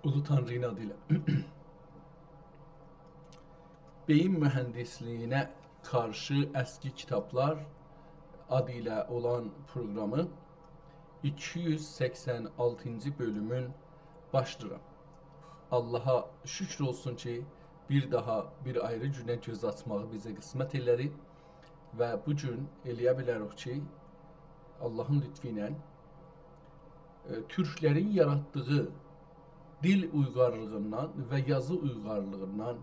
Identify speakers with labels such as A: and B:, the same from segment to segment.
A: Ulu Tanrı'nın adıyla. Beyin mühendisliyine karşı eski kitaplar adıyla olan programı 286. bölümün başlıram. Allah'a şükür olsun ki bir daha bir ayrı günə göz açmağı bizə qismət elədi və bu gün eləyə bilərik ki, Allahın lütfü ilə türklərin yaratdığı dil uyğarlığından və yazı uyğarlığından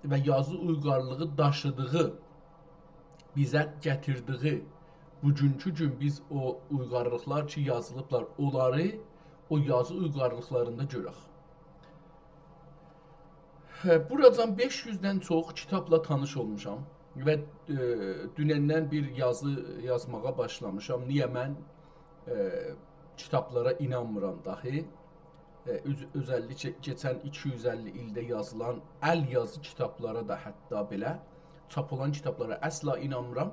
A: və yazı uyğarlığı daşıdığı, bizə gətirdiyi bugünkü gün biz o uyğarlıqlar ki yazılıblar, onları o yazı uyğarlıqlarında görək. Buradan 500-dən çox kitabla tanış olmuşam və dünəndən bir yazı yazmağa başlamışam. Niyə mən kitablara inanmıram dahi. Özəlliklə keçən 250 ildə yazılan əl yazı kitablara da hətta belə çap olan kitablara əsla inanmıram.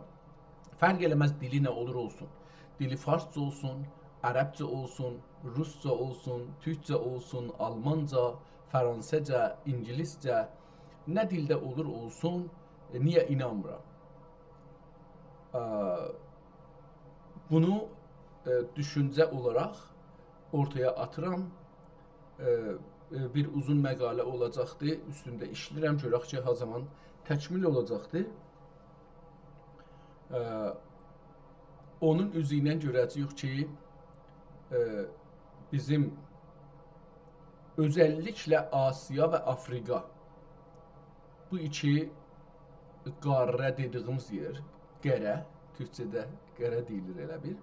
A: Fərq eləməz dili nə olur olsun. Dili farsça olsun, ərəbcə olsun, rusca olsun, türkcə olsun, almanca, fransızca, ingiliscə, nə dildə olur olsun, niyə inanmıram? Bunu düşüncə olaraq ortaya atıram. Bir uzun məqalə olacaqdı, üstündə işləyirəm, görək ki, hər zaman təkmil olacaqdı. Onun üzü ilə görəcəyik ki, bizim özəlliklə Asiya və Afrika bu iki qarə dediyimiz yer, qərə, türkçədə qərə deyilir elə bir.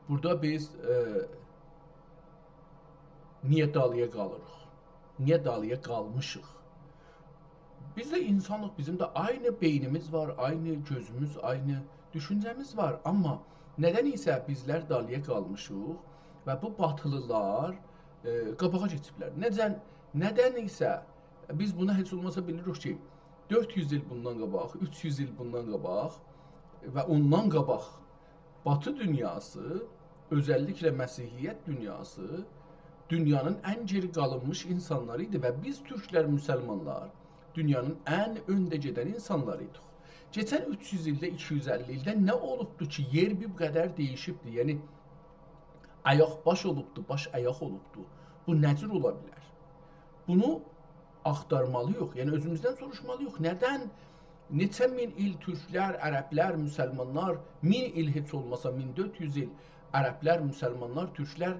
A: Burada biz niyə dalıya qalırıq? Niyə dalıya qalmışıq? Biz də insanıq, bizim də aynı beynimiz var, aynı gözümüz, aynı düşüncəmiz var. Amma nədən isə bizlər dalıya qalmışıq və bu batılılar qabağa keçiblər. Nədən isə biz buna heç olmasa bilirik ki, 400 il bundan qabaq, 300 il bundan qabaq və ondan qabaq Batı dünyası, özəlliklə Məsihiyyət dünyası dünyanın ən geri qalınmış insanları idi və biz türklər, müsəlmanlar dünyanın ən öndə gedən insanları idik. Keçən 300 ildə, 250 ildə nə olubdu ki, yer bir qədər dəyişibdi? Yəni, ayaq baş olubdu, baş ayaq olubdu. Bu nəcür ola bilər? Bunu axtarmalıyıq, yəni özümüzdən soruşmalıyıq. Nədən? Neçə min il türklər, ərəblər, müsəlmanlar, 1000 il heç olmasa 1400 il ərəblər, müsəlmanlar, türklər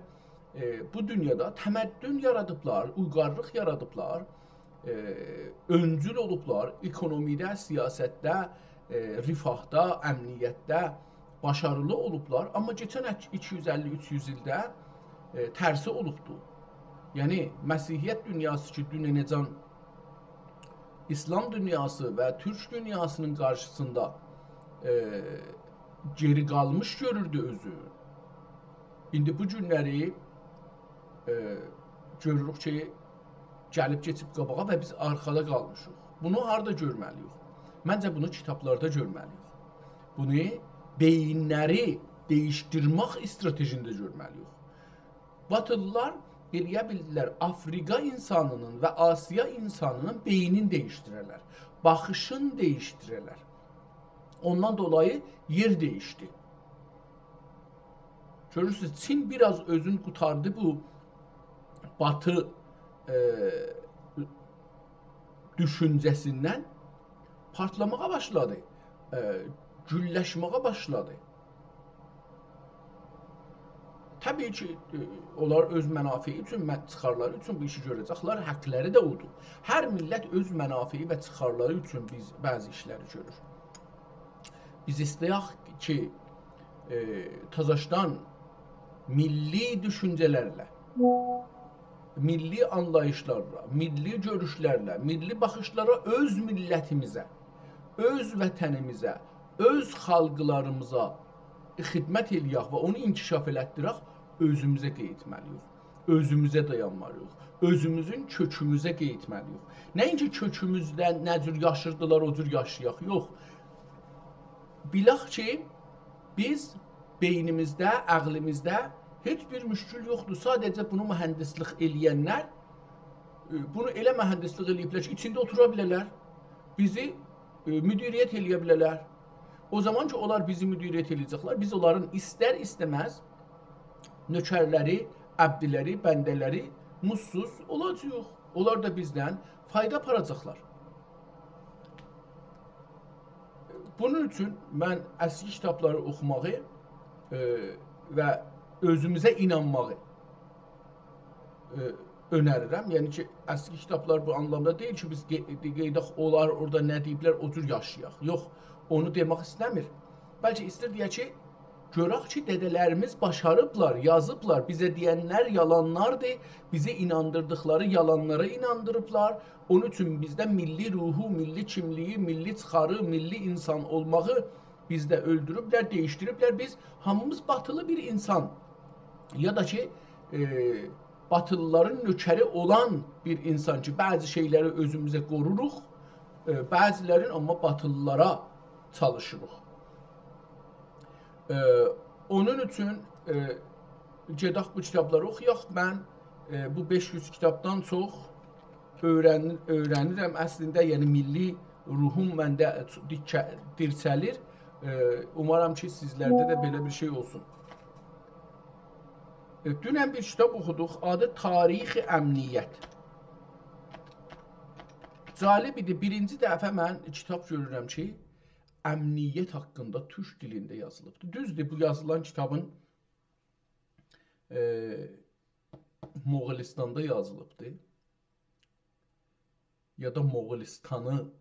A: bu dünyada təməddün yaradıblar, uyğarlıq yaradıblar, öncül olublar, ekonomidə, siyasətdə, rifahda, əmniyyətdə başarılı olublar. Amma keçən 250-300 ildə tərsi olubdu. Yəni, Məsihiyyət dünyası ki, dünənəcən İslam dünyası və Türk dünyasının qarşısında geri qalmış görürdü özü. İndi bu günləri görürük ki, gəlib keçib qabağa və biz arxada qalmışıq. Bunu harada görməliyik? Məncə bunu kitablarda görməliyik. Bunu beyinləri dəyişdirmək stratejində görməliyik. Batılılar eləyə bildilər, Afrika insanının və Asiya insanının beynini dəyişdirərlər, baxışını dəyişdirərlər. Ondan dolayı yer dəyişdi. Görürsünüz, Çin biraz özünü qutardı bu Batı düşüncəsindən partlamağa başladı, gülləşməyə başladı. Təbii ki, onlar öz mənafiyi üçün, çıxarları üçün bu işi görəcəklər, həqləri də odur. Hər millət öz mənafiyi və çıxarları üçün biz bəzi işləri görür. Biz istəyək ki, təzəşdən milli düşüncələrlə, milli anlayışlarla, milli görüşlərlə, milli baxışlara öz millətimizə, öz vətənimizə, öz xalqlarımıza xidmət eləyək və onu inkişaf elətdirək, özümüzə qeytməliyik, özümüzə dayanmalıyıq, özümüzün kökümüzə qeytməliyik. Nəinki kökümüzdən nə cür yaşırdılar, o cür yaşayaq, yox. Bilək ki, biz beynimizdə, əqlimizdə Heç bir müşkül yoxdur. Sadəcə bunu mühəndislik eləyənlər bunu elə mühəndislik eləyiblər ki, içində otura bilərlər. Bizi müdiriyyət eləyə bilərlər. O zaman ki, onlar bizi müdiriyyət eləyəcəklər, biz onların istər-istəməz nökərləri, əbdiləri, bəndələri mutsuz olacağıq. Onlar da bizdən fayda aparacaqlar. Bunun üçün mən əski kitabları oxumağı və özümüzə inanmağı önərirəm. Yəni ki, əski kitablar bu anlamda deyil ki, biz qeydaq olar, orada nə deyiblər, o cür yaşayaq. Yox, onu demək istəmir. Bəlkə istər deyək ki, görək ki, dədələrimiz başarıblar, yazıblar, bizə deyənlər yalanlardır, bizə inandırdıqları yalanlara inandırıblar. Onun üçün bizdə milli ruhu, milli kimliyi, milli çıxarı, milli insan olmağı bizdə öldürüblər, değişdiriblər. Biz hamımız batılı bir insan ya da ki, batılıların nökəri olan bir insan ki, bəzi şeyləri özümüzə qoruruq, bəzilərin amma batılılara çalışırıq. Onun üçün gedək bu kitabları oxuyaq. Mən bu 500 kitabdan çox öyrənirəm. Əslində, yəni milli ruhum məndə dirçəlir. Umarım ki, sizlərdə də belə bir şey olsun. Dünən bir kitab oxuduq, adı Tarixi Əmniyyət. Cəlib idi, birinci dəfə mən kitab görürəm ki, əmniyyət haqqında türk dilində yazılıbdır. Düzdür, bu yazılan kitabın Moğolistanda yazılıbdır. Ya da Moğolistanı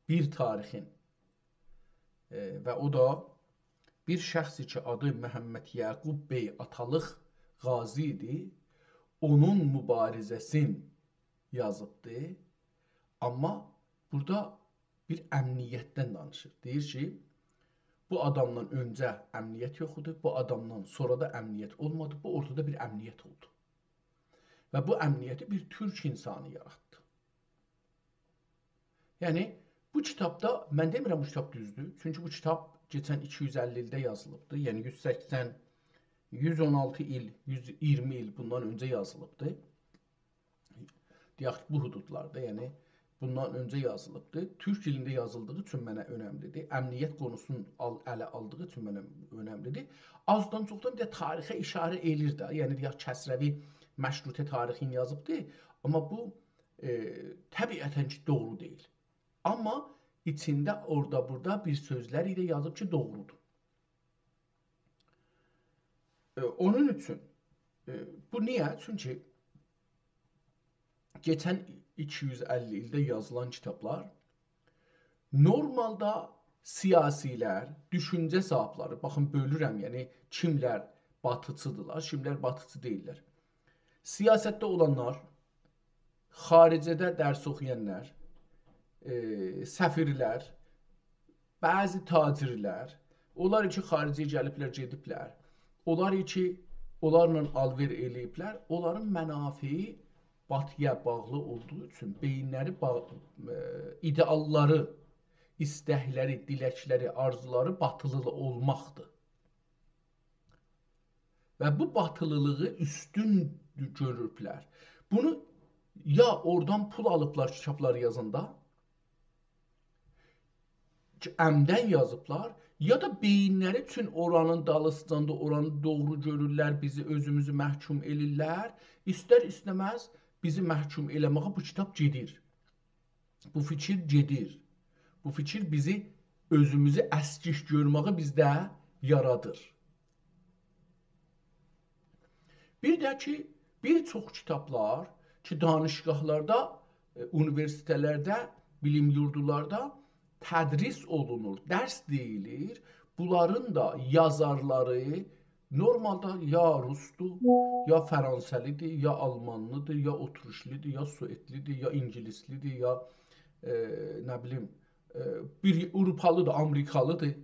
A: bir tarixin və o da bir şəxsi ki, adı Məhəmməd Yaqub bəy Atalıq Qazi idi, onun mübarizəsin yazıbdır. Amma burada bir əmniyyətdən danışır. Deyir ki, bu adamdan öncə əmniyyət yox idi, bu adamdan sonra da əmniyyət olmadı, bu ortada bir əmniyyət oldu. Və bu əmniyyəti bir türk insanı yaratdı. Yəni, bu kitabda, mən demirəm bu kitab düzdür, çünki bu kitab keçən 250 ildə yazılıbdır, yəni 180, 116 il, 120 il bundan öncə yazılıbdır. Deyək, bu hududlarda, yəni bundan öncə yazılıbdır. Türk dilində yazıldığı üçün mənə önəmlidir. Əmniyyət konusunu ələ aldığı üçün mənə önəmlidir. Azdan çoxdan bir də tarixə işarə edir də. Yəni deyək, Kəsrəvi məşrutə tarixini yazıbdır. Amma bu təbiətən ki, doğru deyil. Amma içində orada-burada bir sözlər ilə yazıb ki, doğrudur. Onun üçün bu niyə? Çünki geçən 250 ildə yazılan kitablar normalda siyasilər, düşüncə sahibləri, baxın bölürəm, yəni kimlər batıçıdırlar, kimlər batıçı deyirlər. Siyasətdə olanlar, xaricədə dərs oxuyanlar, səfirlər, bəzi tacirlər, onlar ki, xariciyə gəliblər, gediblər, onlar ki, onlarla alver eləyiblər, onların mənafiyi batıya bağlı olduğu üçün beyinləri, idealları, istəkləri, diləkləri, arzuları batılı olmaqdır. Və bu batılılığı üstün görüblər. Bunu ya oradan pul alıblar kitabları yazanda, əmdən yazıblar, ya da beyinləri üçün oranın dalısıcanda oranı doğru görürlər, bizi özümüzü məhkum elirlər. İstər-istəməz bizi məhkum eləməyə bu kitab gedir. Bu fikir gedir. Bu fikir bizi özümüzü əskik görməyi bizdə yaradır. Bir də ki, bir çox kitablar ki, danışqahlarda, universitetlərdə, bilim yurdularda tədris olunur, dərs deyilir. Bunların da yazarları normalda ya Rusdur, ya Fransəlidir, ya Almanlıdır, ya Otruşlidir, ya Suetlidir, ya İngilislidir, ya nə bilim, bir Avropalıdır, Amerikalıdır.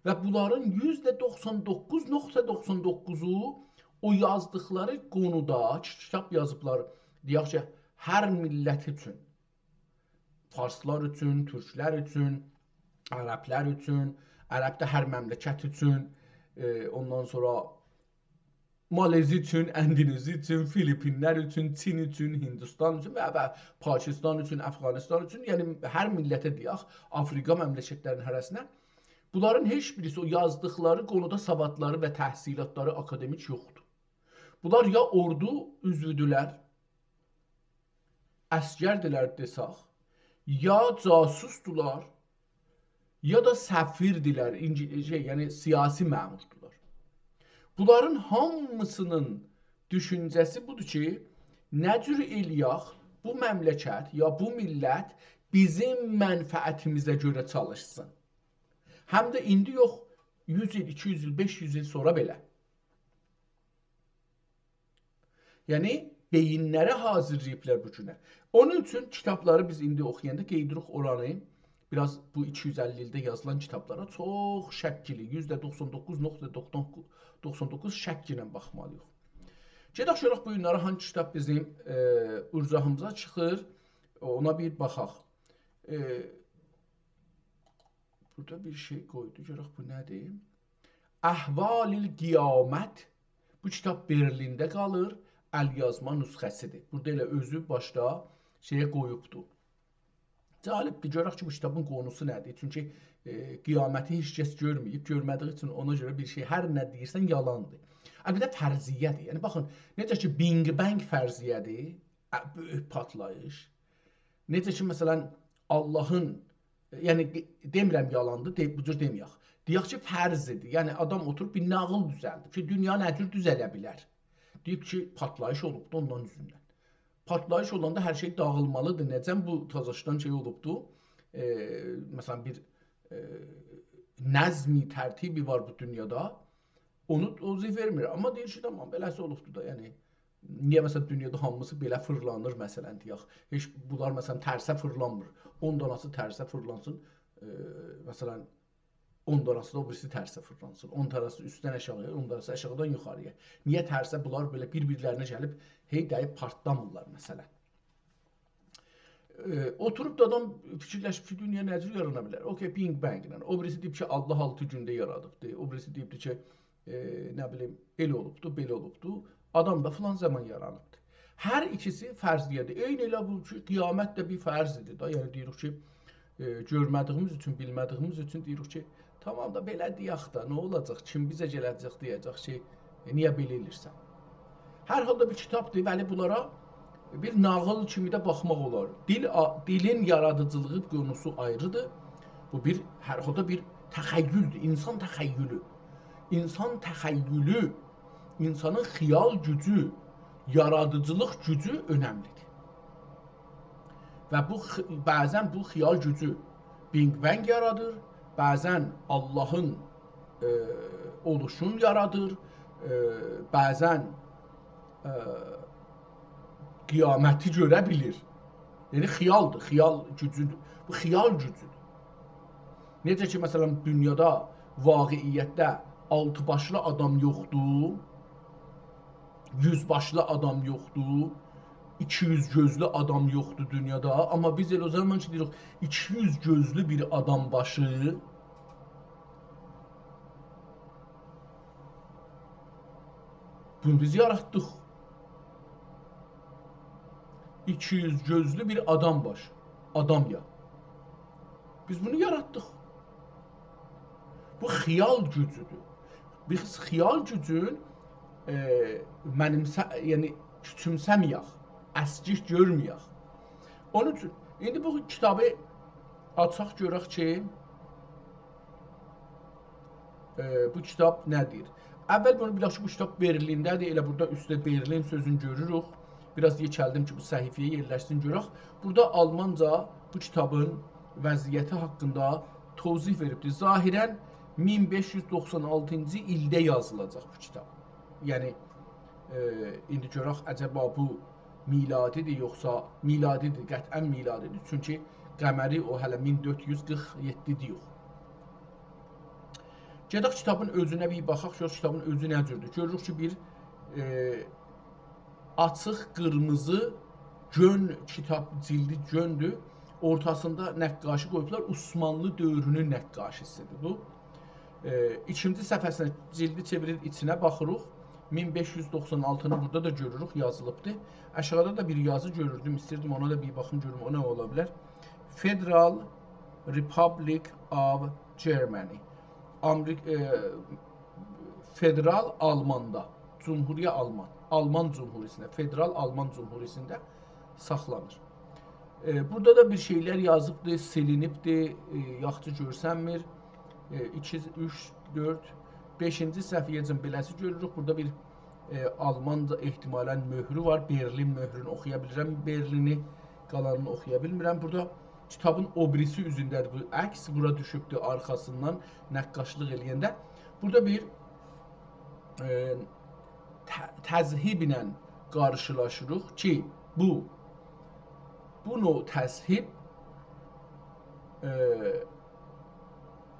A: Və bunların %99.99'u o yazdıkları konuda kitab yazıblar, deyək ki, hər millət üçün. Farslar üçün, türklər üçün, ərəblər üçün, ərəbdə hər məmləkət üçün, ondan sonra Malezi üçün, Endonezi üçün, Filipinlər üçün, Çin üçün, Hindistan üçün və Pakistan üçün, Əfqanistan üçün, yəni hər millətə deyək, Afrika məmləkətlərinin hərəsinə. Bunların heç birisi o yazdıqları qonuda savadları və təhsilatları akademik yoxdur. Bunlar ya ordu üzvüdülər, əsgərdilər desək, ya casusdular, ya da səfirdilər, yəni siyasi məmurdular. Bunların hamısının düşüncəsi budur ki, nə cür eləyək bu məmləkət ya bu millət bizim mənfəətimizə görə çalışsın. Həm də indi yox, 100 il, 200 il, 500 il sonra belə. Yəni, beyinləri hazırlayıblar bu günə. Onun üçün kitabları biz indi oxuyanda qeydirik oranı, biraz bu 250 ildə yazılan kitablara çox şəkkili, %99.99 şəkk ilə baxmalıyıq. Gedək görək bu günləri hangi kitab bizim urcağımıza çıxır, ona bir baxaq. Burada bir şey qoydu, görək bu nədir? Əhvalil qiyamət, bu kitab Berlində qalır, əlyazma nüsxəsidir. Burada elə özü başda şeyə qoyubdur. Cəlibdir, görək ki, bu kitabın qonusu nədir? Çünki qiyaməti heç kəs görməyib, görmədiyi üçün ona görə bir şey, hər nə deyirsən, yalandır. Əlbəttə fərziyyədir. Yəni, baxın, necə ki, Bing Bang fərziyyədir, böyük patlayış. Necə ki, məsələn, Allahın, yəni, demirəm yalandır, bu cür deməyək. Deyək ki, fərzidir. Yəni, adam oturub bir nağıl düzəldir ki, dünya nə cür düzələ bilər? Deyib ki, patlayış olubdu ondan üzündən. Partlayış olanda hər şey dağılmalıdır. Necəm bu tazaşdan şey olubdu? Məsələn, bir nəzmi, tərtibi var bu dünyada. Onu özü vermir. Amma deyir ki, tamam, beləsi olubdu da. Yəni, niyə məsələn dünyada hamısı belə fırlanır, məsələn, deyək. Heç bunlar məsələn tərsə fırlanmır. 10 danası tərsə fırlansın. Məsələn, 10 danası da o birisi tərsə fırlansın. 10 tanası üstdən aşağıya, 10 tanası aşağıdan yuxarıya. Niyə tərsə bunlar belə bir-birlərinə gəlib hey dəyib partlamırlar məsələn. Oturub da adam fikirləşib ki, dünya nə cür yarana bilər? Okay, Bing Bang ilə. O birisi deyib ki, Allah 6 gündə yaradıbdı. O birisi deyibdi ki, nə bilim, elə olubdu, belə olubdu. Adam da filan zaman yaranıbdı. Hər ikisi fərziyyədir. Eyni elə bu ki, qiyamət də bir fərzidir da. Yəni deyirik ki, görmədiyimiz üçün, bilmədiyimiz üçün deyirik ki, tamam da belə deyək da, nə olacaq? Kim bizə gələcək deyəcək ki, niyə belə elirsən? Hər halda bir kitabdır, bəli bunlara bir nağıl kimi də baxmaq olar. Dilin yaradıcılığı konusu ayrıdır. Bu bir, hər halda bir təxəyyüldür, insan təxəyyülü. İnsan təxəyyülü, insanın xiyal gücü, yaradıcılıq gücü önəmlidir. Və bəzən bu xiyal gücü Bing Bang yaradır, bəzən Allahın oluşunu yaradır, bəzən qiyaməti görə bilir. Yəni, xiyaldır, xiyal gücüdür. Bu xiyal gücüdür. Necə ki, məsələn, dünyada, vaqiiyyətdə 6 başlı adam yoxdur, 100 başlı adam yoxdur, 200 gözlü adam yoxdur dünyada. Amma biz elə o zaman ki, deyirik, 200 gözlü bir adam başı bunu biz yaratdıq. 200 gözlü bir adam başı. Adam ya. Biz bunu yaratdıq. Bu xiyal gücüdür. Biz xiyal gücün yəni küçümsəməyək, əskik görməyək. Onun üçün, indi bu kitabı açaq görək ki, bu kitab nədir? Əvvəl bunu bilək ki, bu kitab Berlindədir. Elə burada üstə Berlin sözünü görürük. Biraz yekəldim ki, bu səhifəyə yerləşsin görək. Burada Almanca bu kitabın vəziyyəti haqqında tozih veribdir. Zahirən 1596-cı ildə yazılacaq bu kitab. Yəni, indi görək, əcəba bu miladidir, yoxsa miladidir, qətlən miladidir. Çünki qəməri o hələ 1447-dir yox. Gedək kitabın özünə bir baxaq, görək kitabın özü nə cürdür. Görürük ki, bir açıq qırmızı gön kitab cildi göndür. Ortasında nəqqaşı qoyublar, Osmanlı dövrünün nəqqaşisidir bu. İkinci səhifəsinə cildi çevirir, içinə baxırıq. 1596-nı burada da görürük, yazılıbdır. Aşağıda da bir yazı görürdüm, istirdim ona da bir baxım görüm, o nə ola bilər. Federal Republic of Germany. Federal Almanda, Cumhuriye Alman, Alman Cumhuriyetində, Federal Alman Cumhuriyetində saxlanır. Burada da bir şeyler yazıbdır, silinibdir, yaxşı görsənmir. 2, 3, 4, 5-ci səhviyyəcən beləsi görürük. Burada bir Almanca ehtimalən möhrü var. Berlin möhrünü oxuya bilirəm. Berlini, qalanını oxuya bilmirəm. Burada kitabın o birisi üzündədir. Bu əks bura düşübdür arxasından nəqqaşlıq eləyəndə. Burada bir təzhiblə qarşılaşırıq ki, bu növ təzhib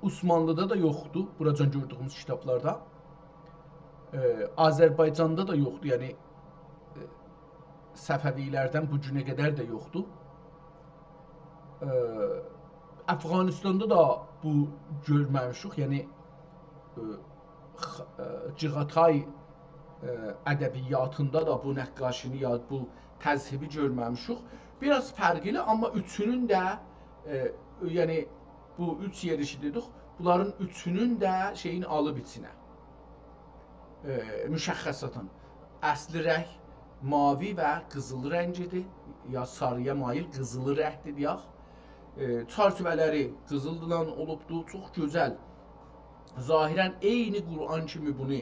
A: Osmanlıda da yoxdur, buracan gördüyümüz kitablarda. Azərbaycanda da yoxdur, yəni Səfəvilərdən bu günə qədər də yoxdur. Əfqanistanda da bu görməmişik, yəni Cığatay ədəbiyyatında da bu nəqqaşini ya bu təzhibi görməmişik. Biraz fərqli, amma üçünün də yəni bu üç yerişi dedik, bunların üçünün də şeyin alıb içinə. Müşəxxəsatən. Əsli rəng mavi və qızıl rəngidir. Ya sarıya mayil qızılı rəngdir deyək. Çərçivələri qızıldan olubdur, çox gözəl. Zahirən eyni Quran kimi bunu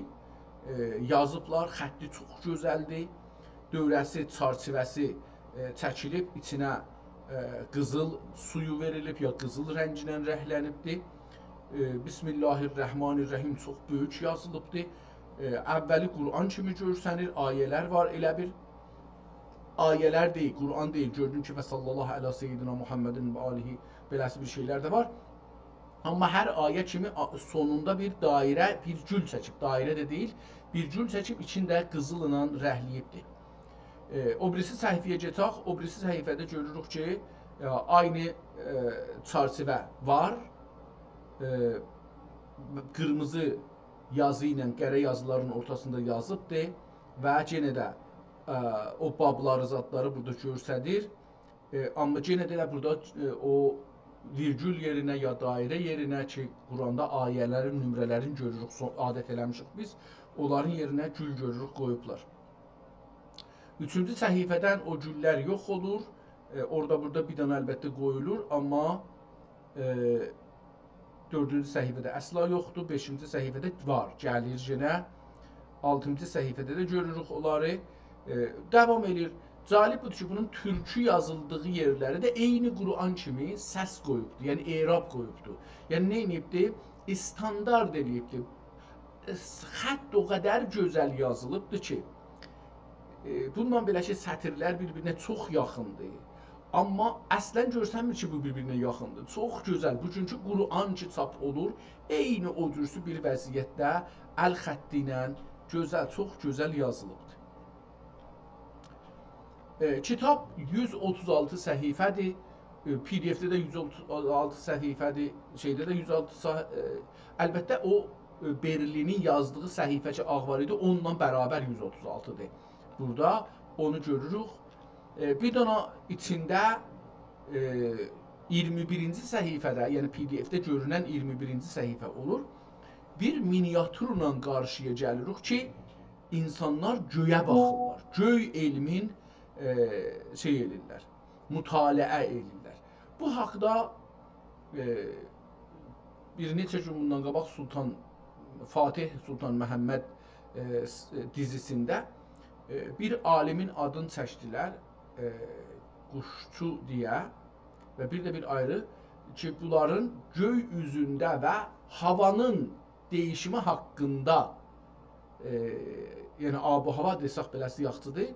A: yazıblar, xətti çox gözəldir. Dövrəsi, çərçivəsi çəkilib, içinə qızıl suyu verilib, ya qızıl rənginlə rənglənibdir. Bismillahirrahmanirrahim çox böyük yazılıbdır. Əvvəli Quran kimi görsənir, ayələr var, elə bir ayələr deyil, Quran deyil. Gördüm ki, və sallallahu ələ seyyidina Muhammedin və alihi beləsi bir şeylər də var. Amma hər ayə kimi sonunda bir dairə, bir gül çəkib, dairə də deyil, bir gül çəkib, içində qızılla rəngləyibdir. O birisi səhifəyə getək, o birisi səhifədə görürük ki, aynı çərçivə var, qırmızı yazı ilə qərə yazıların ortasında yazıbdır və yenə də o babları, zadları burada göstərir. Amma yenə də burada o virgül yerinə ya dairə yerinə ki, Quranda ayələrin, nömrələrin görürük, adət eləmişik biz, onların yerinə gül görürük, qoyublar. Üçüncü səhifədən o güllər yox olur, orada burada bir dənə əlbəttə qoyulur, amma dördüncü səhifədə əsla yoxdur, beşinci səhifədə var, gəlir yenə, altıncı səhifədə də görürük onları, devam edir. Cəlib budur ki, bunun türkü yazıldığı yerləri də eyni Quran kimi səs qoyubdur, yəni erab qoyubdur. Yəni nə edibdir? Standart eləyibdir. Xətt o qədər gözəl yazılıbdır ki, bununla belə ki, sətirlər bir-birinə çox yaxındır. Amma əslən görsənmir ki, bu bir-birinə yaxındır. Çox gözəl. Bugünkü Quran ki, çap olur, eyni o cürsü bir vəziyyətdə əl xətti ilə gözəl, çox gözəl yazılıbdır. Kitab 136 səhifədir. PDF-də də 136 səhifədir. Şeydə də 136 əlbəttə o Berlinin yazdığı səhifə ki, ağ var idi, onunla bərabər 136-dır. Burada onu görürük. Bir dana içində 21-ci səhifədə, yəni PDF-də görünən 21-ci səhifə olur. Bir miniatürlə qarşıya gəlirik ki, insanlar göyə baxırlar. Göy elmin şey elirlər, mütaliə elirlər. Bu haqda bir neçə gün bundan qabaq Fatih Sultan Məhəmməd dizisində bir alimin adını çəkdilər, Quşçu deyə və bir də bir ayrı ki, bunların göy üzündə və havanın dəyişimi haqqında, yəni ab-hava desək beləsi yaxşıdır,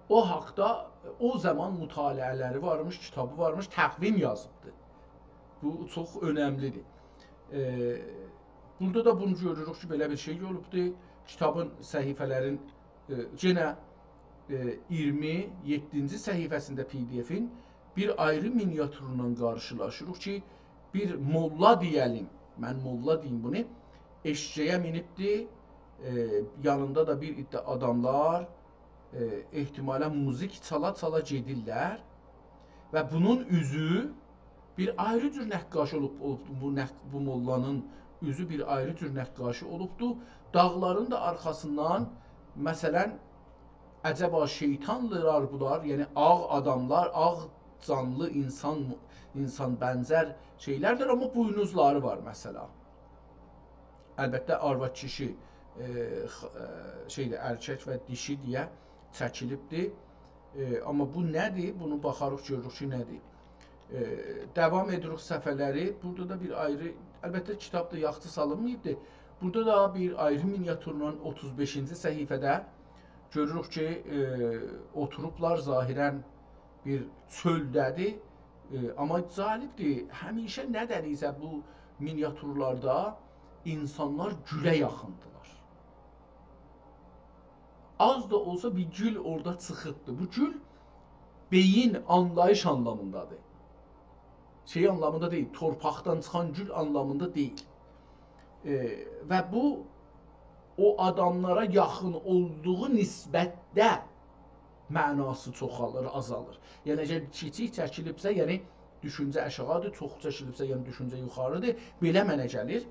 A: o haqda o zaman mütaliələri varmış, kitabı varmış, təqvim yazıbdır. Bu çox önəmlidir. Burada da bunu görürük ki, belə bir şey olubdur. Kitabın səhifələrin yenə 27-ci səhifəsində PDF-in bir ayrı miniatürlə qarşılaşırıq ki, bir molla deyəlim, mən molla deyim bunu, eşşəyə minibdir, yanında da bir iddia adamlar ehtimalən muzik çala-çala gedirlər və bunun üzü bir ayrı cür nəqqaşı olubdur. Bu mollanın üzü bir ayrı cür nəqqaşı olubdur. Dağların da arxasından məsələn əcəba şeytanlılar bunlar, yəni ağ adamlar, ağ canlı insan bənzər şeylərdir, amma buynuzları var məsələ. Əlbəttə arvad kişi erkək və dişi deyə çəkilibdir. Amma bu nədir? Bunu baxarıq, görürük ki, nədir? Davam edirik səfərləri. Burada da bir ayrı, əlbəttə kitabda yaxşı salınmayıbdır. Burada da bir ayrı miniatürlə 35-ci səhifədə görürük ki, oturublar zahirən bir çöldədir. Amma cəlibdir, həmişə nədənizə bu miniatürlarda insanlar gülə yaxındılar. Az da olsa bir gül orada çıxıbdır. Bu gül beyin, anlayış anlamındadır. Şey anlamında deyil, torpaqdan çıxan gül anlamında deyil. Və bu o adamlara yaxın olduğu nisbətdə mənası çoxalır, azalır. Yəni əgər kiçik çəkilibsə, yəni düşüncə aşağıdır, çox çəkilibsə, yəni düşüncə yuxarıdır. Belə mənə gəlir.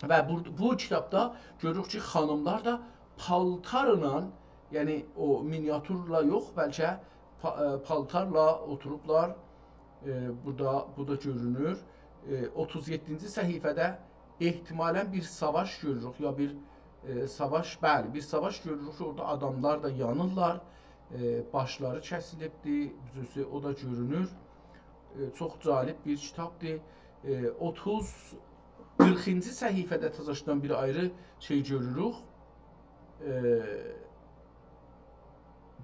A: Və bu kitabda görürük ki, xanımlar da paltarla, yəni o miniatürla yox, bəlkə paltarla oturublar. Bu da görünür. 37-ci səhifədə ehtimalən bir savaş görürük, ya bir savaş, bəli, bir savaş görürük ki, orada adamlar da yanırlar, başları kəsilibdir, düzüsü o da görünür. Çox cəlib bir kitabdır. 40-cı səhifədə təzəşdən bir ayrı şey görürük.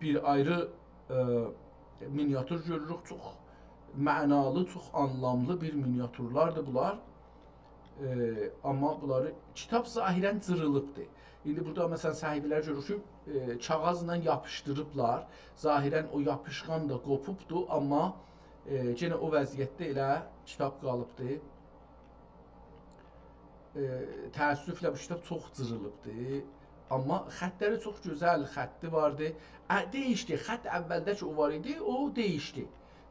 A: Bir ayrı miniatür görürük, çox mənalı, çox anlamlı bir miniatürlardır bunlar. Amma bunları kitab zahirən cırılıbdır. İndi burada məsələn səhifələr görürük ki, kağızla yapışdırıblar. Zahirən o yapışqan da qopubdur, amma yenə o vəziyyətdə elə kitab qalıbdır. Təəssüflə bu kitab çox cırılıbdır. Amma xətləri çox gözəl xətti vardı. Değişdi. Xətt əvvəldəki o var idi, o değişdi.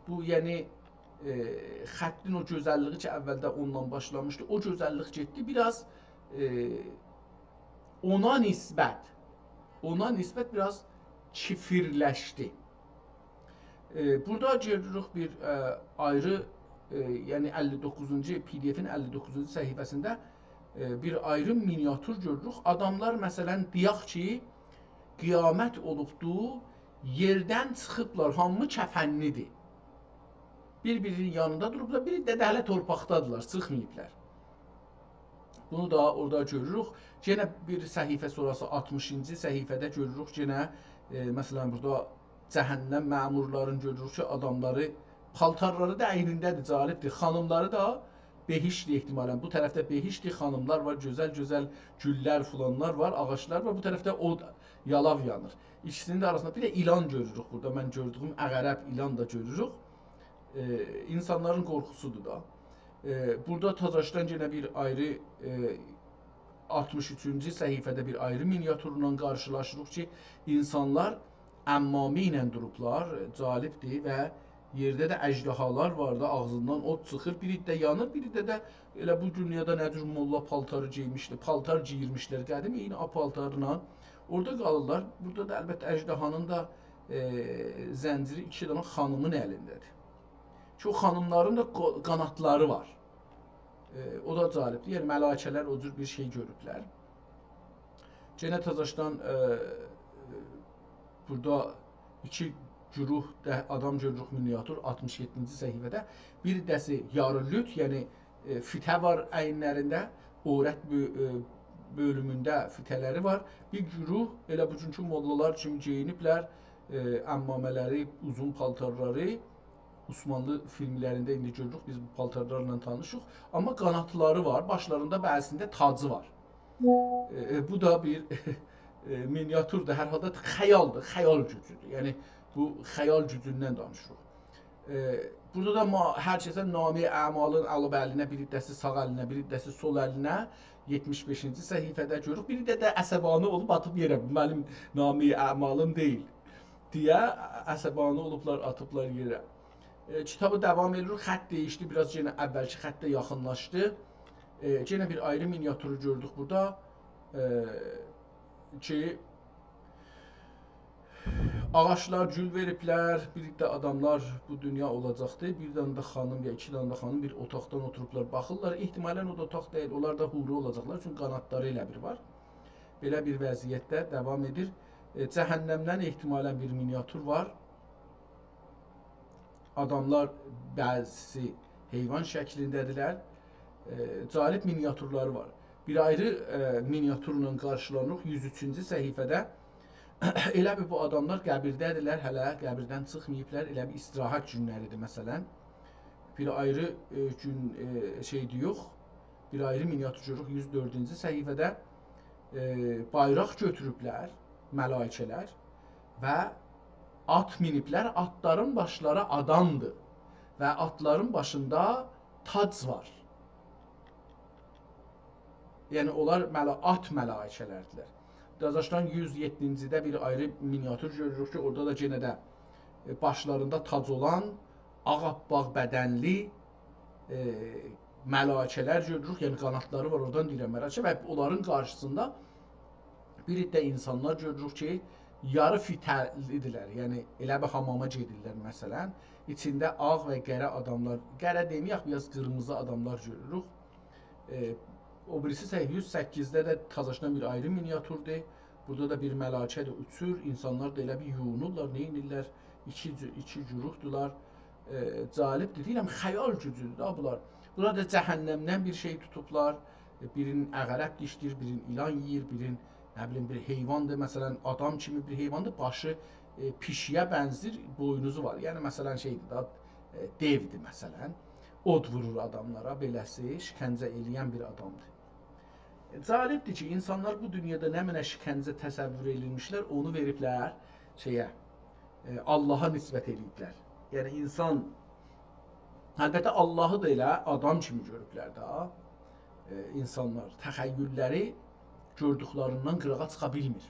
A: Bu yəni xəttin o gözəlliyi ki, əvvəldə ondan başlamışdı, o gözəllik getdi. Biraz ona nisbət biraz kifirləşdi. Burada görürük bir ayrı, yəni 59-cu PDF-in 59-cu səhifəsində bir ayrı miniatür görürük. Adamlar məsələn deyək ki, qiyamət olubdur, yerdən çıxıblar, hamı kəfənlidir. Bir-birinin yanında durublar, biri də hələ torpaqdadırlar, çıxmayıblar. Bunu da orada görürük. Yenə bir səhifə sonrası 60-cı səhifədə görürük, yenə məsələn burada cəhənnəm məmurların görürük ki, adamları, paltarları da əynindədir, cəlibdir. Xanımları da behişdir ehtimalən. Bu tərəfdə behişdir, xanımlar var, gözəl-gözəl güllər, fulanlar var, ağaçlar var. Bu tərəfdə od, yalav yanır. İkisinin də arasında bir də ilan görürük burada. Mən gördüyüm əqərəb ilan da görürük. İnsanların qorxusudur da. Burada Tazaşdan yenə bir ayrı 63-cü səhifədə bir ayrı miniatürlə qarşılaşırıq ki, insanlar əmmami ilə durublar, cəlibdir və yerdə də əjdahalar var da, ağzından od çıxır, biri də yanır, biri də elə bu dünyada nə cür molla paltarı giymişdir, paltar giyirmişlər qədim, eyni paltarla orada qalırlar. Burada da əlbəttə əjdahanın da zənciri iki dənə xanımın əlindədir. Ki, o xanımların da qanatları var. O da cəlibdir, yəni mələkələr o cür bir şey görüblər. Yenə Tazaşdan burada iki güruh adam görürük miniatür 67-ci səhifədə. Bir dəsi yarı lüt, yəni fitə var əyinlərində, övrət bölümündə fitələri var. Bir güruh elə bugünkü mollalar kimi geyiniblər, əmmamələri, uzun paltarları. Osmanlı filmlərində indi görürük, biz bu paltarlarla tanışıq. Amma qanatları var, başlarında bəzisində tacı var. Bu da bir miniatürdə, hər halda xəyaldır, xəyal gücüdür. Yəni bu xəyal gücündən danışırıq. Burada da hər kəsə Nami Əmalın alıb əlinə, bir hissəsi sağ əlinə, bir hissəsi sol əlinə 75-ci səhifədə görürük. Biri də əsəbani olub atıb yerə. Bu mənim Nami Əmalım deyil deyə əsəbani olublar, atıblar yerə. Kitabı davam edirik. Xətt değişdi. Biraz yenə əvvəlki xəttə yaxınlaşdı. Yenə bir ayrı miniatürü gördük burada. Ki ağaçlar gül veriblər, bir də adamlar bu dünya olacaqdır. Bir dənə də xanım ya iki dənə də xanım bir otaqdan oturublar, baxırlar. Ehtimalən o da otaq deyil, onlar da huru olacaqlar. Çünki qanadları elə bir var. Belə bir vəziyyətdə davam edir. Cəhənnəmdən ehtimalən bir miniatür var. Adamlar bəzisi heyvan şəklindədirlər. Cəlib miniatürləri var. Bir ayrı miniatürlə qarşılanırıq 103-cü səhifədə. Elə bir bu adamlar qəbirdədirlər, hələ qəbirdən çıxmayıblar, elə bir istirahət günləridir məsələn. Bir ayrı gün şeydir yox, bir ayrı miniatür görürük 104-cü səhifədə bayraq götürüblər mələikələr və at miniblər, atların başları adamdır və atların başında tac var. Yəni onlar at mələikələrdirlər. Dazdaşdan 107-cidə bir ayrı miniatür görürük ki, orada da yenə də başlarında tac olan, ağappaq bədənli mələkələr görürük. Yəni qanatları var, oradan deyirəm mələkə və onların qarşısında bir də insanlar görürük ki, yarı fitəlidirlər. Yəni elə bir hamama gedirlər məsələn. İçində ağ və qərə adamlar, qərə deməyək, biraz qırmızı adamlar görürük. O birisi 108-də də Tazaşdan bir ayrı miniatürdir. Burada da bir mələkə də uçur. İnsanlar da elə bir yuyunurlar, neynirlər? İki güruhdular. Cəlibdir. Deyirəm, xəyal gücüdür da bunlar. Burada da cəhənnəmdən bir şey tutublar. Birinin əqərəb dişdir, birinin ilan yeyir, birinin nə bilim bir heyvandır. Məsələn, adam kimi bir heyvandır. Başı pişiyə bənzir, boynuzu var. Yəni məsələn şeydir da, devdir məsələn. Od vurur adamlara, beləsi şikəncə eləyən bir adamdır. Cəlibdir ki, insanlar bu dünyada nə mənə şikəncə təsəvvür edilmişlər, onu veriblər şeyə, Allaha nisbət ediblər. Yəni insan, əlbəttə Allahı da elə adam kimi görüblər da, insanlar təxəyyülləri gördüklərindən qırağa çıxa bilmir.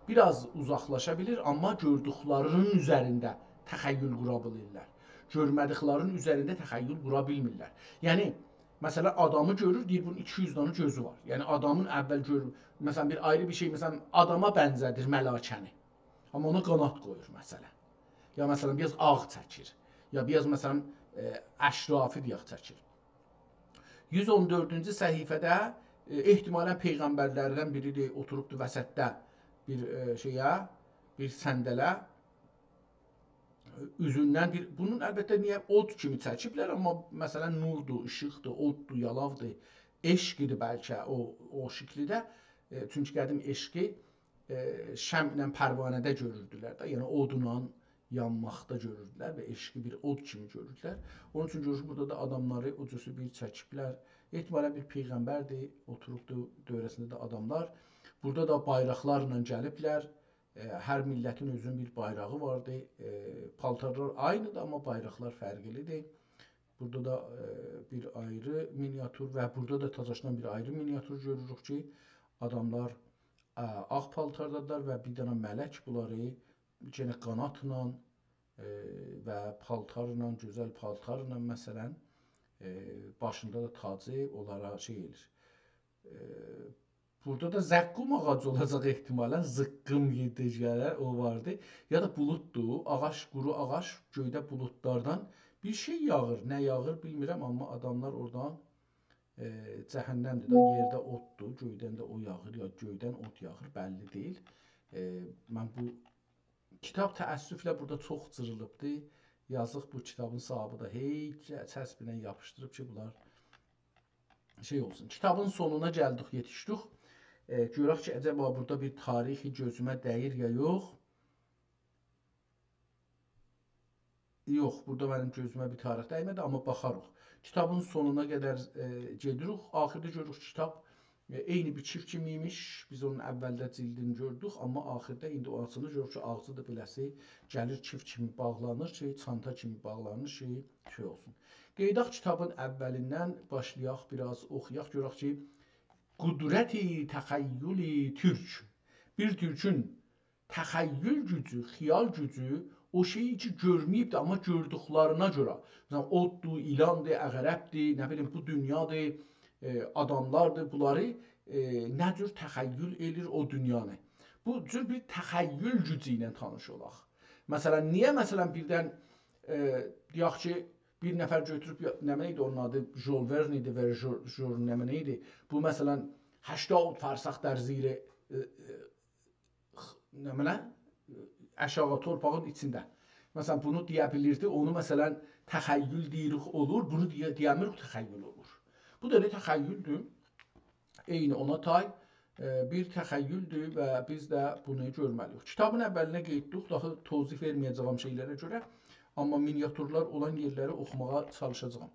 A: Biraz uzaqlaşa bilir, amma gördüklərinin üzərində təxəyyül qura bilirlər. Görmədiklərinin üzərində təxəyyül qura bilmirlər. Yəni, məsələn, adamı görür, deyir, bunun 200 dənə gözü var. Yəni, adamın əvvəl görür, məsələn, bir ayrı bir şey, məsələn, adama bənzədir mələkəni. Amma ona qanat qoyur, məsələn. Ya, məsələn, biraz ağ çəkir. Ya, biraz, məsələn, əşrafi deyək çəkir. 114-cü səhifədə ehtimalən peyğəmbərlərdən biridir, oturubdur vəsətdə bir şeyə, bir səndələ. Üzündən bir, bunun əlbəttə niyə od kimi çəkiblər, amma məsələn nurdur, işıqdır, oddur, yalavdır, eşqidir bəlkə o şəkildə. Çünki qədim eşqi şəmlə pərvanədə görürdülər də, yəni odla yanmaqda görürdülər və eşqi bir od kimi görürdülər. Onun üçün görürük, burada da adamları ucusu bir çəkiblər. Ehtimalən bir peyğəmbərdir, oturubdur dövrəsində də adamlar. Burada da bayraqlarla gəliblər. Hər millətin özünün bir bayrağı vardı. Paltarlar aynıdır, amma bayraqlar fərqlidir. Burada da bir ayrı miniatür və burada da Tazaşdan bir ayrı miniatür görürük ki, adamlar ağ paltardadılar və bir dənə mələk bunları yenə qanatla və paltarla, gözəl paltarla məsələn, başında da tacı onlara şey edir. Burada da zəqqum ağacı olacaq ehtimalən, zıqqım yedəcələr o vardı. Ya da buluddur, ağac, quru ağac, göydə buludlardan bir şey yağır. Nə yağır bilmirəm, amma adamlar oradan cəhənnəmdir də, yerdə oddur, göydən də o yağır, ya göydən od yağır, bəlli deyil. Mən bu kitab təəssüflə burada çox cırılıbdır. Yazıq bu kitabın sahibi da hey çəsbinə yapışdırıb ki, bunlar şey olsun. Kitabın sonuna gəldik, yetişdik. Görək ki, əcəba burada bir tarixi gözümə dəyir ya yox. Yox, burada mənim gözümə bir tarix dəymədi, amma baxarıq. Kitabın sonuna qədər gedirik. Axırda görürük kitab Eyni bir çift kimi imiş. Biz onun əvvəldə cildini gördük, amma axırda indi o açılır, görür ki, ağzı da beləsi gəlir çift kimi bağlanır ki, çanta kimi bağlanır ki, şey olsun. Qeydaq kitabın əvvəlindən başlayaq, biraz oxuyaq, görək ki, qudrəti təxəyyüli türk. Bir türkün təxəyyül gücü, xiyal gücü o şeyi ki görməyibdir, amma gördüklarına görə. Məsələn, oddur, ilandır, əqrəbdir, nə bilim, bu dünyadır, adamlardır, bunları nə cür təxəyyül edir o dünyanı. Bu cür bir təxəyyül gücü ilə tanış olaq. Məsələn, niyə məsələn birdən deyək ki, bir nəfər götürüb, nə idi onun adı, Jules Verne idi, nə idi? Bu məsələn 80 farsaq der zirə aşağı torpağın içində. Məsələn, bunu deyə bilirdi, onu məsələn təxəyyül deyirik olur, bunu deyəmirik təxəyyül olur. Bu da elə təxəyyüldür, eyni ona tay bir təxəyyüldür və biz də bunu görməliyik. Kitabın əvvəlinə qeyddik, daha tozif verməyəcəyəm şeylərə görə, amma miniatürlər olan yerləri oxumağa çalışacağım.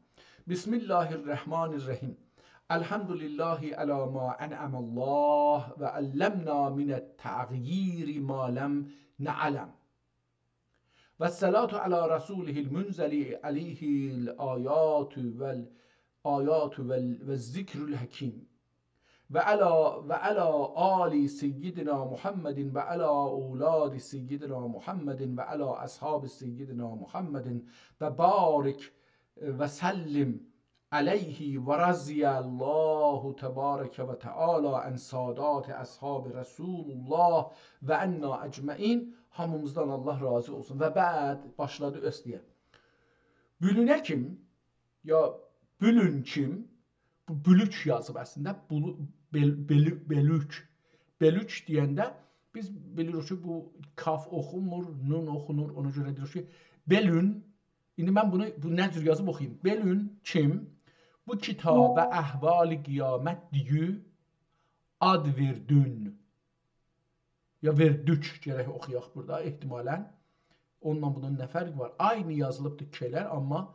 A: Bismillahirrahmanirrahim. Elhamdülillahi əla ma ən'əməllah və əlləmna minət-təğyiri ma ləm nə'ələm. Və səlatu əla rasulihil münzəli aleyhil ayatu və zikrül həkim. Və əla ali seyyidina Muhammedin və əla uladi seyyidina Muhammedin və əla əshabi seyyidina Muhammedin və barik və səllim aleyhi və raziyallahu təbarəkə və teala ən sadat əshabi Rasulullah və ənna əcməin. Hamımızdan Allah razı olsun. Və bəd başladı östəyə. Bülünə kim? Ya bülün kim? Bu bülük yazıb əslində. Belük. Belük deyəndə biz bilirik ki, bu kaf oxunmur, nun oxunur. Ona görə deyirik ki, belün. İndi mən bu nə cür yazıb oxuyayım? Belün kim? Bu kitabə əhval-i qiyamət deyü ad verdün. Ya verdük gərək oxuyaq burada ehtimalən. Onunla bunun nə fərqi var? Aynı yazılıbdır kelər, amma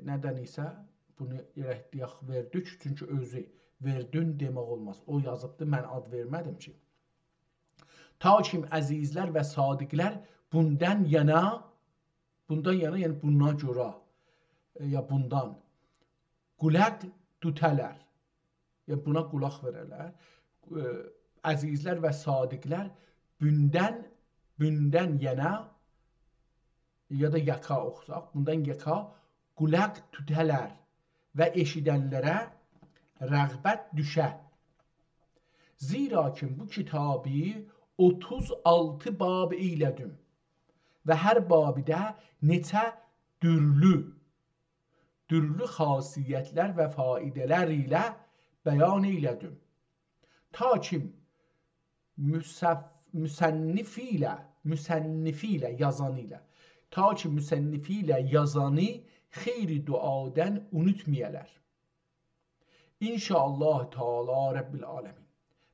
A: nədən isə bunu gərək deyək verdük. Çünki özü verdün demək olmaz. O yazıbdır, mən ad vermədim ki. Ta kim əzizlər və sadiqlər bundan yana, yəni bundan görə, ya bundan qulaq tutələr, ya buna qulaq verələr, əzizlər və sadiqlər bundan yana, ya da yaka oxusaq, bundan yaka qulaq tutələr və eşidənlərə rəğbət düşə. Zira ki bu kitabı 36 bab eylədim və hər babidə neçə dürlü xasiyyətlər və faidələr ilə bəyan eylədim. Ta ki müsənnifi ilə yazanı ilə, ta ki müsənnifi ilə yazanı xeyri duadən unutmayələr. İnşallah Teala Rabbil Alemin.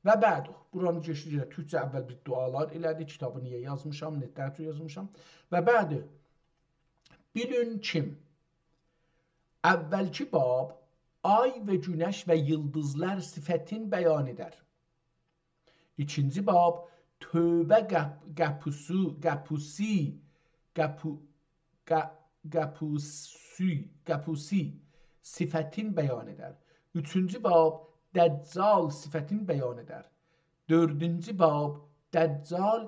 A: Və bəd, buranı geçdikcə türkcə əvvəl bir dualar elədi, kitabı niyə yazmışam, netlərcə yazmışam. Və bəd, bilin kim? Əvvəlki bab, ay və günəş və yıldızlar sifətin bəyan edər. İkinci bab, tövbə qəpusi sifətin bəyan edər. Üçüncü bab, dəccal sifətin bəyan edər. Dördüncü bab, dəccal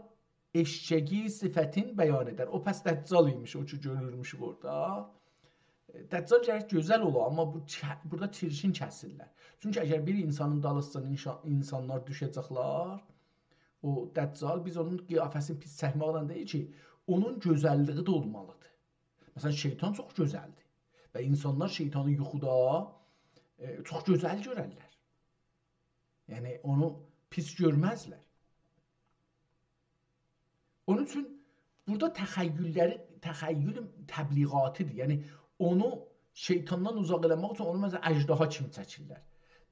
A: eşşəgi sifətin bəyan edər. O pəs dəccal imiş, o ki görürmüş burada. Dəccal gərək gözəl ola, amma burada çirkin kəsirlər. Çünki əgər bir insanın dalısından insanlar düşəcəklər, o dəccal, biz onun qiyafəsini pis çəkməklə deyil ki, onun gözəlliyi də olmalıdır. Məsələn, şeytan çox gözəldir və insanlar şeytanı yuxuda çox gözəl görərlər. Yəni, onu pis görməzlər. Onun üçün burada təxəyyül təbliğatıdır. Yəni, onu şeytandan uzaq eləmək üçün onu məsələn əjdaha kimi çəkirlər.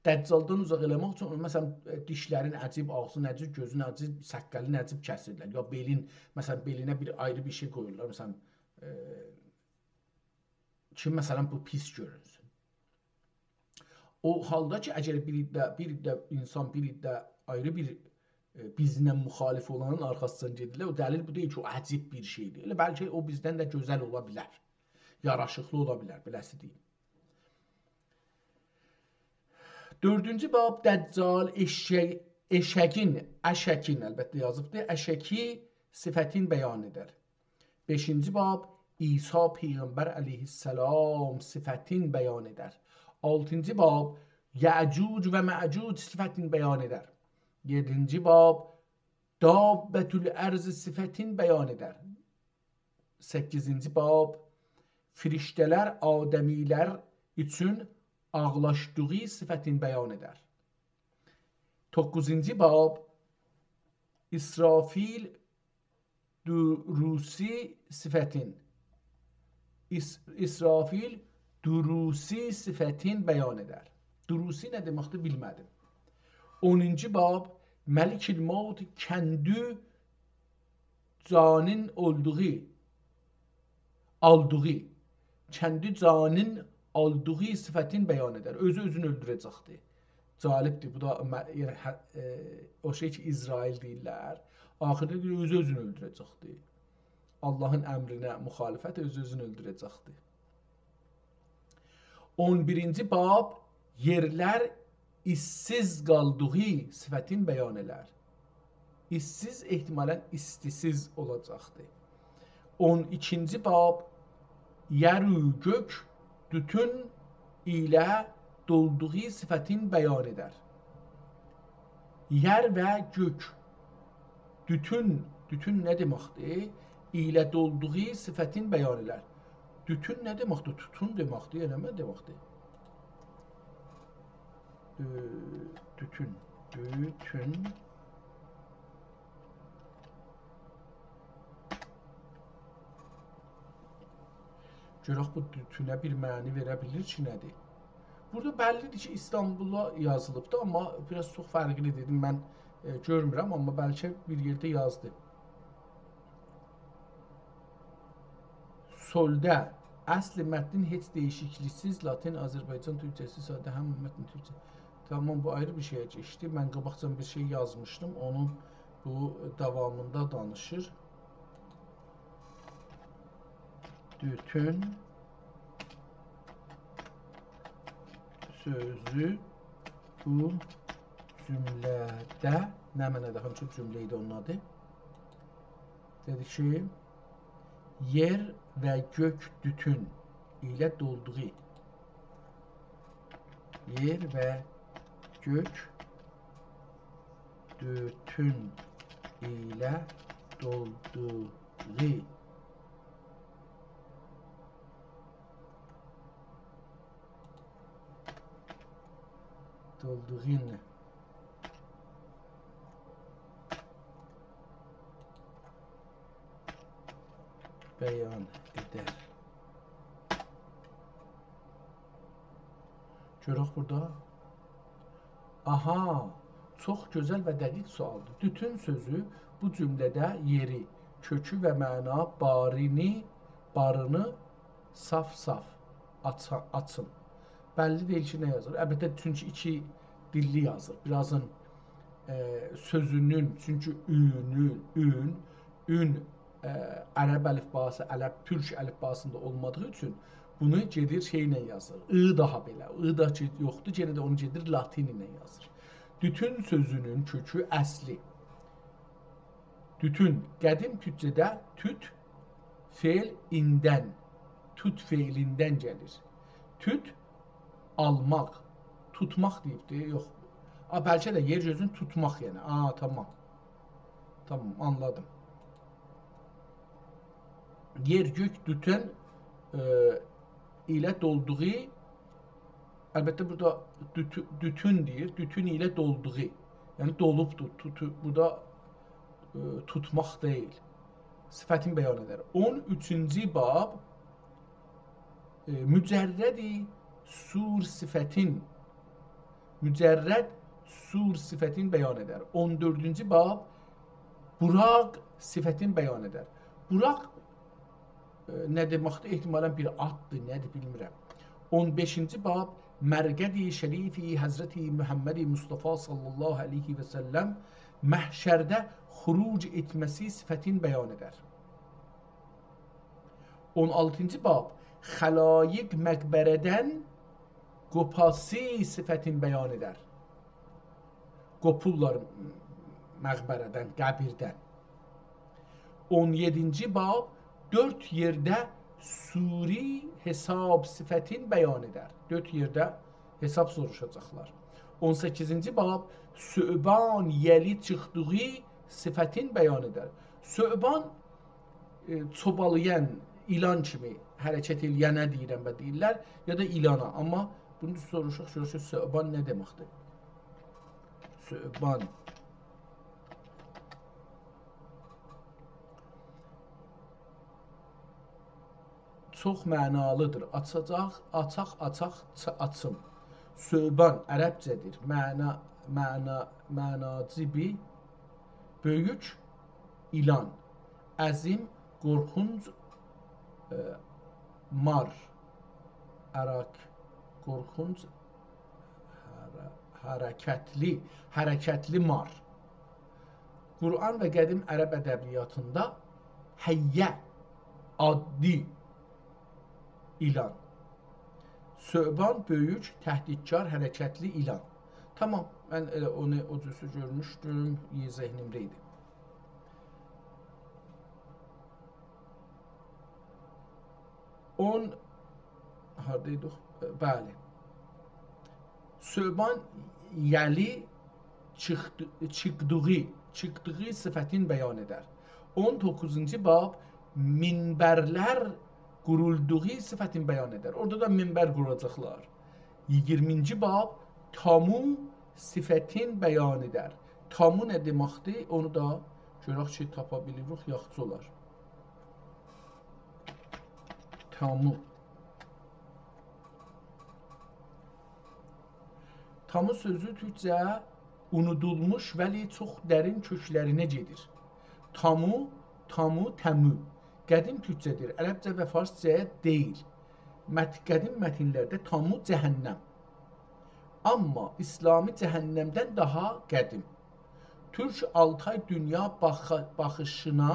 A: Dəccaldan uzaq eləmək üçün onu məsələn dişlərin əcib, ağzın əcib, gözün əcib, səqqəlin əcib kəsirlər. Ya belin, məsələn belinə bir ayrı bir şey qoyurlar. Məsələn, ki məsələn bu pis görünsün. O halda ki, əgər bir iddə insan, bir iddə ayrı bir bizlə müxalif olanın arxasından gedirlər, o dəlil bu deyil ki, o əcib bir şeydir. Elə bəlkə o bizdən də gözəl ola bilər, yaraşıqlı ola bilər, beləsi deyil. Dördüncü bab Dəccal eşəkin, əlbəttə yazıbdır, əşəki sifətin bəyan edər. Beşinci bab İsa Peyğəmbər əleyhissalam sifətin bəyan edər. Altıncı bab Yəcuc və Məcuc sifətin bəyan edər. Yedinci bab Dabbətül ərz sifətin bəyan edər. Səkizinci bab firiştələr adəmilər üçün ağlaşdığı sifətin bəyan edər. 9-cu bab İsrafil durusi sifətin İsrafil durusi sifətin bəyan edər. Durusi nə deməkdir bilmədim. 10-cu bab Məlikil Maut kəndi canın aldığı kəndi canın aldığı sifətin bəyan edər. Özünü öldürəcəkdir. Calibdir. Bu da o şey ki, İsrail deyirlər. Axırda deyir, özünü öldürəcəkdir. Allahın əmrinə müxalifət özünü öldürəcəkdir. 11-ci bab yerlər işsiz qaldığı sifətin bəyan edər. İşsiz ehtimalən istisiz olacaqdır. 12-ci bab yer-ü gök dütün ilə dolduğu sifətin bəyan edər. Yer və gök dütün nə deməkdir? İlə dolduğu sifətin bəyan edər. Dütün nə deməkdir? Tutun deməkdir, elə nə deməkdir? Dütün. Görək bu dütünə bir məni verə bilir ki, nədir? Burada bəllidir ki, İstanbul'a yazılıbdır, amma biraz çox fərqli dedim, mən görmürəm, amma bəlkə bir yerdə yazdı. Soldə əsl mətnin heç dəyişikliksiz Latin, Azərbaycan türkçəsi, sadə həm mətn türkçə. Tamam, bu ayrı bir şeyə geçdi. Mən qabaqcan bir şey yazmışdım, onun bu davamında danışır. Dütün sözü bu cümlədə nə mənədə həmçə cümlə idi onun adı. Dedi ki, yer və gök dütün ilə dolduğu. Yer və gök dütün ilə dolduğu. Dolduğun bəyan edər. Görək burada. Aha, çox gözəl və dəqiq sualdır. Dütün sözü bu cümlədə yeri, kökü və məna barını saf-saf açın. Bəlli deyil ki, nə yazır? Əlbəttə, çünki iki dilli yazır. Birazın sözünün, çünki ün ərəb əlifbası, türk əlifbasında olmadığı üçün bunu gedir şeylə yazır. Daha belə. Da yoxdur, yenə də onu gedir latin ilə yazır. Dütün sözünün kökü əsli. Dütün, qədim türkçədə tüt fe'l indən, tut fe'lindən gəlir. Tüt almaq, tutmaq deyibdir, yox. Bəlkə də yer gözünü tutmaq yəni. Tamam. Tamam, anladım. Yer gök dütün ilə dolduğu, əlbəttə burada dütün deyir, dütün ilə dolduğu, yəni dolubdur, burada tutmaq deyil, sifətin bəyan edər. 13-cü bab mücərrəd sur sifətin bəyan edər. 14-cü bab buraq sifətin bəyan edər. Buraq nə deməkdir? Ehtimalən bir addır, nədir bilmirəm. 15-ci bab mərqədi şərifi Həzrəti Muhammed Mustafa sallallahu aleyhi və səlləm məhşərdə xuruc etməsi sifətin bəyan edər. 16-cı bab xəlayiq məqbərədən qopası sifətin bəyan edər. Qopurlar məqbərədən, qəbirdən. 17-ci bab 4 yerdə suri hesab sifətin bəyan edər. 4 yerdə hesab soruşacaqlar. 18-ci bab Söban yeli çıxdığı sifətin bəyan edər. Söban çobalayan, ilan kimi hərəkət eləyənə deyirəm və deyirlər, ya da ilana. Amma bunu soruşaq, Söban nə deməkdir? Söban çox mənalıdır. Açaq açım. Söban ərəbcədir. Mənacibi böyük ilan. Əzim, qorxunc mar. Qorxunc hərəkətli mar. Quran və qədim ərəb ədəbiyyatında həyyə addi ilan. Söban böyük, təhdidkar, hərəkətli ilan. Tamam, mən elə onu o cüsü görmüşdüm, iyi zehnimdə idi. Haradaydıq? Bəli. Söban yəli çıxdığı sifətin bəyan edər. 19-cu bab minbərlər qurulduğu sifətin bəyan edər. Orada da minbər quracaqlar. 20-ci bab tamu sifətin bəyan edər. Tamu nə deməkdir? Onu da görək ki, tapa bilirik, yaxşı olar. Tamu. Tamu sözü türkcə unudulmuş, vəli çox dərin köklərinə gedir. Tamu, təmü. Qədim türkcədir, ərəbcə və farscəyə deyil. Qədim mətinlərdə tamu cəhənnəm. Amma İslami cəhənnəmdən daha qədim. Türk Altay dünya baxışına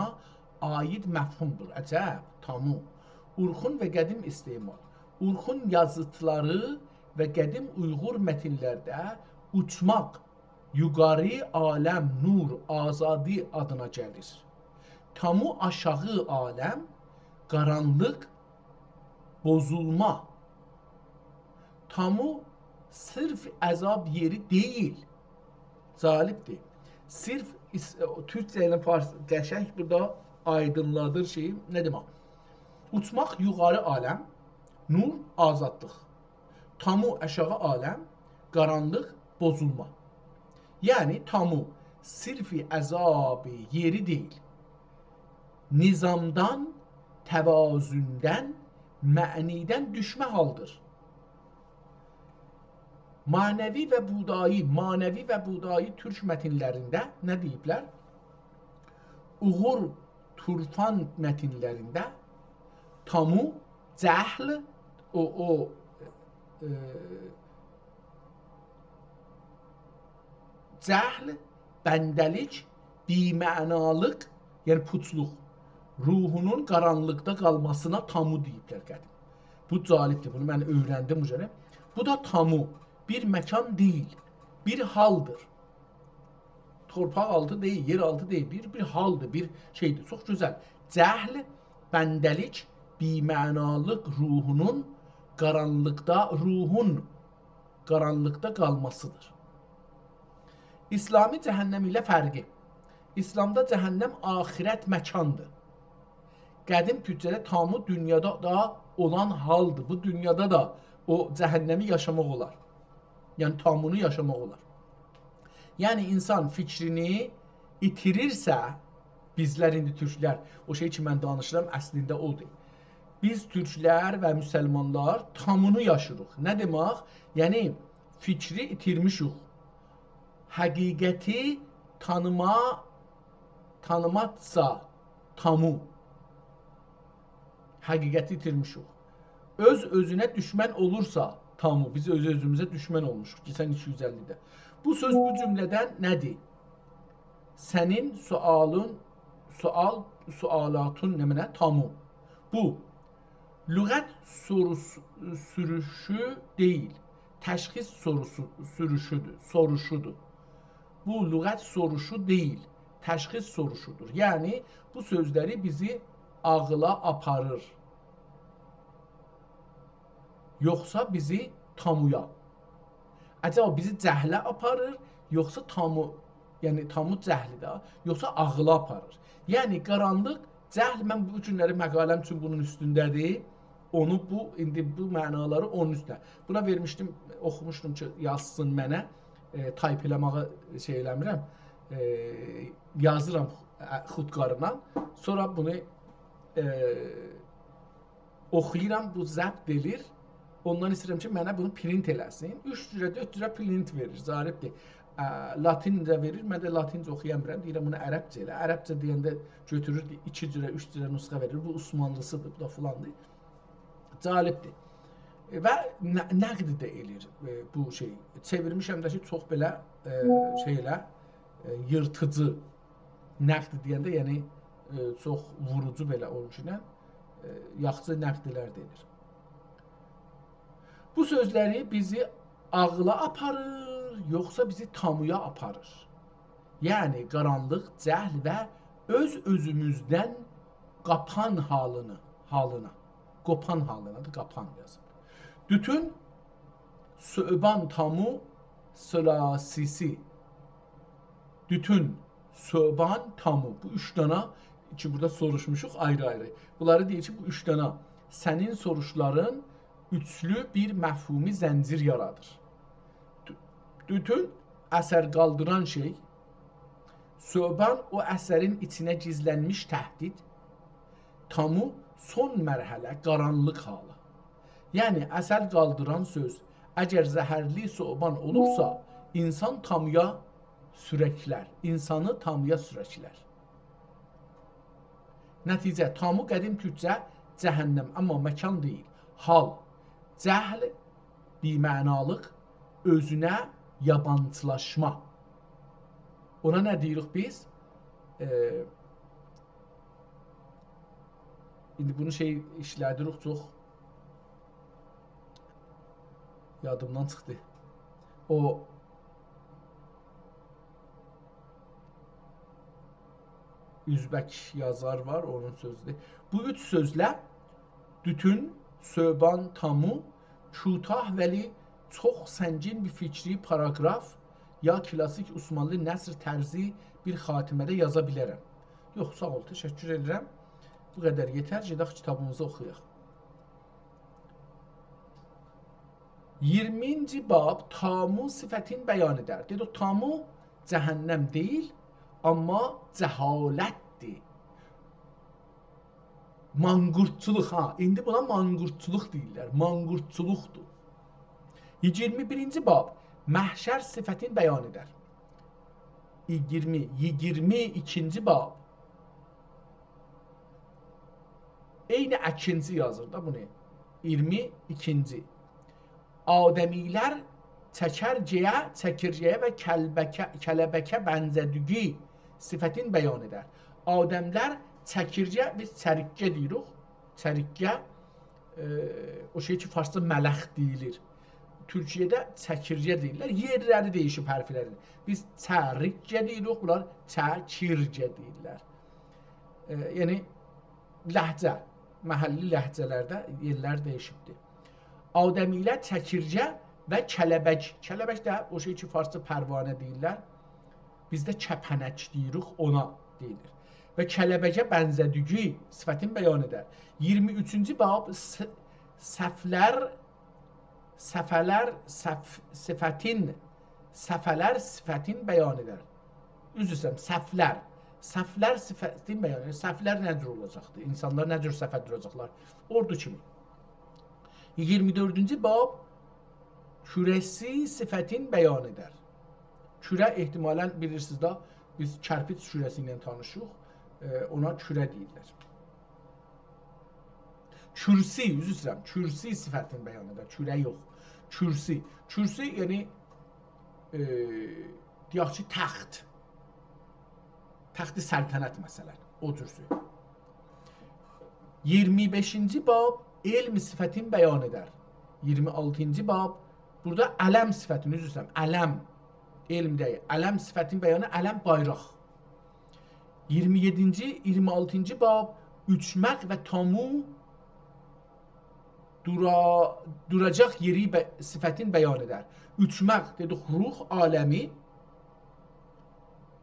A: aid məfhumdur. Əcəb, tamu. Urxun və qədim istemal. Urxun yazıtları və qədim Uyğur mətinlərdə uçmaq, yuqarı aləm, nur, azadi adına gəlir. Tamu aşağı aləm, qaranlıq, bozulma. Tamu sırf əzab yeri deyil. Zalibdir. Sırf Türkcə ilə fars qəşəng burada aydınladır şeyi. Nə demək? Uçmaq yuqarı aləm, nur, azadlıq. Tamu aşağı aləm, qaranlıq, bozulma. Yəni tamu sirfi əzabı yeri deyil. Nizamdan, təvazündən, mənidən düşmə haldır. Manevi və budayı türk mətinlərində nə deyiblər? Uğur, turfan mətinlərində tamu, cəhl, cəhl, bəndəlik, bimə'nalıq, yəni puçluq, ruhunun qaranlıqda qalmasına tamu deyiblər qədim. Bu calibdir, bunu mən öyrəndim üzrə. Bu da tamu, bir məkan deyil, bir haldır. Torpaq altı deyil, yer altı deyil, bir haldır, bir şeydir. Çox gözəl. Cəhl, bəndəlik, bimə'nalıq, ruhun qaranlıqda qalmasıdır. İslami cəhənnəm ilə fərqi. İslamda cəhənnəm axirət məkandır. Qədim türkcədə tamu dünyada da olan haldır. Bu dünyada da o cəhənnəmi yaşamaq olar. Yəni tamunu yaşamaq olar. Yəni insan fikrini itirirsə, bizlər indi türklər, o şey ki mən danışıram əslində odur. Biz türklər və müsəlmanlar tamunu yaşırıq. Nə demək? Yəni fikri itirmişik. Həqiqəti tanımadsa tamu. Həqiqəti itirmişik. Öz-özünə düşmən olursa tamu. Biz öz-özümüzə düşmən olmuşuq keçən 250-də. Bu söz bu cümlədən nədir? Sənin sualatun nə tamu. Bu lüğət sürüşü deyil, təşxis soruşudur. Bu lüğət soruşu deyil, təşxis soruşudur. Yəni bu sözləri bizi ağıla aparır. Yoxsa bizi tamuya. Acaba bizi cəhlə aparır, yoxsa tamu, yəni tamu cəhlidə, yoxsa ağıla aparır. Yəni qaranlıq, cəhl, mən bu günləri məqaləm üçün bunun üstündədir. Onu indi bu mənaları onun üstündə. Buna vermişdim, oxumuşdum ki, yazsın mənə, tayp eləməyə şey eləmirəm, yazıram xudqarından. Sonra bunu oxuyuram, bu zəbt edir. Ondan istəyirəm ki, mənə bunu print eləsin. 3 cürə, 4 cürə print verir, zarifdir. Latincə verir, mən də latincə oxuya bilmirəm. Deyirəm, bunu ərəbcə elə. Ərəbcə deyəndə götürür, 2 cürə, 3 cürə nüsxə verir. Bu Osmanlısıdır, bu da filandır. Cəlibdir. Və nəqd də eləyir bu şey. Çevirmişəm də ki, çox belə şeylə, yırtıcı nəqd deyəndə, yəni çox vurucu belə orijinal, yaxşı nəqdlər deyilir. Bu sözləri bizi ağıla aparır, yoxsa bizi tamuya aparır. Yəni qaranlıq, cəhl və öz-özümüzdən qapan halına. Qopan halına, qapan yazılır. Bütün söban tamu sülasisi. Bütün söban tamu. Bu 3 dana ki, burada soruşmuşuq ayrı-ayrı. Bunları deyir ki, bu 3 dana sənin soruşların üçlü bir məfhumi zəncir yaradır. Bütün əsər qaldıran şey, söban o əsərin içinə gizlənmiş təhdid, tamu son mərhələ, qaranlıq halı. Yəni, əsər qaldıran söz, əgər zəhərli söban olursa, insan tamuya sürəklər, insanı tamuya sürəklər. Nəticə, tamu qədim türkcə cəhənnəm, amma məkan deyil, hal. Cəhl, bimə'nalıq, özünə yabancılaşma. Ona nə deyirik biz? İndi bunu işlədirik çox. Yadımdan çıxdı. O Üzbək yazar var, onun sözüdür. Bu 3 sözlə bütün, söban, tamu, kutah vəli çox səngin bir fikri paraqraf ya klasik Osmanlı nəsr tərzi bir xatimədə yaza bilərəm. Yox, sağ ol, təşəkkür edirəm. Bu qədər yetər, gedək kitabımızı oxuyaq. 20-ci bab tamu sifətin bəyan edər. Dedik, tamu cəhənnəm deyil, amma cəhalətdir. Manqurtçuluq, indi buna manqurtçuluq deyirlər. Manqurtçuluqdur. 21-ci bab məhşər sifətin bəyan edər. 22-ci bab eyni əkinci yazır da bunu. 22-ci Adəmilər çəkircəyə və kələbəkə bənzədügü sifətin bəyan edər. Adəmlər çəkircə, biz çərikkə deyirik. Çərikkə o şey ki, farsda mələx deyilir. Türkiyədə çəkircə deyirlər. Yerləri deyişib hərflərin. Biz çərikkə deyirik, bunlar çəkircə deyirlər. Yəni, ləhcə, məhəlli ləhcələrdə yerlər deyişibdir. Adəmilər çəkircə və kələbək. Kələbək də o şey ki, farsda pərvanə deyirlər. Bizdə kəpənək deyirik, ona deyilir. Və kələbəkə bənzədügü sifətin bəyan edər. 23-cü bab səfələr sifətin bəyan edər. Üzr istəyirəm, səhvlər. Səhvlər sifətin bəyan edər. Səhvlər nə cür olacaqdır? İnsanlar nə cür səhv duracaqlar? Ordu kimi. 24-cü bab kürəsi sifətin bəyan edər. Kürə ehtimalən bilirsiniz da, biz kərpiç kürəsi ilə tanışıq. Ona kürə deyirlər. Kürsi, üzr istəyirəm, kürsi sifətin bəyan edər. Kürə yox. Kürsi. Kürsi yəni deyək ki, taxt. Taxtı səltənət məsələn. O cür söz. 25-ci bab elm sifətin bəyan edər. 26-cı bab burada ələm sifətini üzrəm. Ələm elm deyil. Ələm sifətin bəyanı ələm bayraq. 27-ci, 26-cı bab uçmaq və tamu duracaq yeri sifətin bəyan edər. Uçmaq dedik ruh aləmi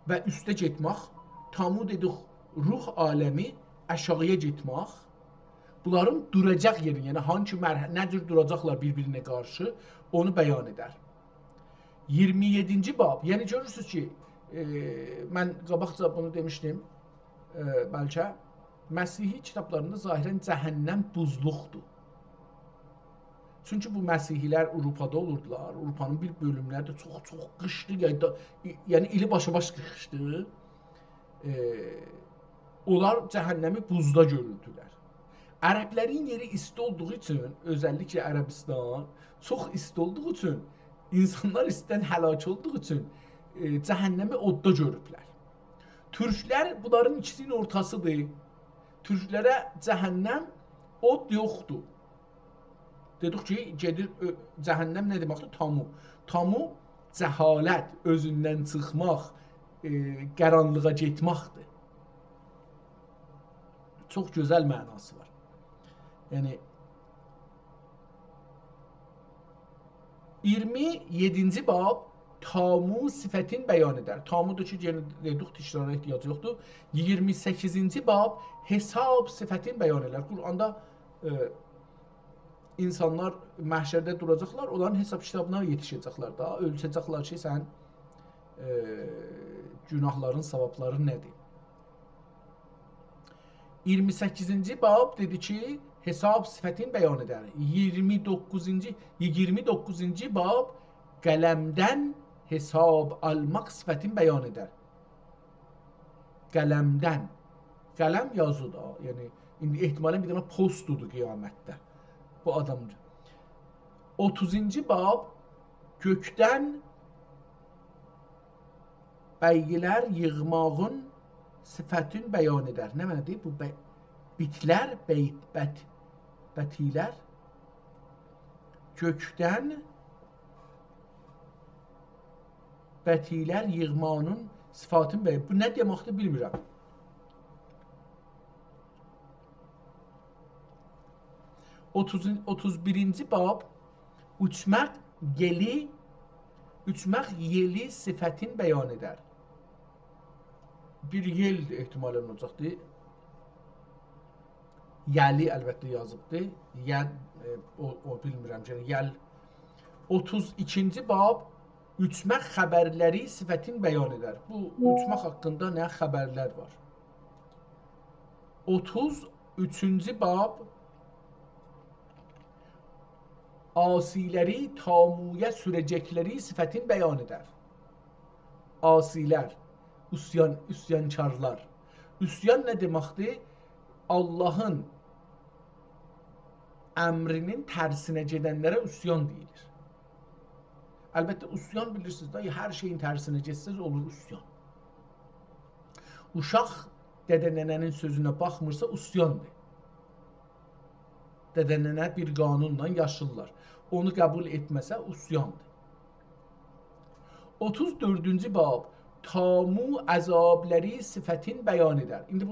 A: və üstə getmək. Tamu dedik ruh aləmi aşağıya getmək. Bunların duracaq yeri, yəni hangi mərhələ, nə cür duracaqlar bir-birinə qarşı, onu bəyan edər. 27-ci bab, yəni görürsünüz ki, mən qabaqca bunu demişdim, bəlkə, Məsihi kitablarında zahirən cəhənnəm buzluqdur. Çünki bu Məsihilər Avropada olurdular, Avropanın bir bölümləri də çox qışlı, yəni ili başa-baş qışdı. Onlar cəhənnəmi buzda görürdülər. Ərəblərin yeri isti olduğu üçün, özəlliklə Ərəbistan, çox isti olduğu üçün, insanlar istidən həlak olduğu üçün cəhənnəmi odda görüblər. Türklər bunların ikisinin ortasıdır. Türklərə cəhənnəm od yoxdur. Dedik ki, gedir, cəhənnəm nə deməkdir? Tamu. Tamu cəhalət, özündən çıxmaq, qaranlığa getməkdir. Çox gözəl mənası var. Yəni 27-ci bab tamu sifətin bəyan edər. Tamudur ki, dedik tikrara ehtiyac yoxdur. 28-ci bab hesab sifətin bəyan edər. Quranda insanlar məhşərdə duracaqlar, onların hesab kitabına yetişəcəklər da, ölçəcəklər ki, sən günahların, savabları nədir? 28-ci bab dedi ki, hesab sifətin bəyan edər. 29-cu bab qələmdən hesab almaq sifətin bəyan edər. Qələmdən. Qələm yazıdır. Yəni indi ehtimalən bir dənə postudur qiyamətdə. Bu adamdır. 30-cu bab gökdən bəygilər yığmağın sifətin bəyan edər. Nə mənədir? Bu bitlər, bətilər gökdən bətilər yığmanın sifatını bəyan. Bu nə deməkdir bilmirəm. 31-ci bab uçmaq yeli sifətin bəyan edər. Bir yel ehtimalən olacaqdır. Yəli əlbəttə yazıbdır. O bilmirəm ki, yəl. 32-ci bab uçmaq xəbərləri sifətin bəyan edər. Bu uçmaq haqqında nə xəbərlər var? 33-cü bab asiləri tamuya sürəcəkləri sifətin bəyan edər. Asilər, üsyankarlar. Üsyan nə deməkdir? Allahın əmrinin tərsinə gedənlərə üsyan deyilir. Əlbəttə, üsyan bilirsiniz da, hər şeyin tərsinə getsəz olur üsyan. Uşaq dədə-nənənin sözünə baxmırsa üsyandır. Dədə-nənə bir qanunla yaşırlar. Onu qəbul etməsə üsyandır. 34-cü bab tamu əzabləri sifətin bəyan edər. İndi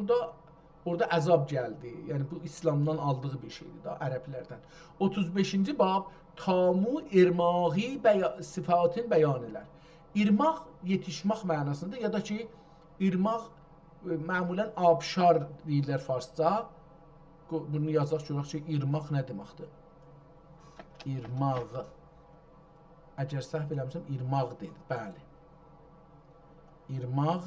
A: orada əzab gəldi. Yəni bu İslamdan aldığı bir şeydir da, ərəblərdən. 35-ci bab tamu irmağı sifatın bəyan edər. İrmaq yetişmək mənasında ya da ki irmaq məmulən abşar deyirlər farsca. Bunu yazaq görək ki, irmaq nə deməkdir? İrmaq. Əgər səhv eləmişəm, irmaq deyil. Bəli. İrmaq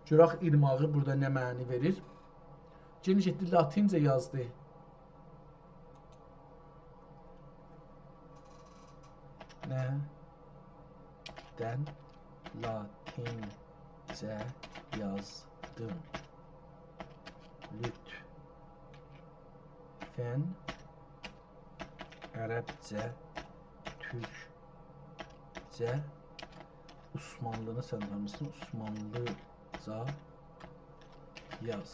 A: görək irmağı burada nə məni verir? Geniş etdi, latincə yazdı. Nədən latincə yazdım. Lütfen Ərəbcə, Türkcə, Osmanlını sən tanımısın, Osmanlıca yaz.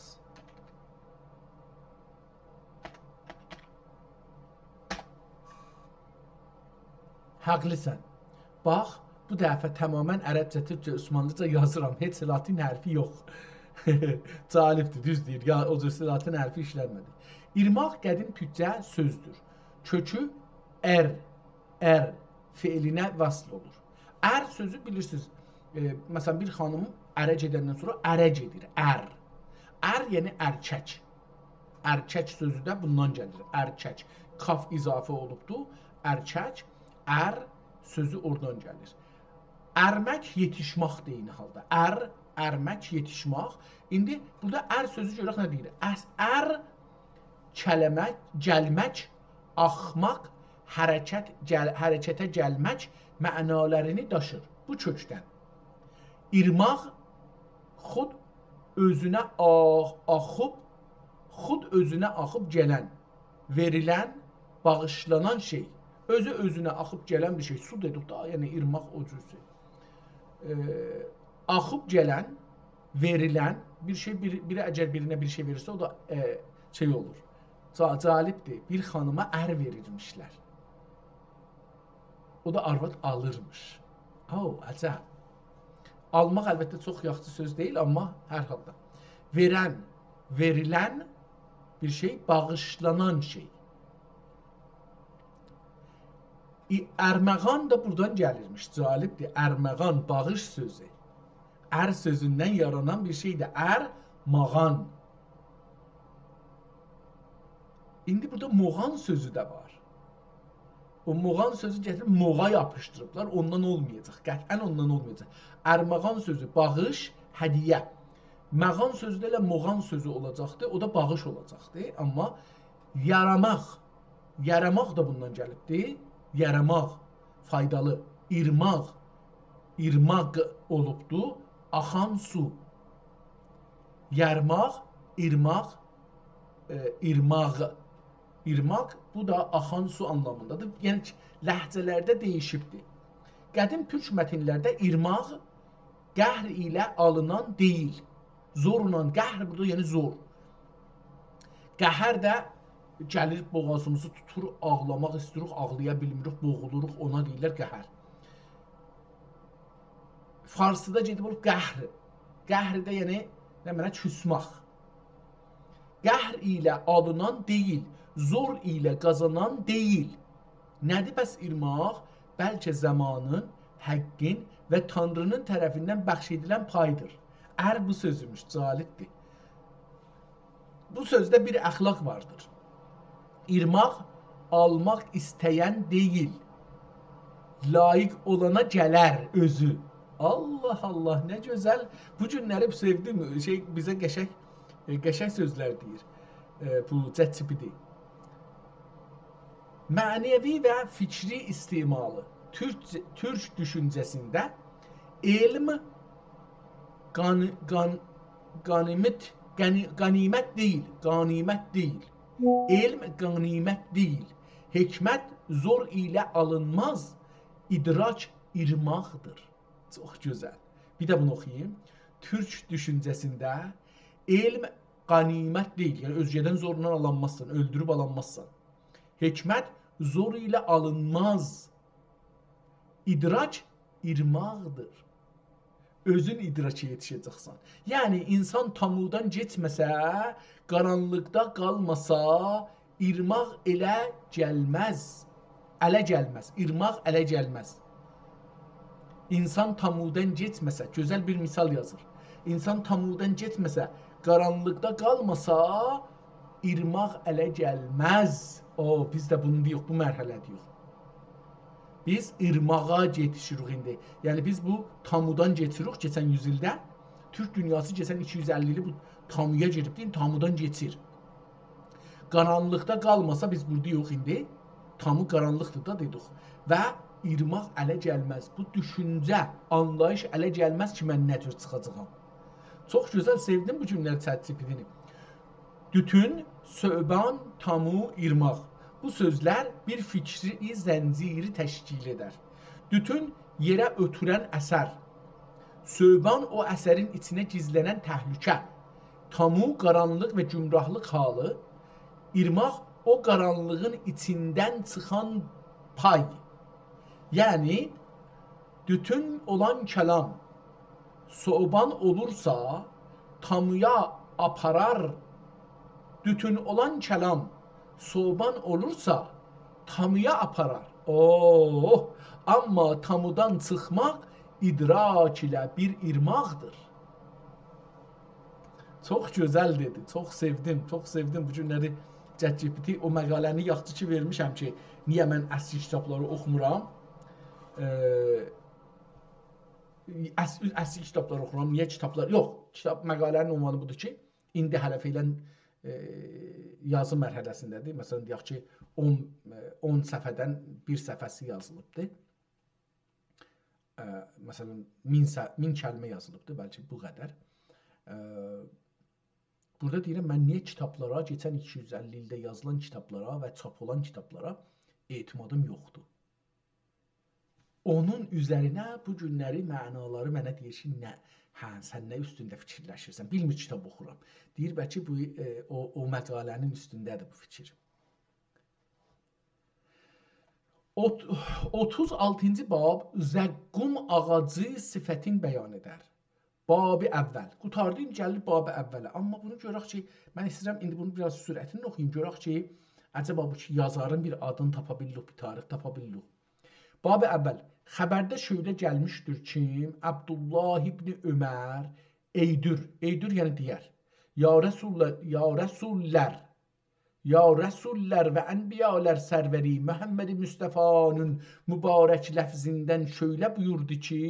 A: Haqlısan. Bax, bu dəfə tamamən ərəbcə, türkcə, osmanlıca yazıram. Heç latin hərfi yox. Calibdir, düz deyir. Ya o cür latin hərfi işlənmədi. İrmaq qədim türkcə sözdür. Kökü ər feilinə vasl olur. Ər sözü bilirsiniz. Məsələn, bir xanım ərə gedəndən sonra ərə gedir. Ər. Ər yəni ərkək. Ərkək sözü də bundan gəlir. Ərkək. Kaf izafə olubdur. Ərkək. Ər sözü oradan gəlir. Ərmək yetişmək deyini halda. Ərmək yetişmək. İndi burada ər sözü görək nə deyir? Ər kələmək, gəlmək, axmaq, hərəkətə gəlmək mənalarını daşır. Bu kökdən. İrmaq xud özünə axıb gələn, verilən, bağışlanan şey. Özü-özünə axıb gələn bir şey. Su dedik da, yəni irmaq o cürsü. Axıb gələn, verilən bir şey, biri əgər birinə bir şey verirsə, o da şey olur. Calibdir. Bir xanıma ər verirmişlər. O da arvad alırmış. Əcəb. Almaq əlbəttə çox yaxşı söz deyil, amma hər halda. Verən, verilən bir şey, bağışlanan şey. Ərməğan da buradan gəlirmiş. Calibdir. Ərməğan, bağış sözü. Ər sözündən yaranan bir şeydir. Ər-mağan. İndi burada moğan sözü də var. O moğan sözü gətirib moğa yapışdırıblar. Ondan olmayacaq. Qətən ondan olmayacaq. Ərməğan sözü bağış, hədiyə. Məğan sözü də elə moğan sözü olacaqdır. O da bağış olacaqdır. Amma yaramaq. Yaramaq da bundan gəlibdir. Yaramaq, faydalı. İrmaq. İrmaq olubdur. Axan su. Yarmaq, irmaq, irmaq. İrmaq, bu da axan su anlamındadır. Yəni, ləhcələrdə deyişibdir. Qədim türk mətinlərdə irmaq qəhr ilə alınan deyil. Zorla, qəhr burada yəni zor. Qəhər də gəlir boğazımızı tutur, ağlamaq istəyirik, ağlaya bilmirik, boğuluruq, ona deyirlər qəhər. Farsıda gedib olub qəhr. Qəhr də yəni, nə mənə küsmaq. Qəhr ilə alınan deyil, zor ilə qazanan deyil. Nədir bəs irmaq? Bəlkə zamanın, həqqin və Tanrının tərəfindən bəxş edilən paydır. Ər bu sözümüş, calibdir. Bu sözdə bir əxlaq vardır. İrmaq almaq istəyən deyil. Layiq olana gələr özü. Allah Allah, nə gözəl. Bu günləri sevdim. Bizə qəşəng sözlər deyir. Bu cətsibidir. Mənəvi və fikri istimalı. Türk düşüncəsində elm qanimət deyil. Elm qanimət deyil. Hikmət zor ilə alınmaz. İdrac irmaqdır. Çox gözəl. Bir də bunu oxuyayım. Türk düşüncəsində elm qanimət deyil. Yəni özgədən zorla alınmazsan, öldürüb alınmazsan. Hikmət zor ilə alınmaz. İdrac irmaqdır. Özün idraça yetişəcəksən. Yəni insan tamudan getməsə, qaranlıqda qalmasa, irmaq elə gəlməz. Ələ gəlməz. İrmaq ələ gəlməz. İnsan tamudan getməsə, gözəl bir misal yazır. İnsan tamudan getməsə, qaranlıqda qalmasa, irmaq ələ gəlməz. Biz də bunu deyirik, bu mərhələ deyirik. Biz irmağa yetişirik indi. Yəni biz bu tamudan geçirik keçən 100 ildə. Türk dünyası keçən 250 ili bu tamuya girib deyil, tamudan geçir. Qaranlıqda qalmasa biz burada yox indi. Tamu qaranlıqdır da dedik. Və irmaq ələ gəlməz. Bu düşüncə, anlayış ələ gəlməz ki, mən nə tür çıxacağam. Çox gözəl, sevdim bu cümlələri ChatGPT-ni. Dütün, söban, tamu, irmaq. Bu sözlər bir fikri zənciri təşkil edər. Dütün yerə ötürən əsər. Söban o əsərin içinə gizlənən təhlükə. Tamu qaranlıq və gümrahlıq halı. İrmaq o qaranlığın içindən çıxan pay. Yəni dütün olan kəlam soğban olursa tamuya aparar. Dütün olan kəlam soğban olursa tamuya aparar. Oh, amma tamudan çıxmaq idrak ilə bir irmaqdır. Çox gözəl dedi. Çox sevdim. Çox sevdim bu günləri. ChatGPT o məqaləni yaxşı ki vermişəm ki, niyə mən əsl kitabları oxumuram? Əsl kitabları oxumuram. Niyə kitablar? Yox, kitab məqalənin ünvanı budur ki, indi hələ filan yazı mərhələsindədir. Məsələn, deyək ki, 10 səfədən bir səfəsi yazılıbdır. Məsələn, 1000 kəlmə yazılıbdır, bəlkə bu qədər. Burada deyirəm, mən niyə kitablara, keçən 250 ildə yazılan kitablara və çap olan kitablara etimadım yoxdur. Onun üzərinə bu günləri mənaları mənə deyir ki, nə? Hə, sən nə üstündə fikirləşirsən? Bilmir kitab oxuram. Deyir, bəlkə bu o məqalənin üstündədir bu fikir. 36-cı bab zəqqum ağacı sifətin bəyan edər. Babı əvvəl. Qutardım, gəlir babı əvvələ. Amma bunu görək ki, mən istəyirəm indi bunu biraz sürətini oxuyum. Görək ki, əcəba bu ki, yazarın bir adını tapa bilirik, bir tarix tapa bilirik. Babı əvvəl. Xəbərdə şöylə gəlmişdir ki, Abdullah ibn Ömər eydür. Eydür yəni deyər. Ya Rəsullər və ənbiyalər sərvəri Məhəmməd-i Müstəfanın mübarək ləfzindən şöylə buyurdu ki,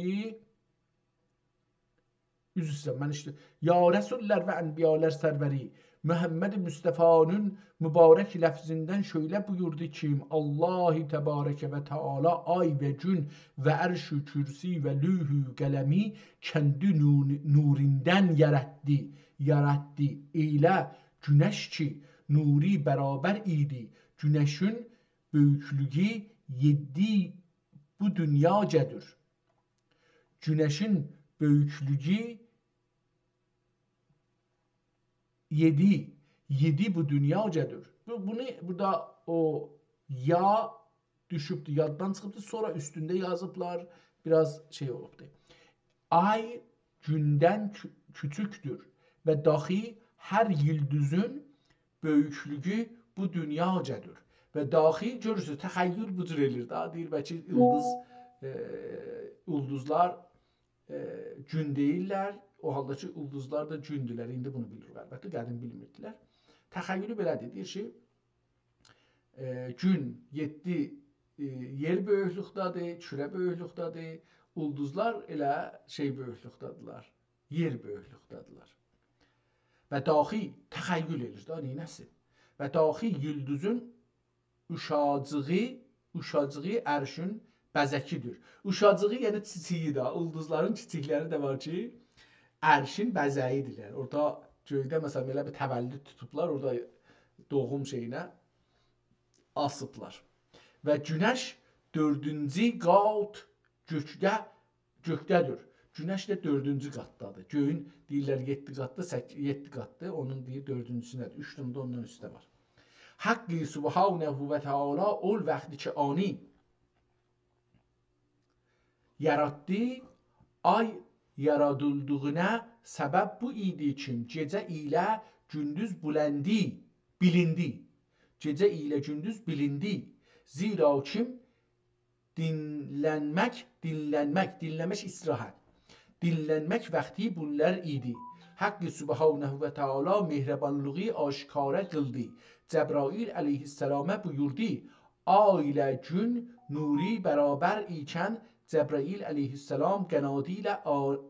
A: üzr istəyirəm, mən işte Ya Rəsullər və ənbiyalər sərvəri Məhəmməd Müstəfanın mübarək ləfzindən şöylə buyurdu ki, Allah-i Təbarəkə və Teala ay və gün və ərş-ü kürsi və lüh-ü qələmi kəndi nurindən yaratdı. Elə günəş ki, nuri bərabər idi. Günəşin böyüklüyü 7 bu dünyacadır. Günəşin böyüklüyü 7 bu dünyacadır. Bunu burada o ya düşübdü, yaddan çıxıbdı, sonra üstündə yazıblar, biraz şey olubdu. Ay gündən küçükdür və dahi hər yıldızın böyüklüyü bu dünyacadır. Və dahi görürsünüz, təxəyyül bu cür elir da, deyir bəlkə ulduzlar gün deyirlər, o halda ki, ulduzlar da gündülər, indi bunu bilirik əlbəttə, qədim bilmirdilər. Təxəyyülü belədir, deyir ki, gün 7 yer böyüklükdadır, kürə böyüklükdadır, ulduzlar elə şey böyüklükdadırlar, yer böyüklükdadırlar. Və dahi təxəyyül edir da, neynəsin? Və dahi yıldızın uşacığı ərşin bəzəkidir. Uşacığı yəni çiçiyi da, ulduzların çiçikləri də var ki, ərşin bəzəyidirlər. Orada göydə məsələn belə bir təvəllüd tutublar, orada doğum şeyinə asıblar. Və günəş 4-cü qat gökdədir. Günəş də 4-cü qatdadır. Göyün deyirlər 7 qatda, 7 qatdır, onun deyir 4-cüsündədir. 3 dənə də ondan üstə var. Haqqi subhanehu və teala ol vaxtı ki ani yaratdı, ay yaradıldığına səbəb bu idi ki, gecə ilə gündüz bilindi. Gecə ilə gündüz bilindi. Zira kim dinlənmək istirahət. Dinlənmək vaxtı bunlar idi. Haqqı subhanehu və teala mehribanlığı aşkara qıldı. Cəbrail əleyhisselamə buyurdu, ay ilə gün nuri bərabər ikən Cəbrail əleyhisselam qənadı ilə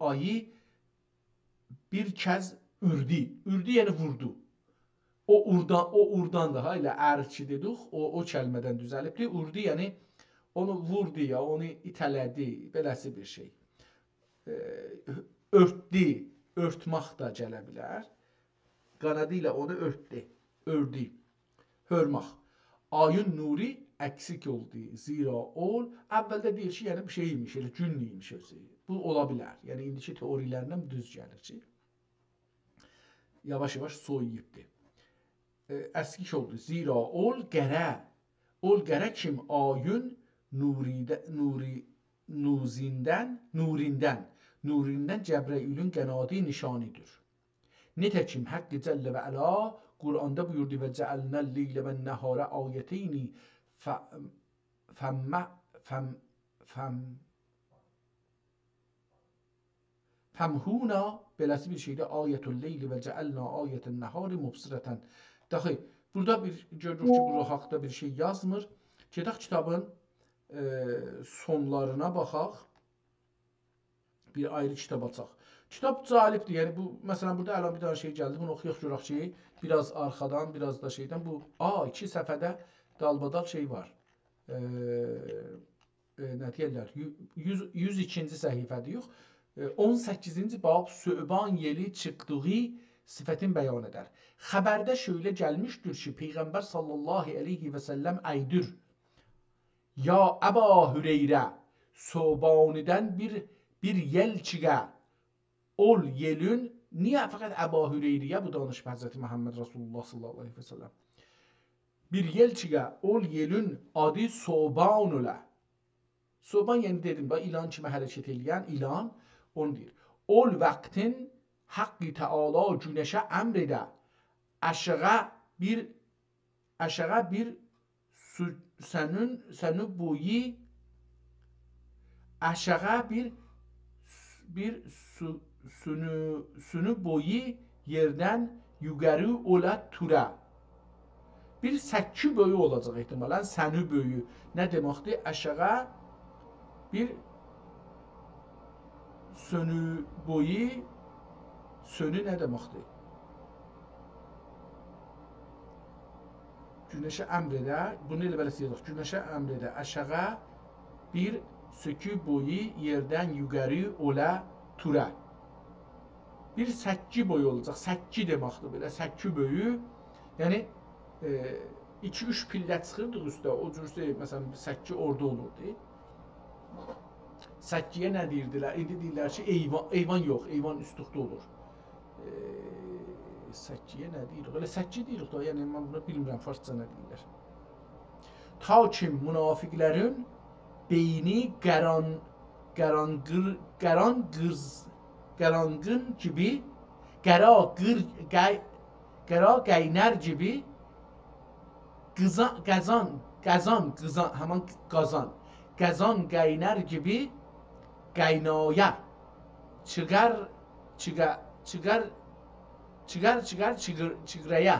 A: ayı bir kəz ürdü. Ürdü yəni vurdu. O urdandır ha, ilə ərki dedik, o kəlmədən düzəlibdir. Urdu yəni onu vurdu ya, onu itələdi, beləsi bir şey. Örtdü, Örtmək da gələ bilər. Qanadı ilə onu ördü. Hörmək. Ayın nuri əksik oldu. Zira ol. Əvvəldə deyir ki, yəni bir şeymiş, elə günlüymiş özü. Bu ola bilər. Yəni indiki teorilərdən düz gəlir ki, yavaş-yavaş soyuyubdur. Əskik oldu. Zira ol qərə kim ayın nurindən Cəbrəilün qənadı nişanidir. Nitekim Hakkı Celle ve Ala Kur'an'da buyurdu ve cealnel leyle ve nehare ayeteyni femhuna beləsi bir şeydə ayetul leyli ve cealna ayetin nehari mubsireten. Daxil, burada bir görürük ki, bu haqda bir şey yazmır. Gedək kitabın sonlarına baxaq. Bir ayrı kitab açaq. Kitab calibdir. Yəni bu məsələn burada əlavə bir dənə şey gəldi. Bunu oxuyaq görək ki, biraz arxadan, biraz da şeydən bu 2 səfhədə dalbadal şey var. Nə deyirlər? 102-ci səhifədə yox. 18-ci bab Söban yeli çıxdığı sifətin bəyan edər. Xəbərdə şöyle gəlmişdir ki, Peyğəmbər sallallahu əleyhi və səlləm əydir. Ya Əba Hüreyrə, Söbanidən bir yel çıqa. Ol yelün, niyə fəqət Əba Hüreyriyə bu danışma Həzrəti Məhəmməd Rasulullah sallallahu aleyhi və səlləm? Bir yel çıqa, ol yelün adı Soban olə. Soban yəni dedim, ilan kimi hərəkət eləyən ilan, onu deyir. Ol vaxtın Haqqı Teala günəşə əmr edə. Aşağı bir səni boyu aşağı bir sünü boyu yerdən yuqarı ola tura. Bir səkki boyu olacaq ehtimalən, səni boyu. Nə deməkdir? Aşağı bir sönü boyu, sönü nə deməkdir? Günəşə əmr edə, bunu elə belə yazaq. Günəşə əmr edə, aşağı bir sökü boyu yerdən yuqarı ola tura. Bir səkki boyu olacaq. Səkki deməkdir belə, səkki boyu. Yəni 2-3 pillə çıxırdıq üstə. O cürsə məsələn bir səkki orada olurdu. Səkkiyə nə deyirdilər? İndi deyirlər ki, eyvan yox, eyvan üstüqdə olur. Səkkiyə nə deyirik? Elə səkki deyirik da, yəni mən bunu bilmirəm farsça nə deyirlər. Ta ki münafiqlərin beyni qarangın gibi, qara qaynar gibi qazan qaynar gibi qaynaya çıqraya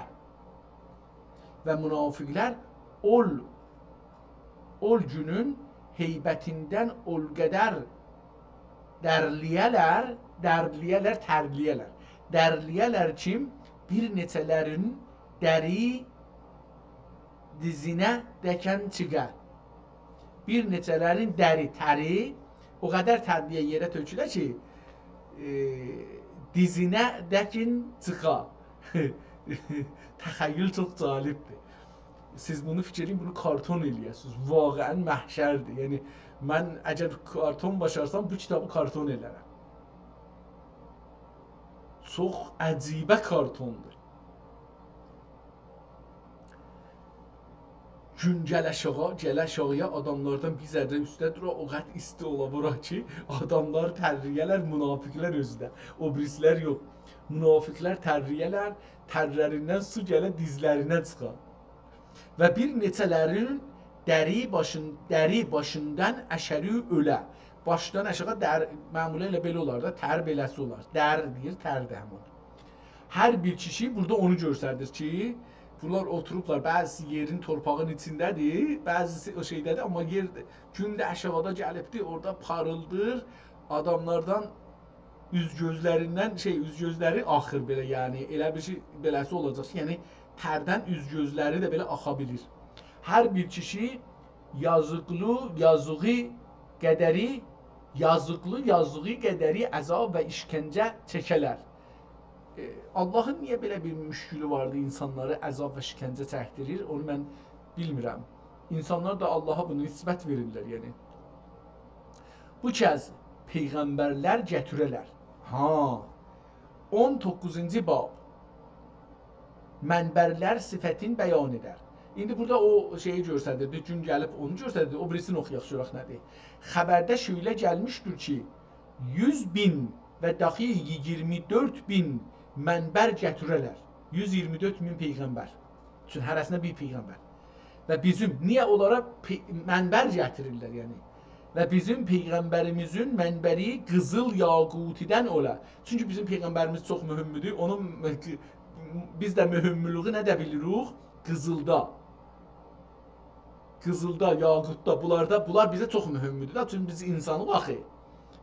A: və münafiqlər ol günün heybətindən ol qədər dərliyələr kim bir neçələrin dəri dizinə dəkən çıqa. Bir neçələrin dəri, təri o qədər tərliyə yerə tökülə ki, dizinə dəkin çıqa. Təxəyyül çox calibdir. Siz bunu fikirləyin, bunu karton eləyəsiniz. Vaqəən məhşərdir. Yəni mən əgər karton başarsam bu kitabı karton elərəm. Çox əcibə kartondur. Gün gəl aşağıya adamlardan bir zərrə üstədir, o qət isti ola bura ki, adamlar tərriyələr, münafiqlər özdə. O birislər yox. Münafiqlər tərriyələr, tərlərindən su gələ dizlərinə çıxar. Və bir neçələrin dəri başından əşəri ölə. Başdan aşağı məmulən elə belə olar da, tər beləsi olar. Dər deyir, tər də həmin. Hər bir kişi burada onu göstərdir ki, bunlar oturublar, bəzisi yerin torpağın içindədir, bəzisi o şeydədir, amma yer gün də aşağıda gəlibdir, orada parıldır, adamlardan üz gözləri axır belə, yəni elə bir şey beləsi olacaq ki, yəni tərdən üz gözləri də belə axa bilir. Hər bir kişi yazığı qədəri yazıqlı yazığı qədəri əzab və işkəncə çəkələr. Allahın niyə belə bir müşkülü vardı, insanları əzab və işkəncə çəkdirir, onu mən bilmirəm. İnsanlar da Allaha bunu nisbət verirlər, yəni. Bu kəz peyğəmbərlər gətirələr. 19-cu bab. Mənbərlər sifətin bəyan edər. İndi burada o şeyi göstərdi, gün gəlib onu göstərdi, o birisini oxuyaq, görək nədir. Xəbərdə şöylə gəlmişdir ki, 100.000 və daxi 24.000 mənbər gətirələr. 124.000 peyğəmbər. Çünki hərəsinə bir peyğəmbər. Və bizim, niyə onlara mənbər gətirirlər, yəni? Və bizim peyğəmbərimizin mənbəri qızıl yaqutidən ola. Çünki bizim peyğəmbərimiz çox mühümdür. Onun biz də mühümmülüğü nə də bilirik? Qızılda. Qızılda, yaqutda, bunlar bizə çox mühümdür. Çünki biz insanıq axı.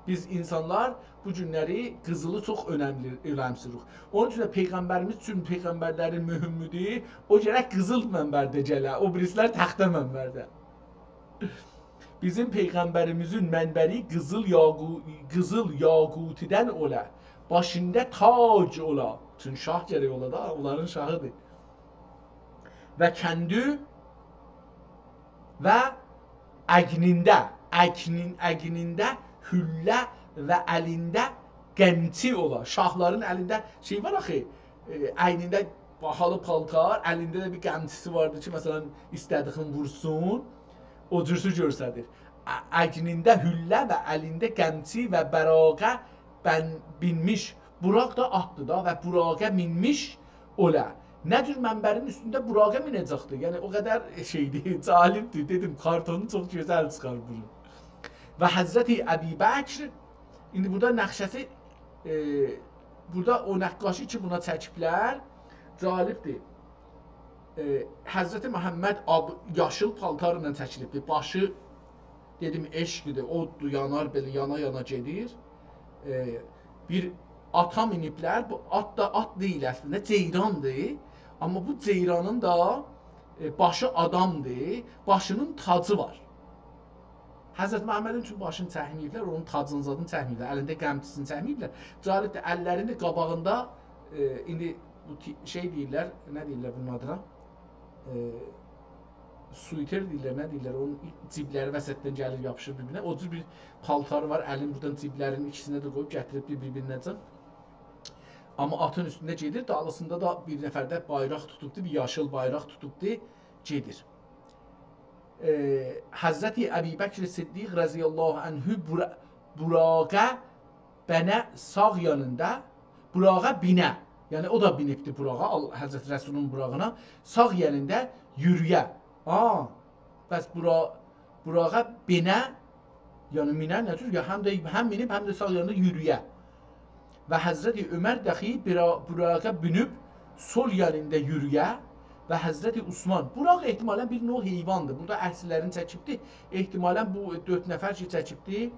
A: Biz insanlar bu günləri qızılı çox önəmsirik. Onun üçün də peyğəmbərimiz üçün peyğəmbərlərin mühümdür. O gərək qızıl mənbərdə gələ. O birisilər taxta mənbərdə. Bizim peyğəmbərimizin mənbəri qızıl yaqutidən ola. Başında tac ola. Çünki şah gərək ola da, onların şahıdır. Və kəndi və əgnində hüllə və əlində qəmçi ola. Şahların əlində şey var axı, əynində bahalı paltar, əlində də bir qəmçisi vardır ki, məsələn, istədiyin vursun, o cürsü görsədir. Əgnində hüllə və əlində qəmçi və bəraqə binmiş. Buraq da atdır da və buraqə minmiş ola. Nədir mənbərin üstündə buraqə minəcəkdir? Yəni o qədər şeydir, calibdir. Dedim, kartonu çox gözəl çıxar bunu. Və Həzrəti Əbi Bəkr, indi burada nəqşəsi, burada o nəqqaşı ki buna çəkiblər, calibdir. Həzrəti Məhəmməd yaşıl paltarla çəkilibdir. Başı, dedim, eşqidir, oddur, yanar, belə yana-yana gedir. Bir ata miniblər, bu at da at deyil əslində, ceyrandır. Amma bu ceyranın da başı adamdır, başının tacı var. Həzrət Məhəmmədin üçün başını çəkməyiblər, onun tacını zadını çəkməyiblər, əlində qəmçisini çəkməyiblər. Calibdir, əllərinin qabağında, indi şey deyirlər, nə deyirlər bunun adına? Suiter deyirlər, nə deyirlər, onun cibləri vəsətdən gəlir, yapışır bir-birinə. O cür bir paltarı var, əlin buradan ciblərinin ikisini də qoyub gətirib bir-birinəcən. Amma atın üstündə gedir, dağlısında da bir nəfər də bayraq tutubdur, bir yaşıl bayraq tutubdur, gedir. Həzrəti Əbi Bəkr Siddiq rəziyallahu anhü buraqa bənə sağ yanında, buraqa binə, yəni o da binibdir buraqa, Həzrəti Rəsulun burağına, sağ yanında yürüyə. Bəs buraqa binə, yəni minə nədir? Həm minib, həm də sağ yanında yürüyə. Və Həzrəti Ömər dəxi buraqa binib sol yanında yürüyə və Həzrəti Osman, buraq ehtimalən bir növ heyvandır. Burada əsllərini çəkibdir. Ehtimalən bu 4 nəfər ki çəkibdir.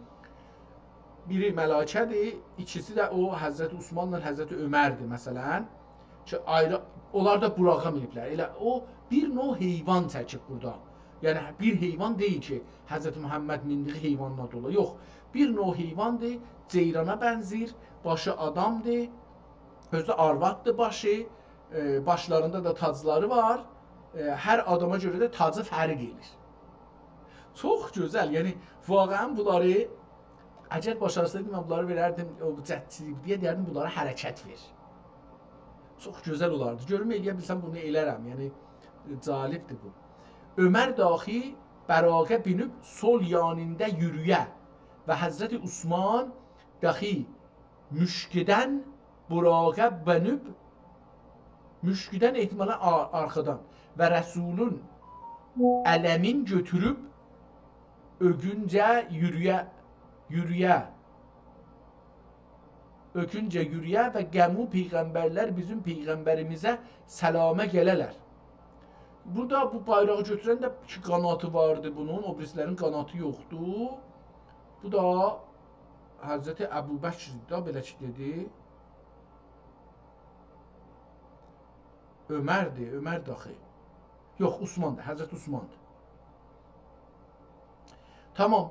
A: Biri mələkədir, ikisi də o Həzrəti Osmanla Həzrəti Ömərdir məsələn. Ki ayrı, onlar da burağa miniblər. Elə o bir növ heyvan çəkib burada. Yəni bir heyvan deyil ki, Həzrəti Məhəmməd mindiği heyvanla dolu. Yox, bir növ heyvandır, ceyrana bənzir, başı adamdır, özü arvaddır başı, başlarında da tacları var. Hər adama görə də tacı fərq edir. Çox gözəl, yəni vaqəən bunları, əgər başarsaydım, mən bunları verərdim, o cəhdilik deyə deyərdim, bunlara hərəkət ver. Çox gözəl olardı. Görüm eləyə bilsəm bunu elərəm, yəni calibdir bu. Ömər daxi bəraqə binib sol yanında yürüyə və Həzrəti Osman daxi müşkidən buraqa binib, müşkidən ehtimalən arxadan və Rəsulun ələmin götürüb ögüncə yürüyə və qəmu peyğəmbərlər bizim peyğəmbərimizə səlamə gələrlər. Burada bu bayrağı götürən də iki qanatı vardı bunun, o birislərin qanatı yoxdur. Bu da Həzrəti Əbu Bəkirdir da, belə ki dedi. Ömərdir, Ömər daxil. Yox, Osmandır, Həzrəti Osmandır. Tamam,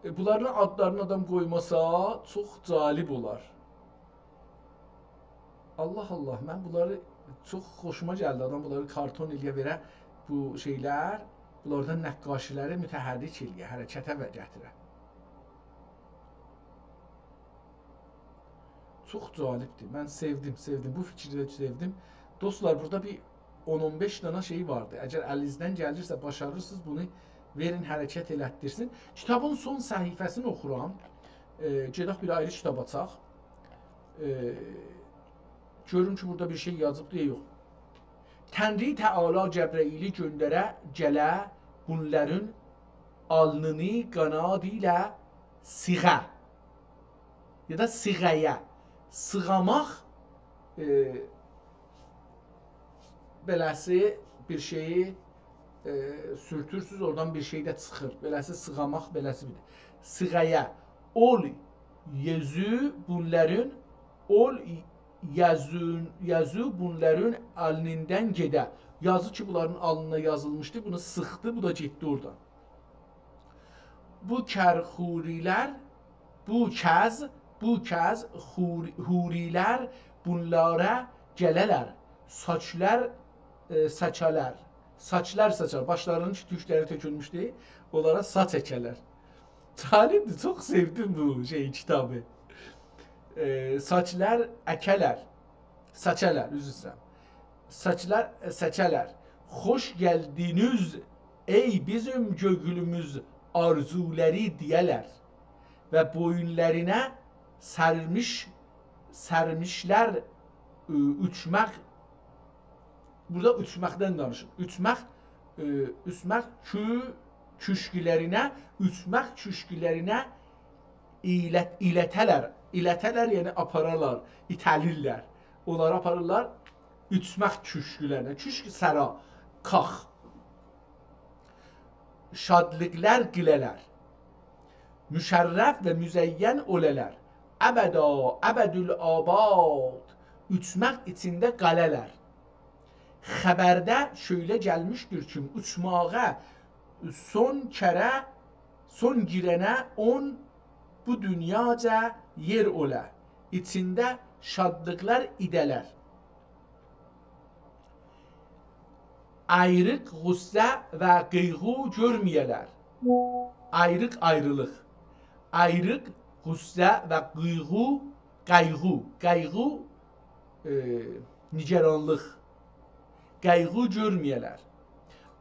A: Bunların adlarını adam qoymasa çox cəlib olar. Allah Allah, mən bunları çox xoşuma gəldi. Adam bunları karton eləyə verə bu şeylər, bunlardan nəqqaşiləri mütəhərrik eləyə, hərəkətə və gətirə. Çox cəlibdir. Mən sevdim. Bu fikri də sevdim. Dostlar, burada bir 10-15 dana şey vardı. Əgər əlinizdən gəlirsə, başarırsınız, bunu verin, hərəkət elətdirsin. Kitabın son səhifəsini oxuram. Gedək bir ayrı kitab açaq. Görün ki, burada bir şey yazıbdır, yox. Tənri Təala Cəbrəili göndərə gələ bunların alnını qanadı ilə siğə ya da siğəyə sığamaq beləsi bir şeyi sürtürsüz, oradan bir şey də çıxır. Beləsi sığamaq, beləsi bir. Siğəyə ol yazı bunların ol yazı bunların alnından gedə. Yazı ki, bunların alnına yazılmışdı, bunu sıxdı, bu da getdi oradan. Bu kərxurilər, bu kəz hurilər bunlara gələlər. Saçlar saçalar. Saçlar saçar. Başlarının tükləri tökülmüşdü. Onlara saç əkələr. Talibdir. Çox sevdim bu kitabı. Saçlar əkələr. Saçalar, üzr istəyirəm. Saçlar saçalar. Xoş gəldiniz ey bizim gögülümüz arzuları deyələr. Və boyunlarına sərmişlər uçmaq. Burada uçmaqdan danışır. Uçmaq küşkülərinə ilətələr. İlətələr yəni apararlar, itəlirlər. Onları aparırlar uçmaq küşkülərinə. Küşk səra, kax. Şadlıqlar qilələr. Müşərrəf və müzəyyən olələr. Əbədül abad. Uçmaq içində qalələr. Xəbərdə şöylə gəlmişdir ki, uçmağa son girənə on bu dünyaca yer olə. İçində şadlıqlar idələr. Ayrıq, qüssə və qıyğu görməyələr. Ayrıq, ayrılıq. Ayrıq, qüssə və qayğu. Qayğu, nigeranlıq. Qayğu görməyələr.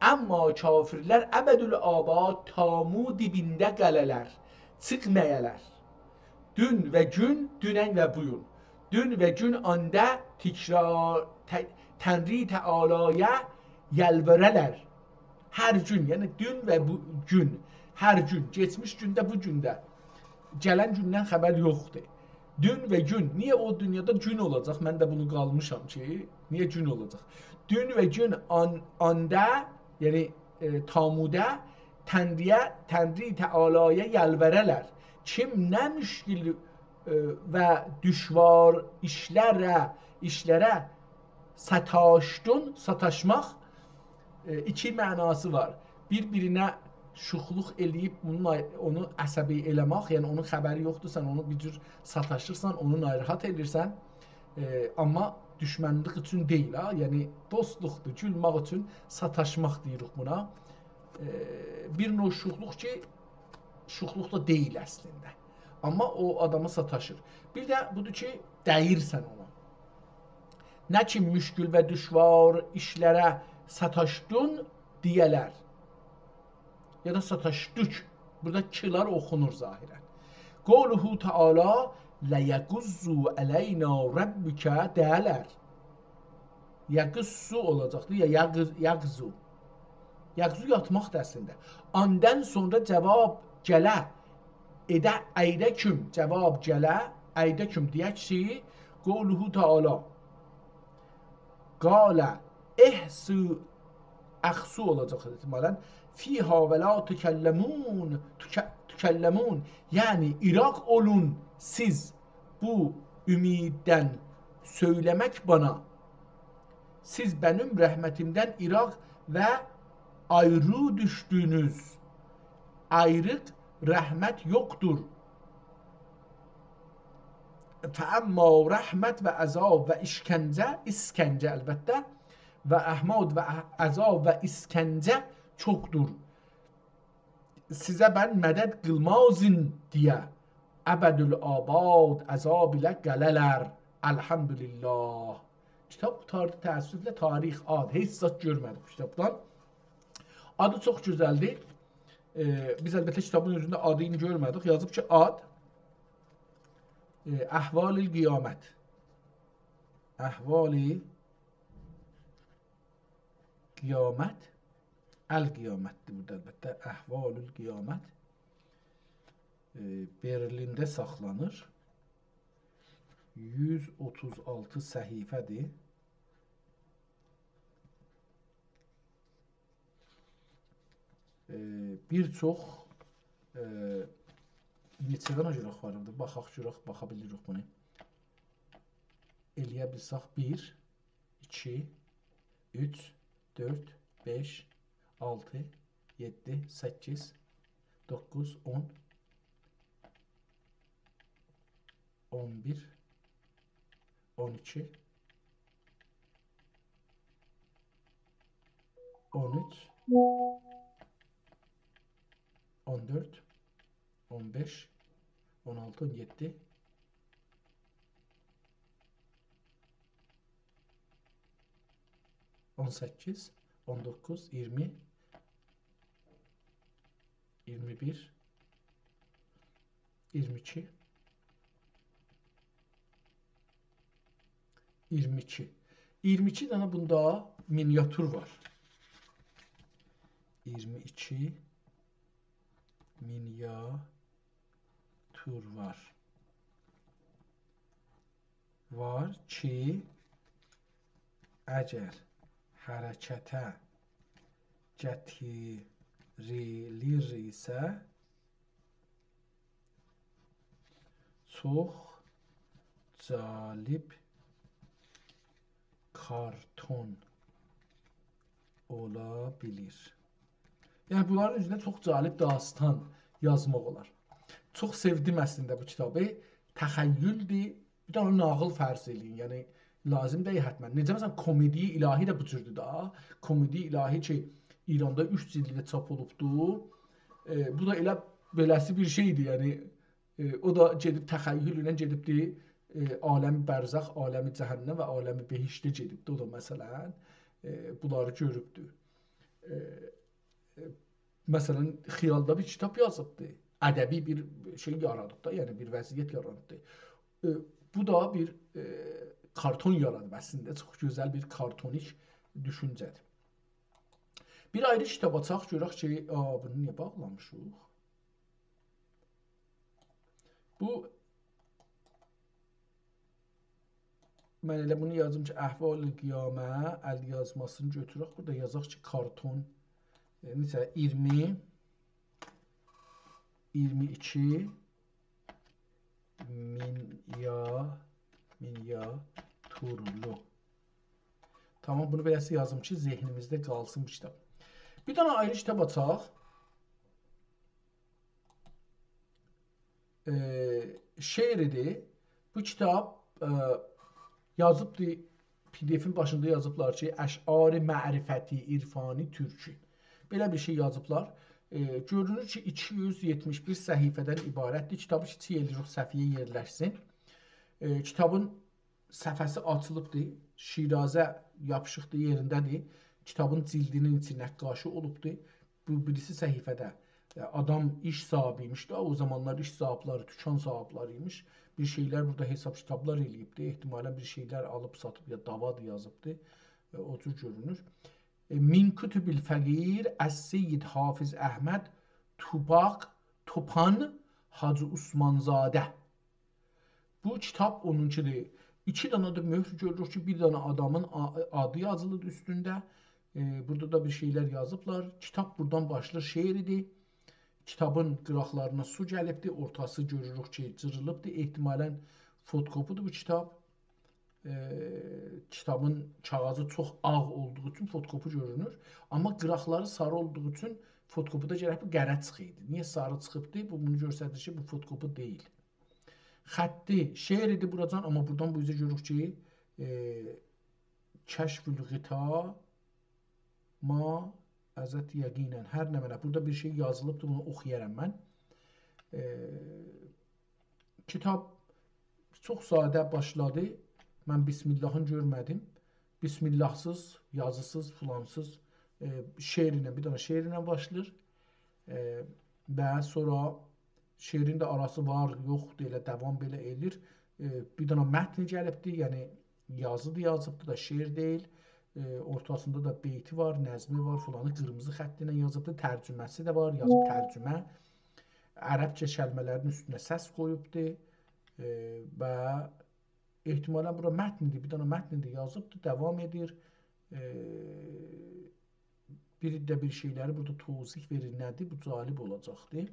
A: Amma kafirlər əbədül abad tamu dibində qələlər. Çıxmayələr. Dün və gün, dünən və bugün. Dün və gün anda tikrar Tənri Təalaya yalvarələr. Hər gün, yəni dün və bu gün, hər gün, keçmiş gündə, bu gündə. Gələn gündən xəbər yoxdur. Dün və gün, niyə o dünyada gün olacaq? Mən də bunu qalmışam ki, niyə gün olacaq? Dün və gün anda, yəni tamuda Tənri Təalaya yalvarələr. Kim nə müşkil və düşvar işlərə sataşmaq iki mənası var. Bir-birinə şuxluq eləyib onu əsəbi eləmək, yəni onun xəbəri yoxdur, sən onu bir cür sataşırsan, onu narahat edirsən, amma düşmənlik üçün deyil, yəni dostluqdur, gülmək üçün sataşmaq deyirik buna. Bir növ şuxluq ki, şuxluq da deyil əslində, amma o adama sataşır. Bir də budur ki, dəyirsən ona. Nə ki müşkül və düşvar işlərə sataşdın deyələr. Ya da sataşdük. Burada kilar oxunur zahirən. Qavluhu Teala ləyəquzzu əleyna rabbikə deyələr. Yəquzzu olacaqdır ya yəqzu. Yəqzu yatmaqdır əslində. Ondan sonra cavab gələ edə əydəküm cavab gələ əydəküm deyək ki, qavluhu Teala qalə ehsu əxsu olacaq ehtimalən. Fiha və la tükəlləmun yəni iraq olun siz bu ümiddən söyləmək bana. Siz benim rəhmətimdən iraq və ayrı düşdünüz. Ayrıq rəhmət yoxdur. Fəəmmə rəhmət və əzab və işkəncə, iskəncə əlbəttə, və əhmad və əzab və iskəncə çoxdur. Sizə mən mədəd qılmazın deyə əbədül abad əzab ilə qələlər. Elhamdülillah. Kitab qutardı təəssüflə tarix ad. Heç zat görmədik bu kitabdan. Adı çox gözəldir. Biz əlbəttə kitabın özündə adını görmədik. Yazıb ki, ad Əhval-i Qiyamət. Əhval-i Qiyamət. Əl-Qiyamətdir burada əlbəttə. Əhval-ül Qiyamət. Berlində saxlanır. 136 səhifədir. Bir çox neçədən görə xarımdır. Baxaq, görək, baxa bilirik bunu. Eləyə bilsək 1, 2, 3, 4, 5, 6, 7, 8, 9, 10, 11, 12, 13, 14, 15, 16, 17, 18, 19, 20, 21, 22, 22. 22 dənə bunda miniatür var. 22 miniatür var. Var ki, əgər hərəkətə gətirilir isə çox cəlib karton ola bilir. Yəni, bunların üzrə çox cəlib dastan yazmaq olar. Çox sevdim əslində bu kitabı. Təxəyyüldür. Bir də onu nağıl fərz eləyin. Yəni, lazım deyil hətmən. Necə məsələn, komedi ilahi də bu cürdür da. Komedi ilahi ki, İranda 3 cildə çap olubdur. Bu da elə beləsi bir şeydir. Yəni, o da gedib təxəyyül ilə gedibdir. Aləmi bərzəx, aləmi cəhənnəm və aləmi behişdə gedibdir. O da məsələn, bunları görübdür. Məsələn, xiyalda bir kitab yazıbdır. Ədəbi bir şey yaradıb da, yəni bir vəziyyət yaradıb. Bu da bir karton yaradıb əslində. Çox gözəl bir kartonik düşüncədir. Bir ayrı kitab açaq, görək ki, bunu niyə bağlamışıq? Bu, mən elə bunu yazım ki, Əhval-ı Qiyamə əl yazmasını götürək. Burada yazaq ki, karton. Necə, 20, 22 miniatürlü. Tamam, bunu beləsi yazım ki, zehnimizdə qalsın bu kitab. Bir dənə ayrı kitab açaq. Şeiridir. Bu kitab yazıbdır, PDF-in başında yazıblar ki, Əş'ari Mərifəti İrfani Türkü. Belə bir şey yazıblar. Görünür ki, 271 səhifədən ibarətdir. Kitabı kiçik eləyirik, səhifəyə yerləşsin. Kitabın səfəsi açılıbdır. Şirazə yapışıqdır, yerindədir. Kitabın cildinin içi nəqqaşı olubdur. Bu birisi səhifədə. Adam iş sahibiymiş da, o zamanlar iş sahibləri, tükan sahibləriymiş. Bir şeylər burada hesab kitablar eləyibdir. Ehtimalən bir şeylər alıb satıb ya davadır yazıbdır. O cür görünür. Min Kütübül Fəqir Əs-Seyyid Hafiz Əhməd Topan Hacı Osmanzadə. Bu kitab onunkidir. 2 dənə də möhr görürük ki, bir dənə adamın adı yazılıdır üstündə. Burada da bir şeylər yazıblar. Kitab buradan başlayır, şeiridir. Kitabın qıraqlarına su gəlibdir. Ortası görürük ki, cırılıbdır. Ehtimalən fotokopudur bu kitab. kitabın kağızı çox ağ olduğu üçün fotokopu görünür. Amma qıraqları sarı olduğu üçün fotokopuda gərək bu qərə çıxıydı. Niyə sarı çıxıbdı? Bu bunu göstərir ki, bu fotokopu deyil. Xətti şeir idi buracan, amma buradan bu üzə görürük ki, kəşfül qita ma əzət yəqinən hər nə mənə. Burada bir şey yazılıbdır, bunu oxuyaram mən. Kitab çox sadə başladı. Mən Bismillahın görmədim. Bismillahsız, yazısız, filansız şeirinə, bir dənə şeirinə başlayır. Və sonra şeirin də arası var, yoxdur, elə davam belə edir. Bir dənə mətn gəlibdir, yəni yazıdır yazıbdır da, şeir deyil. Ortasında da beyti var, nəzmi var, filanı qırmızı xətti ilə yazıbdır. Tərcüməsi də var, yazıb tərcümə. Ərəbcə kəlmələrin üstünə səs qoyubdur və ehtimalən bura mətndir, bir dənə mətndir yazıbdır, davam edir. Bir şeyləri burada tozih verir, nədir? Bu calib olacaqdır.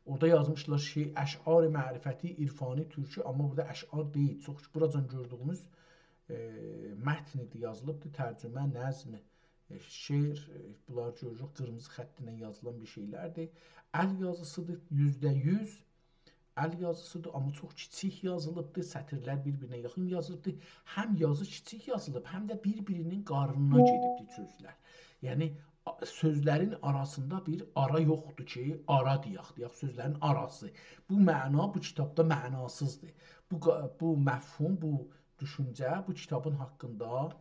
A: Orada yazmışlar şey, əş'ar-ı mərifəti, irfani, türkü, amma burada əş'ar deyil. Çox buracan gördüyümüz mətnidir, yazılıbdır, tərcümə, nəzmi, şeir, bunlar görürük, qırmızı xətti ilə yazılan bir şeylərdir. Əl yazısıdır, %100 əl yazısıdır, amma çox kiçik yazılıbdır, sətirlər bir-birinə yaxın yazılıbdır. Həm yazı kiçik yazılıb, həm də bir-birinin qarnına gedibdir sözlər. Yəni, sözlərin arasında bir ara yoxdur ki, ara deyək, sözlərin arası. Bu məna bu kitabda mənasızdır. Bu məfhum, bu düşüncə bu kitabın haqqında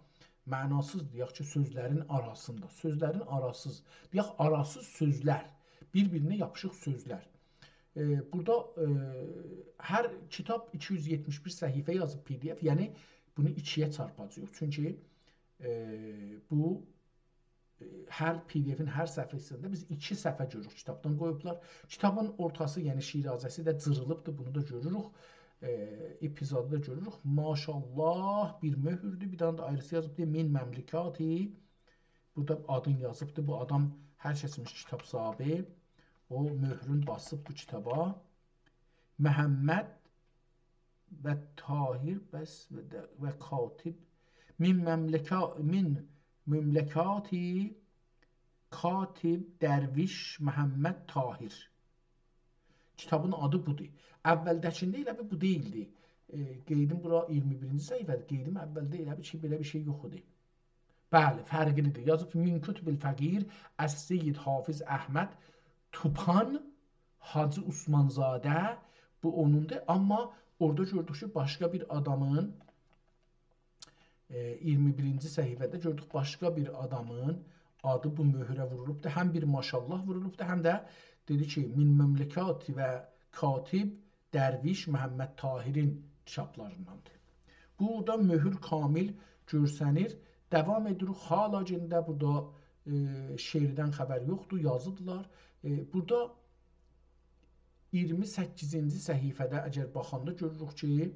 A: mənasız deyək ki, sözlərin arasında. Sözlərin arasız, deyək, arasız sözlər, bir-birinə yapışıq sözlər. Burada hər kitab 271 səhifə yazıb PDF, yəni bunu 2-yə çarpacaq. Çünki bu hər PDF-in hər səhifəsində biz 2 səhifə görürük, kitabdan qoyublar. Kitabın ortası, yəni şirazəsi də cırılıbdır, bunu da görürük. Epizodu da görürük. Maşallah bir möhürdür, bir dənə də ayrısı yazıbdır. Min məmlikati. Burada adın yazıbdır. Bu adam hər kəsmiş kitab sahibi. O möhrün basıb bu kitaba. Məhəmməd və Tahir və Katib. Min məmləkati Katib Dərviş Məhəmməd Tahir. Kitabın adı budur. Əvvəldəkində elə bu deyildi. Qeydim bura 21-ci səhifədir. Qeydim əvvəldə elə ki, belə bir şey yox idi. Bəli, fərqlidir. Yazıb Min Kütübül Fəqir Əs-Seyyid Hafiz Əhməd Tupan Hacı Osmanzadə, bu onundur. Amma orada gördük ki, başqa bir adamın 21-ci səhifədə gördük, başqa bir adamın adı bu möhrə vurulubdur. Həm bir maşallah vurulubdur, həm də dedi ki, Min Məmləkati və Katib Dərviş Məhəmməd Tahirin çaplarındandır. Burada möhür kamil görsənir. Davam edirik. Halacında burada şeirdən xəbər yoxdur, yazıdırlar. Burada 28-ci səhifədə əgər baxanda görürük ki,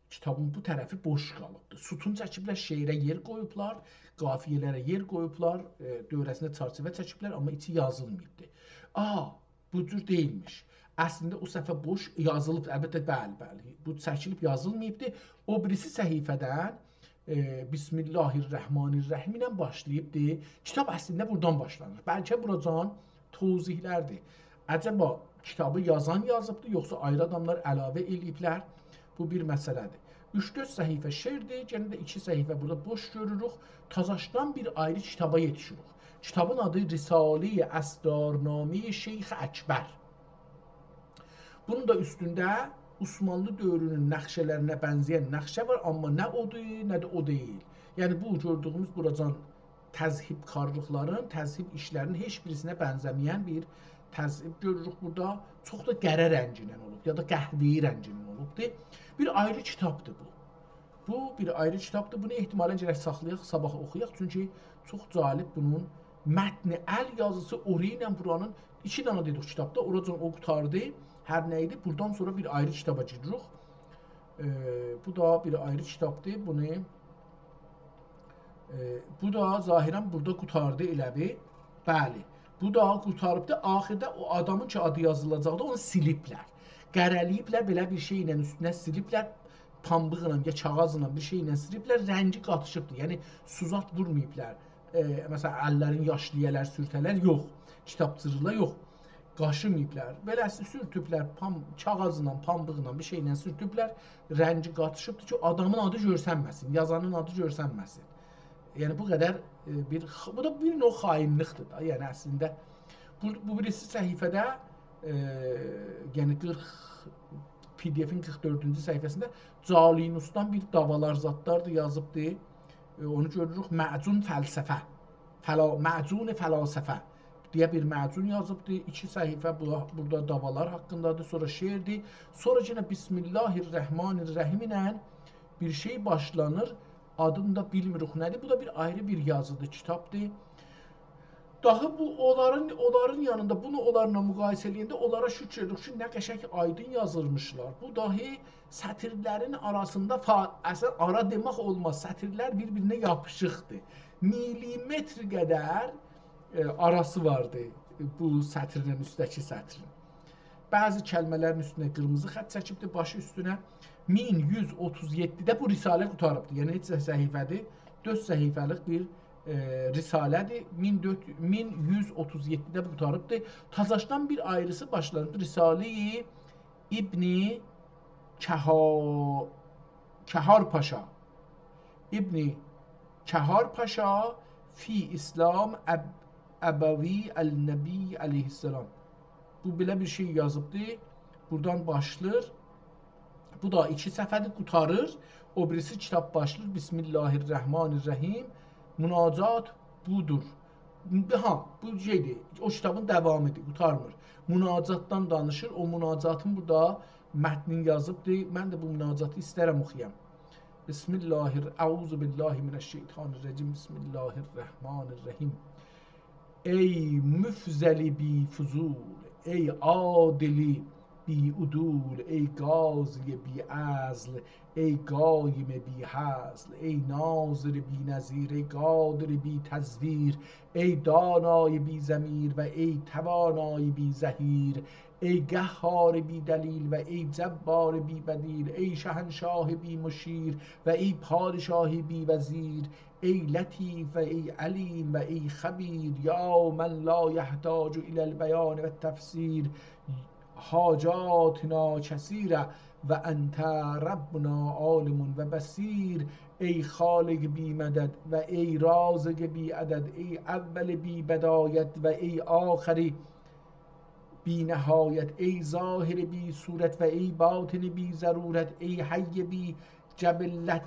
A: kitabın bu tərəfi boş qalıbdır. Sütun çəkiblər, şeirə yer qoyublar, qafiyələrə yer qoyublar, dövrəsində çərçivə çəkiblər, amma içi yazılmayıbdır. Bu cür deyilmiş. Əslində o səhifə boş yazılıb, əlbəttə bəli, bu çəkilib yazılmayıbdır. O birisi səhifədən Bismillahirrahmanirrahim ilə başlayıbdır. Kitab əslində buradan başlanır. Bəlkə buracan tozihlərdir. Əcəba kitabı yazan yazıbdır, yoxsa ayrı adamlar əlavə eləyiblər? Bu bir məsələdir. 3-4 səhifə şeirdir, yenə də 2 səhifə burada boş görürük. Tazaşdan bir ayrı kitaba yetişirik. Kitabın adı Risale-i Əsrarnamə Şeyx Əkbər. Bunun da üstündə Osmanlı dövrünün nəqşələrinə bənzəyən nəqşə var, amma nə odur, nə də o deyil. Yəni bu gördüyümüz buracan təzhibkarlıqların, təzhib işlərinin heç birisinə bənzəməyən bir təzhib görürük burada. Çox da qərə rəngindən olub, ya da qəhvəyi rəngindən olubdur. Bir ayrı kitabdır bu. Bu bir ayrı kitabdır. Bunu ehtimalən gərək saxlayaq, sabah oxuyaq. Çünki çox cəlib bunun mətni, əl yazısı oraya ilə buranın 2 dənə dedik kitabda. Oracan o qutardı. Hər nə idi? Buradan sonra bir ayrı kitaba giririk. Bu da bir ayrı kitabdır. Bu da zahirən burada qutardı elə bir. Bəli. Bu da qutarıbdır. Axirdə o adamın ki adı yazılacaqdı, onu siliblər. Qərəliyiblər, belə bir şey ilə üstünə siliblər. pambıqla ya kağızla bir şeylə siliblər, rəngi qatışıbdır. Yəni suzat vurmayıblar. Məsələn, əllərin yaşlıyələr, sürtələr yox. Kitabçırıla yox. Qaşımayıblar. Beləsi sürtüblər, kağızla, pambıqla bir şeylə sürtüblər, rəngi qatışıbdır ki, adamın adı görsənməsin, yazanın adı görsənməsin. Yəni bu qədər bu da bir növ xainlikdir da. Yəni əslində bu birisi səhifədə yəni 40 PDF-in 44-cü səhifəsində Calinusdan bir davalar zadlardır yazıbdır. Onu görürük Məcun fəlsəfə. Məcun fəlasəfə deyə bir məcun yazıbdır. 2 səhifə burada davalar haqqındadır. Sonra şeirdir. Sonra yenə Bismillahirrahmanirrahim ilə bir şey başlanır. Adını da bilmirik nədir. Bu da bir ayrı bir yazıdır, kitabdır. Daha bu onların yanında bunu onlarla müqayisə edəndə onlara şükür edirik ki, nə qəşəng aydın yazılmışlar. Bu dahi sətirlərin arasında əsər ara demək olmaz. Sətirlər bir-birinə yapışıqdır. Milimetr qədər arası vardı bu sətrin üstəki sətrin. Bəzi kəlmələrin üstünə qırmızı xətt çəkibdir, başı üstünə 1137-də bu risalə qutarıbdır. Yəni heç səhifədir, 4 səhifəlik bir risalədir. 1137-də qutarıbdır. Tazaşdan bir ayrısı başlanıb. Risale-i İbni Kəhar Paşa. İbni Kəhar Paşa fi İslam Əbəvi Əl-Nəbi Əleyhisselam. Bu belə bir şey yazıbdır. Buradan başlayır. Bu da 2 səfədir, qutarır. O birisi kitab başlayır. Bismillahirrahmanirrahim. Münacat budur. Bu şeydir. O kitabın davamıdır, qutarmır. Münacatdan danışır. O münacatın burada mətnin yazıbdır. Mən də bu münacatı istərəm oxuyam. Bismillahirrahmanirrahim. Bismillahirrahmanirrahim. Ey müfzeli bi fuzul, ey adili bi udul, ey gazi bi azl, ey qaim bi hazl, ey nazir bi nazir, ey qadir bi tazvir, ey danay bi zamir ve ey tavanay bi zahir, ey gahhar bi dalil ve ey cebbar bi bedil, ey şahenşah bi muşir ve ey padişah bi vezir, ey latif ve ey alim ve ey xabir, ya men la yahtacu ilal beyan ve tefsir, حاجاتنا کثیره و انت ربنا عالم و بصیر ای خالق بی مدد و ای رازق بی عدد ای اول بی بدایت و ای آخر بی نهایت ای ظاهر بی صورت و ای باطن بی ضرورت ای حی بی جبلت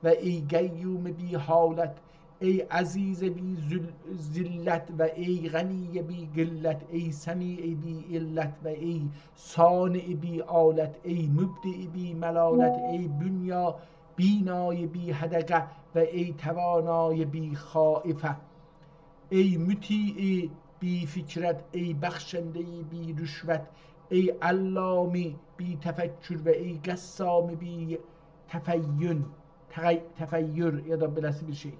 A: و ای قیوم بی حالت ای عزیز بی ذلت و ای غنی بی قلت ای سمیع بی علت و ای صانع بی آلت ای مبدع بی ملالت ای بنیا بینای بی هدقه و ای توانای بی خائفه ای مطیع بی فکرت ای بخشنده بی رشوت ای علامی بی تفکر و ای قسام بی تفیر ya da belası bir şey.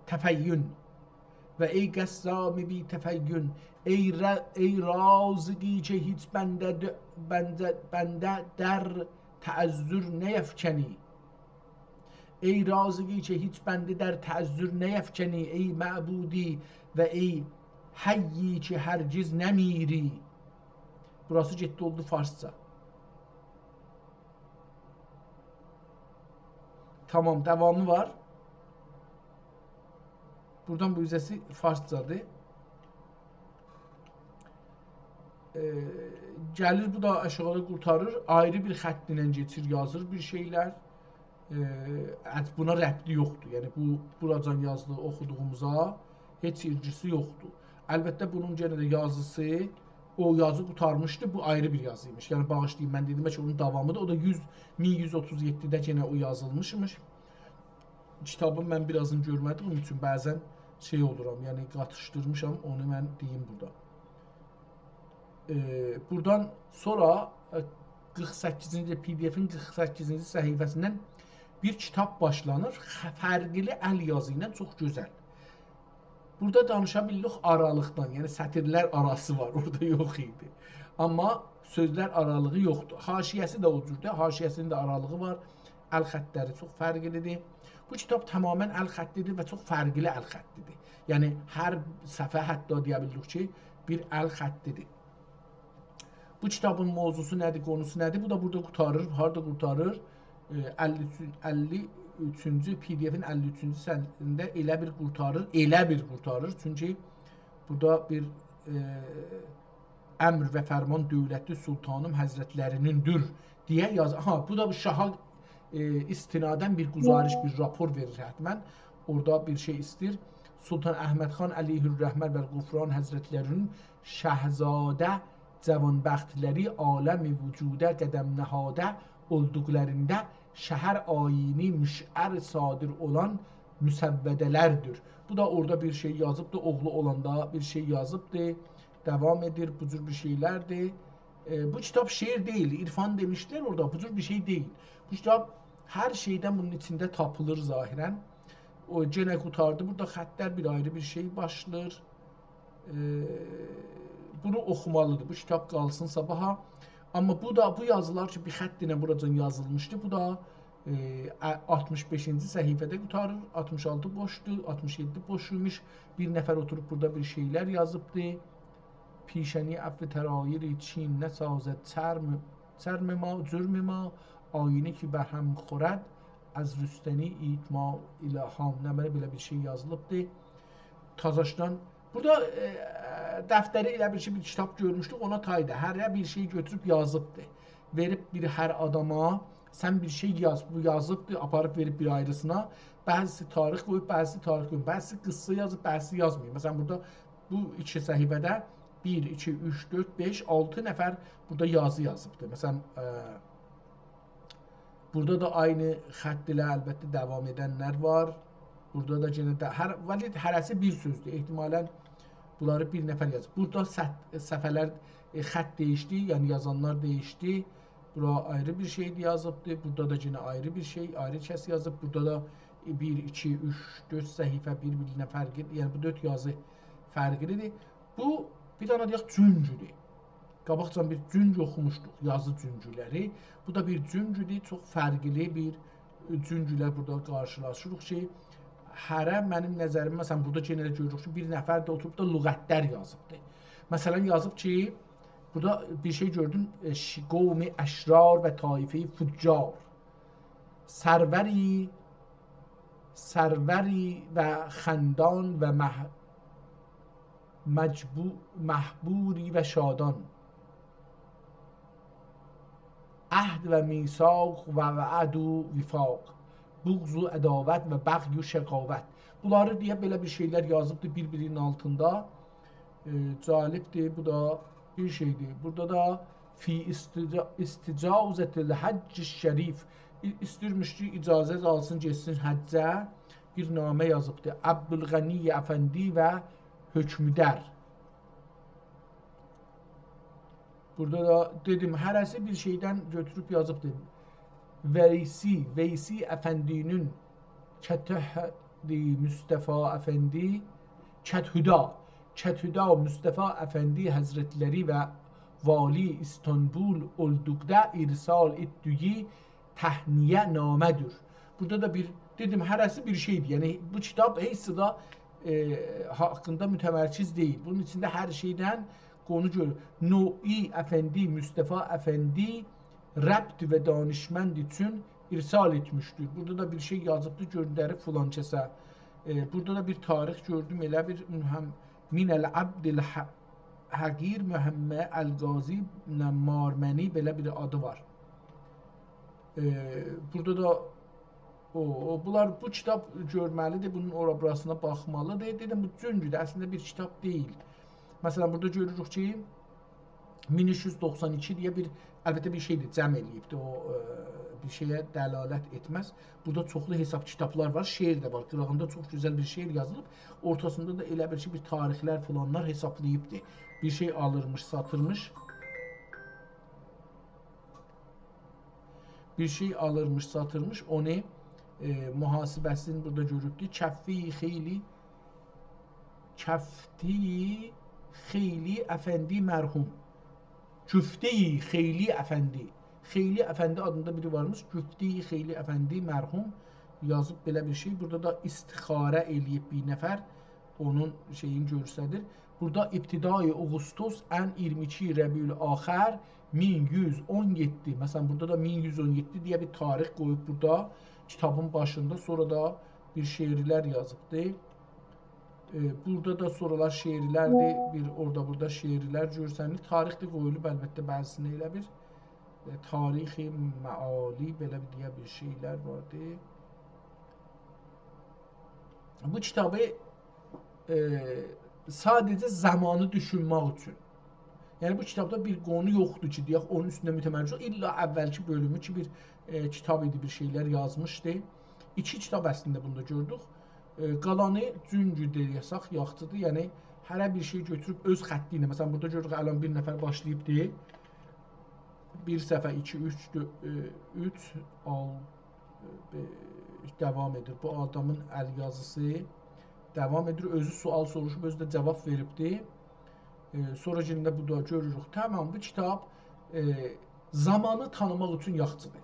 A: Tefeyyün ve ey gassami bi tefeyyün ey razıgi ki hiç bende der teazzür neyefkeni ey razıgi ki hiç bende der teazzür neyefkeni ey ma'budi ve ey hayyi ki hergiz nemiri. Burası ciddi oldu Farsça. Tamam, devamı var. Buradan bu üzəsi Farscadır. Gəlir bu da aşağıda qurtarır. Ayrı bir xəttinə geçir, yazır bir şeylər. Buna rəbti yoxdur. Yəni bu buracan yazdığı oxuduğumuza heç ilgisi yoxdur. Əlbəttə bunun yenə də yazısı o yazı qurtarmışdı. Bu ayrı bir yazıymış. Yəni bağışlayın, mən dedim ki onun davamıdır. O da 1137-də yenə o yazılmışmış. Kitabı mən birazını görmədiyim üçün bəzən şey oluram, yəni qatışdırmışam, onu mən deyim burada. Buradan sonra 48-ci PDF-in 48-ci səhifəsindən bir kitab başlanır. Fərqli əl yazı ilə çox gözəl. Burada danışa bilirik aralıqdan, yəni sətirlər arası var, orada yox idi. Amma sözlər aralığı yoxdur. Haşiyəsi də o cürdə, haşiyəsinin də aralığı var. Əl xəttləri çox fərqlidir. Bu kitab tamamilə əl xəttidir və çox fərqli əl xəttidir. Yəni hər səhifə hətta deyə bilirik ki, bir əl xəttidir. Bu kitabın mövzusu nədir, konusu nədir? Bu da burada qurtarır. Harda qurtarır? 53-cü PDF-in 53-cü səhifəsində elə bir qurtarır. Çünki burada bir əmr və fərman dövlətli sultanım həzrətlərinindir deyə yazır. Ha, bu da şaha istinadən bir guzariş, bir rapor verir həttəmən. Orada bir şey istir. Sultan Əhməd xan əleyhürrəhmət və Qufran həzrətlərinin şəhzadə cavanbəxtləri aləmi vücudə qədəm nəhadə olduqlarında şəhər ayini müşər sadir olan müsəvvədələrdir. Bu da orada bir şey yazıbdır, oğlu olanda bir şey yazıbdır, devam edir, bu cür bir şeylərdir. Bu kitab şiir değil, irfan demişler orada, bu cür bir şey değil. Bu kitab her şeyden bunun içinde tapılır zahirən. O gene qurtardı, burada xəttlər bir ayrı bir şey başlayır. Bunu oxumalıdır, bu kitab qalsın sabaha. Amma bu yazılar ki, bir xətt ilə buracan yazılmışdı, bu da 65-ci səhifədə qurtarır, 66 boşdur, 67 boşuymuş. Bir nəfər oturup burada bir şeyler yazıbdı. پیشنی عفو ترایر چین نسازد چرم ما جرم ما آینه ki bər həm xorad az rüstəni itma ilham nə belə bir şey yazılıbdı. Tazaşdan burada dəftəri elə bir şey bir kitab görmüşdük, ona taydı. Hər bir şey götürüb yazıbdı. Verib bir hər adama sən bir şey yaz, bu yazıbdı, aparıb verib bir ayrısına. Bəzisi tarix qoyub, bəzisi tarix qoyub, bəzisi qıssa yazıb, bəzisi yazmıyor. Məsələn burada bu iki səhifədə 1, 2, 3, 4, 5, 6 nəfər burada yazı yazıbdır. Məsələn, burada da aynı xətt ilə əlbəttə davam edənlər var. Burada da yenə də hərəsi bir sözdür. Ehtimalən bunları bir nəfər yazıb. Burada səfələr xətt dəyişdi, yəni yazanlar dəyişdi. Bura ayrı bir şey yazıbdır. Burada da yenə ayrı bir şey, ayrı kəs yazıb. Burada da 1, 2, 3, 4 səhifə bir-birinə fərqli, yəni bu 4 yazı fərqlidir. Bu bir dana deyək cüngüdür. Qabaqcan bir cüngü oxumuşduq, yazı cüngüləri. Bu da bir cüngüdür, çox fərqli bir cüngülər burada qarşılaşırıq ki, hərə mənim nəzərim, məsələn, burada yenə də görürük ki, bir nəfər də oturub da lüğətlər yazıbdır. Məsələn, yazıb ki, burada bir şey gördüm, qovmi əşrar və taife-i füccar. Sərvəri və xəndان və محبوری و شادان عهد و میثاق و وعد و vifaq buğz و ədavət və bəğy و şəqavət. Bunları deyə belə bir şeylər yazıbdır bir-birinin altında. Calibdir, bu da bir şeydir. Burada da fi isticazətil həcc şərif istirmiş ki, icazət alsın, getsin həccə. Bir namə yazıbdır. Abdülğəni Əfəndi və hökmüdər. Burada da dedim, hərəsi bir şeydən götürüb yazıbdır. Veysi Əfəndinin Kətəhdi Müstəfa Əfəndi Kəthüda Müstəfa Əfəndi Həzrətləri və Vali İstanbul olduqda irsal etdiyi təhniyə namədir. Burada da bir dedim, hərəsi bir şeydir. Yəni bu kitab heç də haqqında mütəmərkiz deyil. Bunun içində hər şeydən konu görür. Nui Əfəndi, Müstəfa Əfəndi rəbt və danışmənd üçün irsal etmişdir. Burada da bir şey yazıbdır, göndərib filan kəsə. Burada da bir tarix gördüm, elə bir Minəl Abdil Həqir Mühəmməd Əl-Qazi Marməni belə bir adı var. Burada da bunlar bu kitab görməlidir, bunun ora-burasına baxmalıdır. Dedim, bu cüngüdür, əslində bir kitab deyil. Məsələn, burada görürük ki, 1392 deyə bir, əlbəttə bir şeydir, cəm eləyibdir, o bir şeyə dəlalət etməz. Burada çoxlu hesab kitablar var, şeir də var, qırağında çox gözəl bir şeir yazılıb, ortasında da elə bir şey, bir tarixlər falanlar hesablayıbdır. Bir şey alırmış, satırmış. Bir şey alırmış, satırmış, onu muhasibəsini burada görübdür. Kəfti xeyli Əfəndi mərhum. Güfte-i Xeyli Əfəndi. Xeyli Əfəndi adında biri varmış. Güfte-i Xeyli Əfəndi mərhum yazıb belə bir şey. Burada da istixarə eləyib bir nəfər onun şeyini göstərir. Burada İbtidai Ağustos ən 22 Rəbiül Axir 1117. Məsələn burada da 1117 deyə bir tarix qoyub burada kitabın başında. Sonra da bir şeirlər yazıbdır. Burada da sorular şeirlərdir. Bir orada burada şeirlər görsənilir. Tarix də qoyulub əlbəttə bəzisinə elə bir tarixi məali belə deyə bir şeylər vardı. Bu kitabı sadəcə zamanı düşünmək üçün. Yəni bu kitabda bir qonu yoxdur ki, deyək onun üstündə mütəmərkəz ol. İlla əvvəlki bölümü ki bir kitab idi, bir şeylər yazmışdı. 2 kitab əslində bunda gördük. Qalanı cüngü deyəsək yaxçıdır. Yəni hərə bir şey götürüb öz xətti ilə. Məsələn burada görürük Əlan bir nəfər başlayıbdı. 1 səhifə 2 3 devam edir. Bu adamın əl yazısı devam edir. Özü sual soruşub, özü də cavab veribdi. Sonra gəlində bu da görürük. Tamam, bu kitab zamanı tanımaq üçün yaxçıdır.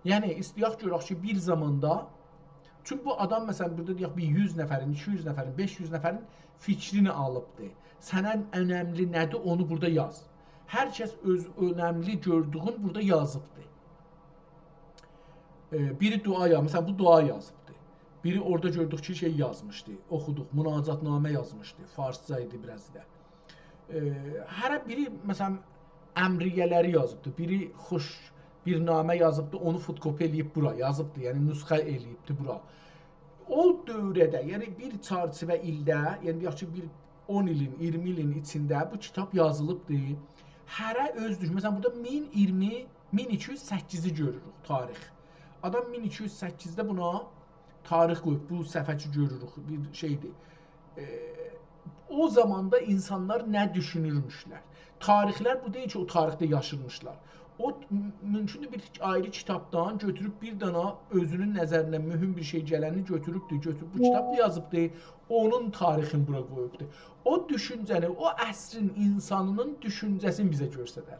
A: Yəni istəyək görək ki, bir zamanda çünki bu adam məsələn burada deyək bir 100 nəfərin, 200 nəfərin, 500 nəfərin fikrini alıbdı. Sənə önəmli nədir onu burada yaz. Hər kəs öz önəmli gördüyün burada yazıbdı. Biri duaya, məsələn bu dua yazıbdı. Biri orada gördük ki şey yazmışdı, oxuduq, münacatnamə yazmışdı, farsca idi biraz da. Hərə biri məsələn əmriyyələri yazıbdı, biri xoş bir namə yazıbdı, onu fotokopi eləyib bura yazıbdı, yəni nüsxə eləyibdi bura. O dövrədə, yəni bir çərçivə ildə, yəni deyək ki, bir 10 ilin, 20 ilin içində bu kitab yazılıbdı. Hərə öz düşün. Məsələn, burada 1020, 1208-i görürük tarix. Adam 1208-də buna tarix qoyub, bu səfəçi görürük, bir şeydir. O zamanda insanlar nə düşünürmüşlər? Tarixlər bu deyil ki, o tarixdə yaşırmışlar. O mümkündür bir ayrı kitabdan götürüb bir dana özünün nəzərinə mühüm bir şey gələni götürüb bu kitab yazıbdı, onun tarixini bura qoyubdu. O düşüncəni, o əsrin insanının düşüncəsini bizə göstərər.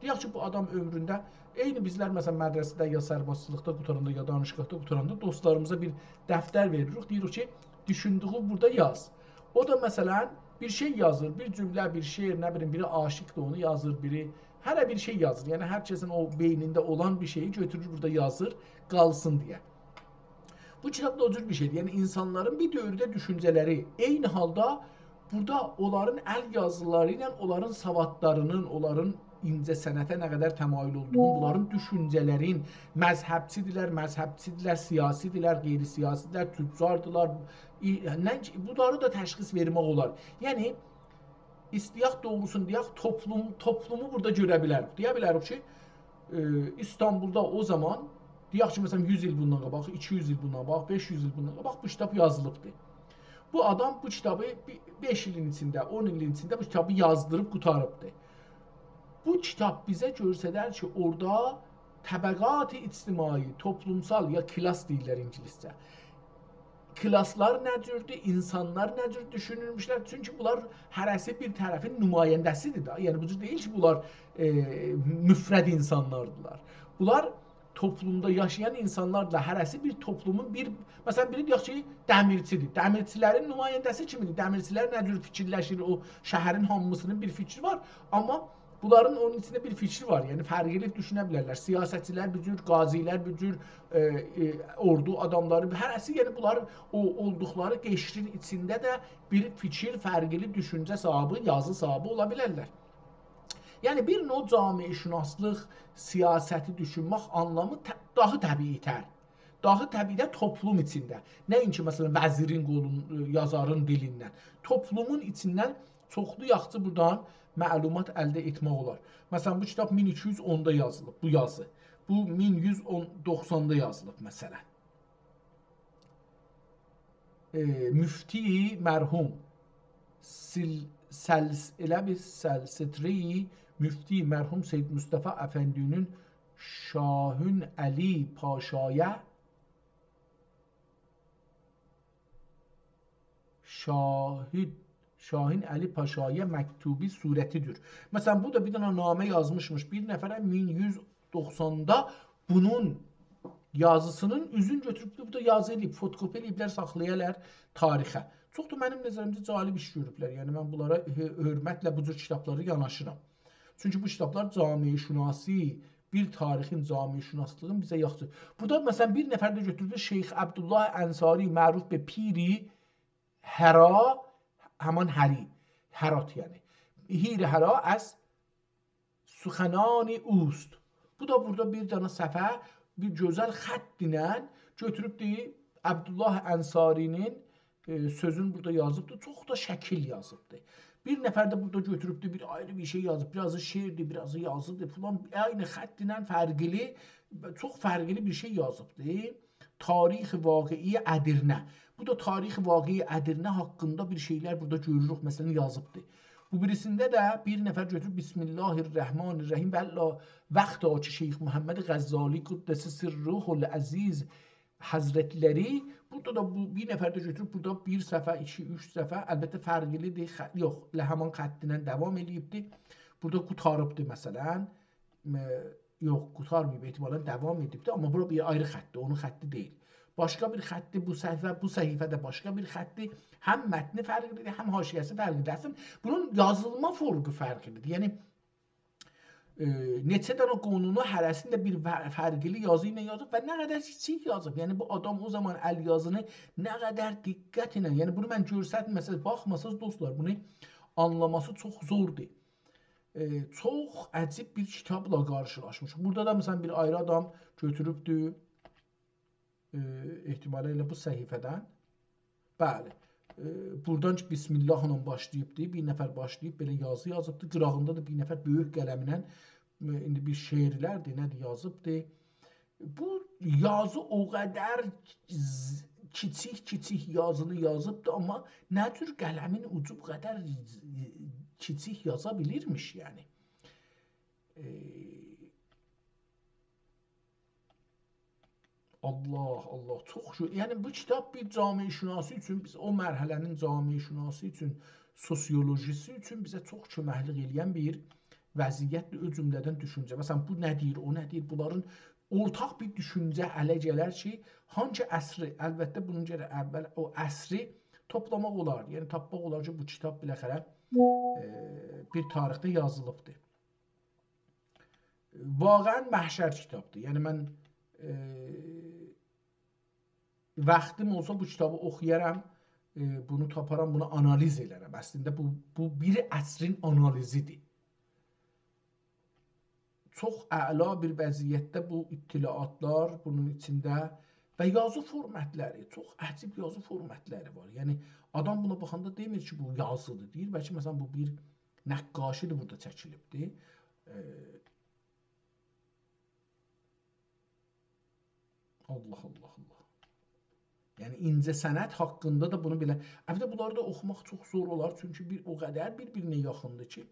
A: Deyək ki, bu adam ömründə eyni bizlər məsələn mədrəsədə ya sərbaşçılıqda qutaranda ya danışıqda qutaranda dostlarımıza bir dəftər veririk, deyirik ki, düşündüyü burada yaz. O da məsələn bir şey yazır, bir cümlə, bir şeir, nə bilim, biri aşiqdir onu yazır, biri hərə bir şey yazır. Yəni hər kəsin o beynində olan bir şeyi götürür burada yazır, qalsın deyə. Bu kitabda o cür bir şeydir. Yəni insanların bir dövrdə düşüncələri eyni halda burada onların əl yazıları ilə onların savadlarının, onların incə sənətə nə qədər təmayül olduğunu, bunların düşüncələrin məzhəbçidirlər, siyasidirlər, qeyri-siyasidirlər, tüccardılar. Bunları da təşxis vermək olar. Yəni istiyaq doğrusunu deyək, toplumu burada görə bilərik. Deyə bilərik ki, İstanbulda o zaman, deyək ki, məsələn 100 il bundan qabaq, 200 il bundan qabaq, 500 il bundan qabaq bu kitab yazılıbdır. Bu adam bu kitabı 5 ilin içində, 10 ilin içində bu kitabı yazdırıb qutarıbdır. Bu kitab bizə göstərir ki, orada təbəqat-ı ictimai, toplumsal ya klas deyirlər ingiliscə. Klaslar nə cürdür, insanlar nə cür düşünülmüşlər? Çünki bunlar hərəsi bir tərəfin nümayəndəsidir da. Yəni bu cür deyil ki, bunlar müfrəd insanlardılar. Bunlar toplumda yaşayan insanlarla hərəsi bir toplumun bir, məsələn biri deyək ki, dəmirçidir. Dəmirçilərin nümayəndəsi kimidir? Dəmirçilər nə cür fikirləşir? O şəhərin hamısının bir fikri var, amma bunların onun içində bir fikri var. Yəni fərqli düşünə bilərlər. Siyasətçilər bir cür, qazilər bir cür, ordu adamları, hərəsi yəni bunlar olduqları qəşrin içində də bir fikir, fərqli düşüncə sahibi, yazı sahibi ola bilərlər. Yəni bir növ cəmiyyətşünaslıq, siyasəti düşünmək anlamı daha təbiitər. Daha təbiidə toplum içində. Nəinki məsələn vəzirin qolun, yazarın dilindən. Toplumun içindən çoxlu yaxçı buradan məlumat əldə etmək olar. Məsələn bu kitab 1210-da yazılıb, bu yazı. Bu 1190-da yazılıb məsələn. Müfti mərhum elə bir Səlsitri müfti mərhum Seyyid Mustafa Əfəndinin Şahün Əli Paşaya Şahin Əli Paşaya məktubi surətidir. Məsələn, bu da bir dənə namə yazmışmış. Bir nəfərə 1190-da bunun yazısının üzün götürüb bu da yazı eləyib, fotokopi eləyiblər, saxlayarlar tarixə. Çox da mənim nəzərimdə cəlib iş görüblər. Yəni mən bunlara hörmətlə bu cür kitablara yanaşıram. Çünki bu kitablar camiişünasi, bir tarixin camiişünaslığın bizə yaxşı. Burada məsələn bir nəfər də götürdü Şeyx Abdullah Ənsari, məruf be Piri Həra, həman Həri, Hərat yəni. Hir Həra az suxanani ust. Bu da burada bir dənə səfə, bir gözəl xətt ilə götürübdür Abdullah Ənsarinin sözünü burada yazıbdır. Çox da şəkil yazıbdır. Bir nəfər də burada götürübdür, bir ayrı bir şey yazıb. Birazı şeirdir, birazı yazıdır falan. Aynı xətt ilə fərqli, çox fərqli bir şey yazıbdır. Tarix-i Vaqei Ədirnə. Bu da tarix-i Vaqei Ədirnə haqqında bir şeylər burada görürük. Məsələn yazıbdır. Bu birisində də bir nəfər götürüb Bismillahirrahmanirrahim və vaxt o ki Şeyx Muhammed Qəzzali Quddəsi Sirruhul Əziz Həzrətləri, burada da bu bir nəfər də götürüb burada bir səfə, 2-3 səfə, əlbəttə fərqlidir, yox, həman xəttilə davam eləyibdir. Burada qutarıbdır məsələn, yox, qutarmayıb, etibarən davam edibdir, amma bura bir ayrı xəttdir, onun xətti deyil. Başqa bir xətti, bu səhifədə başqa bir xətti, həm mətni fərqlidir, həm haşiyəsi fərqlidir. Əslində, bunun yazılma forqu fərqlidir. Yəni, neçə dənə qonunu hərəsində bir fərqli yazı ilə yazıb və nə qədər kiçik yazıb. Yəni bu adam o zaman əl yazını nə qədər diqqət ilə, yəni bunu mən görsədim, məsələn, baxmasınız dostlar, bunu anlaması çox zordur. Çox əcib bir kitabla qarşılaşmışıq. Burada da məsələn bir ayrı adam götürübdür, ehtimalə ilə bu səhifədən, bəli, buradan ki Bismillahla başlayıbdır, bir nəfər başlayıb belə yazı yazıbdır, qırağında da bir nəfər böyük qələminə indi bir şeirlərdir, nədir yazıbdır. Bu yazı o qədər kiçik yazılı yazıbdır, amma nə tür qələmin ucu bu qədər kiçik yaza bilirmiş yəni. Allah, çox şey. Yəni bu kitab bir camiişünası üçün, biz o mərhələnin camiişünası üçün, sosiolojisi üçün bizə çox köməklik edən bir vəziyyətdir, o cümlədən düşüncə. Məsələn, bu nə deyir, o nə deyir, bunların ortaq bir düşüncə ələ gələr ki, hangi əsri, əlbəttə bunun görə əvvəl o əsri toplamaq olar, yəni tapmaq olar ki, bu kitab biləxərə bir tarixdə yazılıbdır. Vaqəən məhşər kitabdır. Yəni mən vaxtım olsa bu kitabı oxuyaram, bunu taparam, bunu analiz edərəm. Əslində bu bir əsrin analizidir. Çox əla bir vəziyyətdə bu ittilaatlar bunun içində və yazı formatları, çox əcib yazı formatları var. Yəni adam buna baxanda demir ki, bu yazıdır, deyir. Bəlkə məsələn bu bir nəqqaşidir burada çəkilibdir. Allah. Yəni incə sənət haqqında da bunu belə, əlbəttə bunları da oxumaq çox zor olar, çünki o qədər bir-birinə yaxındır ki,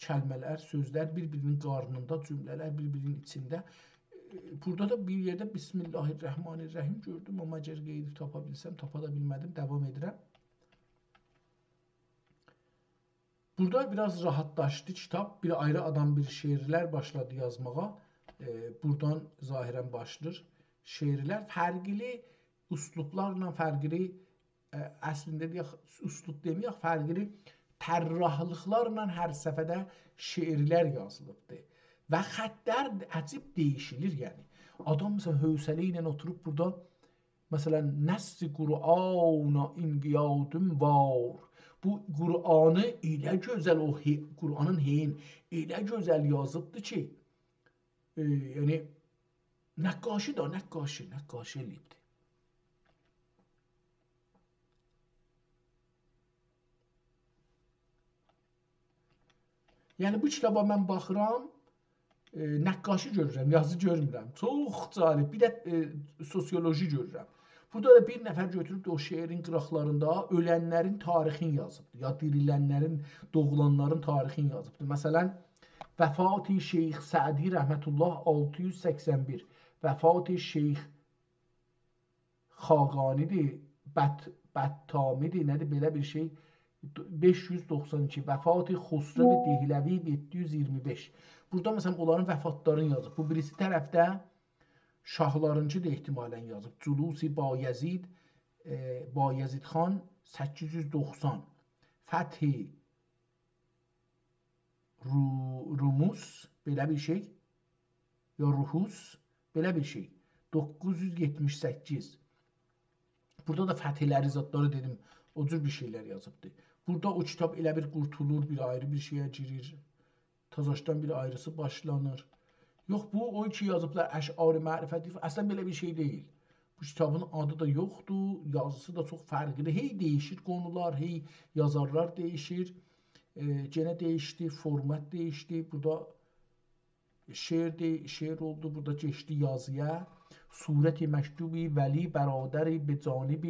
A: kəlmələr, sözlər bir-birinin qarnında, cümlələr bir-birinin içində. Burada da bir yerdə Bismillahirrahmanirrahim gördüm, amma əgər qeyd tapa bilsəm, tapa da bilmədim, davam edirəm. Burada biraz rahatlaşdı kitab, bir ayrı adam bir şeirlər başladı yazmağa, buradan zahirən başlayır. Şeirlər fərqli üslublarla, fərqli, əslində deyək, üslub deməyək, fərqli tərrahlıqlarla hər səfədə şeirlər yazılıbdır. Və xəttlər əcib deyişilir, yəni. Adam məsələn, hövsələ ilə oturub burada, məsələn, nəsr-i Qur'ana inqiyadım var. Bu Qur'anı elə gözəl, o Qur'anın heyin elə gözəl yazıbdır ki, yəni, nəqqaşi da, nəqqaşi eləyibdir. Yəni, bu kitaba mən baxıram, nəqqaşi görürəm, yazı görmürəm. Çox cəlib, bir də sosioloji görürəm. Burada da bir nəfər götürüb də o şeirin qıraqlarında ölənlərin tarixini yazıbdır, ya dirilənlərin, doğulanların tarixini yazıbdır. Məsələn, Vəfat-i Şeyx Sədi Rəhmətullah 681, Vəfat-i Şeyx Xaqanidir, Bəttamidir, nədir belə bir şey, 592 vəfat Xosrəv Dehləvi 725. Burada məsələn onların vəfatlarını yazıb. Bu birisi tərəfdə şahlarıncı da ehtimalən yazıb. Culusi Bayezid Bayezid xan 890. Fəthi Rumus belə bir şey ya Ruhus belə bir şey 978. Burada da fətihləri zadları dedim. O cür bir şeyler yazıbdı. Burada o kitap elə bir qurtulur, bir ayrı bir şeye girir. Tazaşdan bir ayrısı başlanır. Yox, bu o iki yazıblar Əş'ar-ı Mərifəti. Əslən belə bir şey deyil. Bu kitabın adı da yoxdur, yazısı da çox fərqli. Hey değişir konular, hey yazarlar değişir. Gene değişti, format değişti. Burada şeir oldu, burada geçti yazıya. Sureti mektubi veli برادری به جانب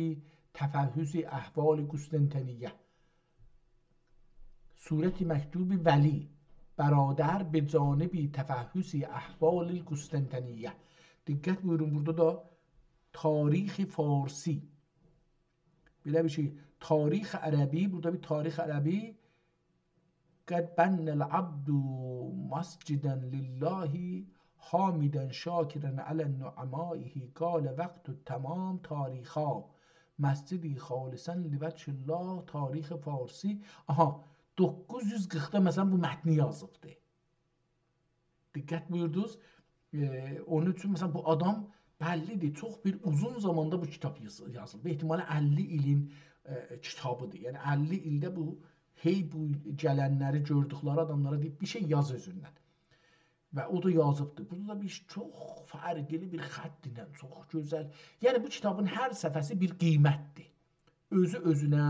A: تفحص احوال قسطنطنیه. صورت مکتوب ولی برادر به جانب تفحص احوال القسطنطنیه. Diqqət buyurun, burada da tarix farsi. Belə bir şey. Tarix ərəbi, burada bir tarix ərəbi. قد بن العبد مسجدا لله حامدا شاکرا علی نعمائه قال وقت تمام تاریخا مسجدی خالصا لوجه الله. Tarix farsi. Aha, 940'da məsələn bu mətni yazıbdı. Diqqət buyurdunuz. Onun üçün məsələn bu adam bəllidir, çox bir uzun zamanda bu kitab yazılıb. Ehtimalə 50 ilin kitabıdır. Yəni 50 ildə bu hey bu gələnləri gördükləri adamlara deyib bir şey yaz özündən. Və o da yazıbdır. Burada da bir çox fərqli bir xətt ilə, çox gözəl. Yəni bu kitabın hər səfəsi bir qiymətdir. Özü özünə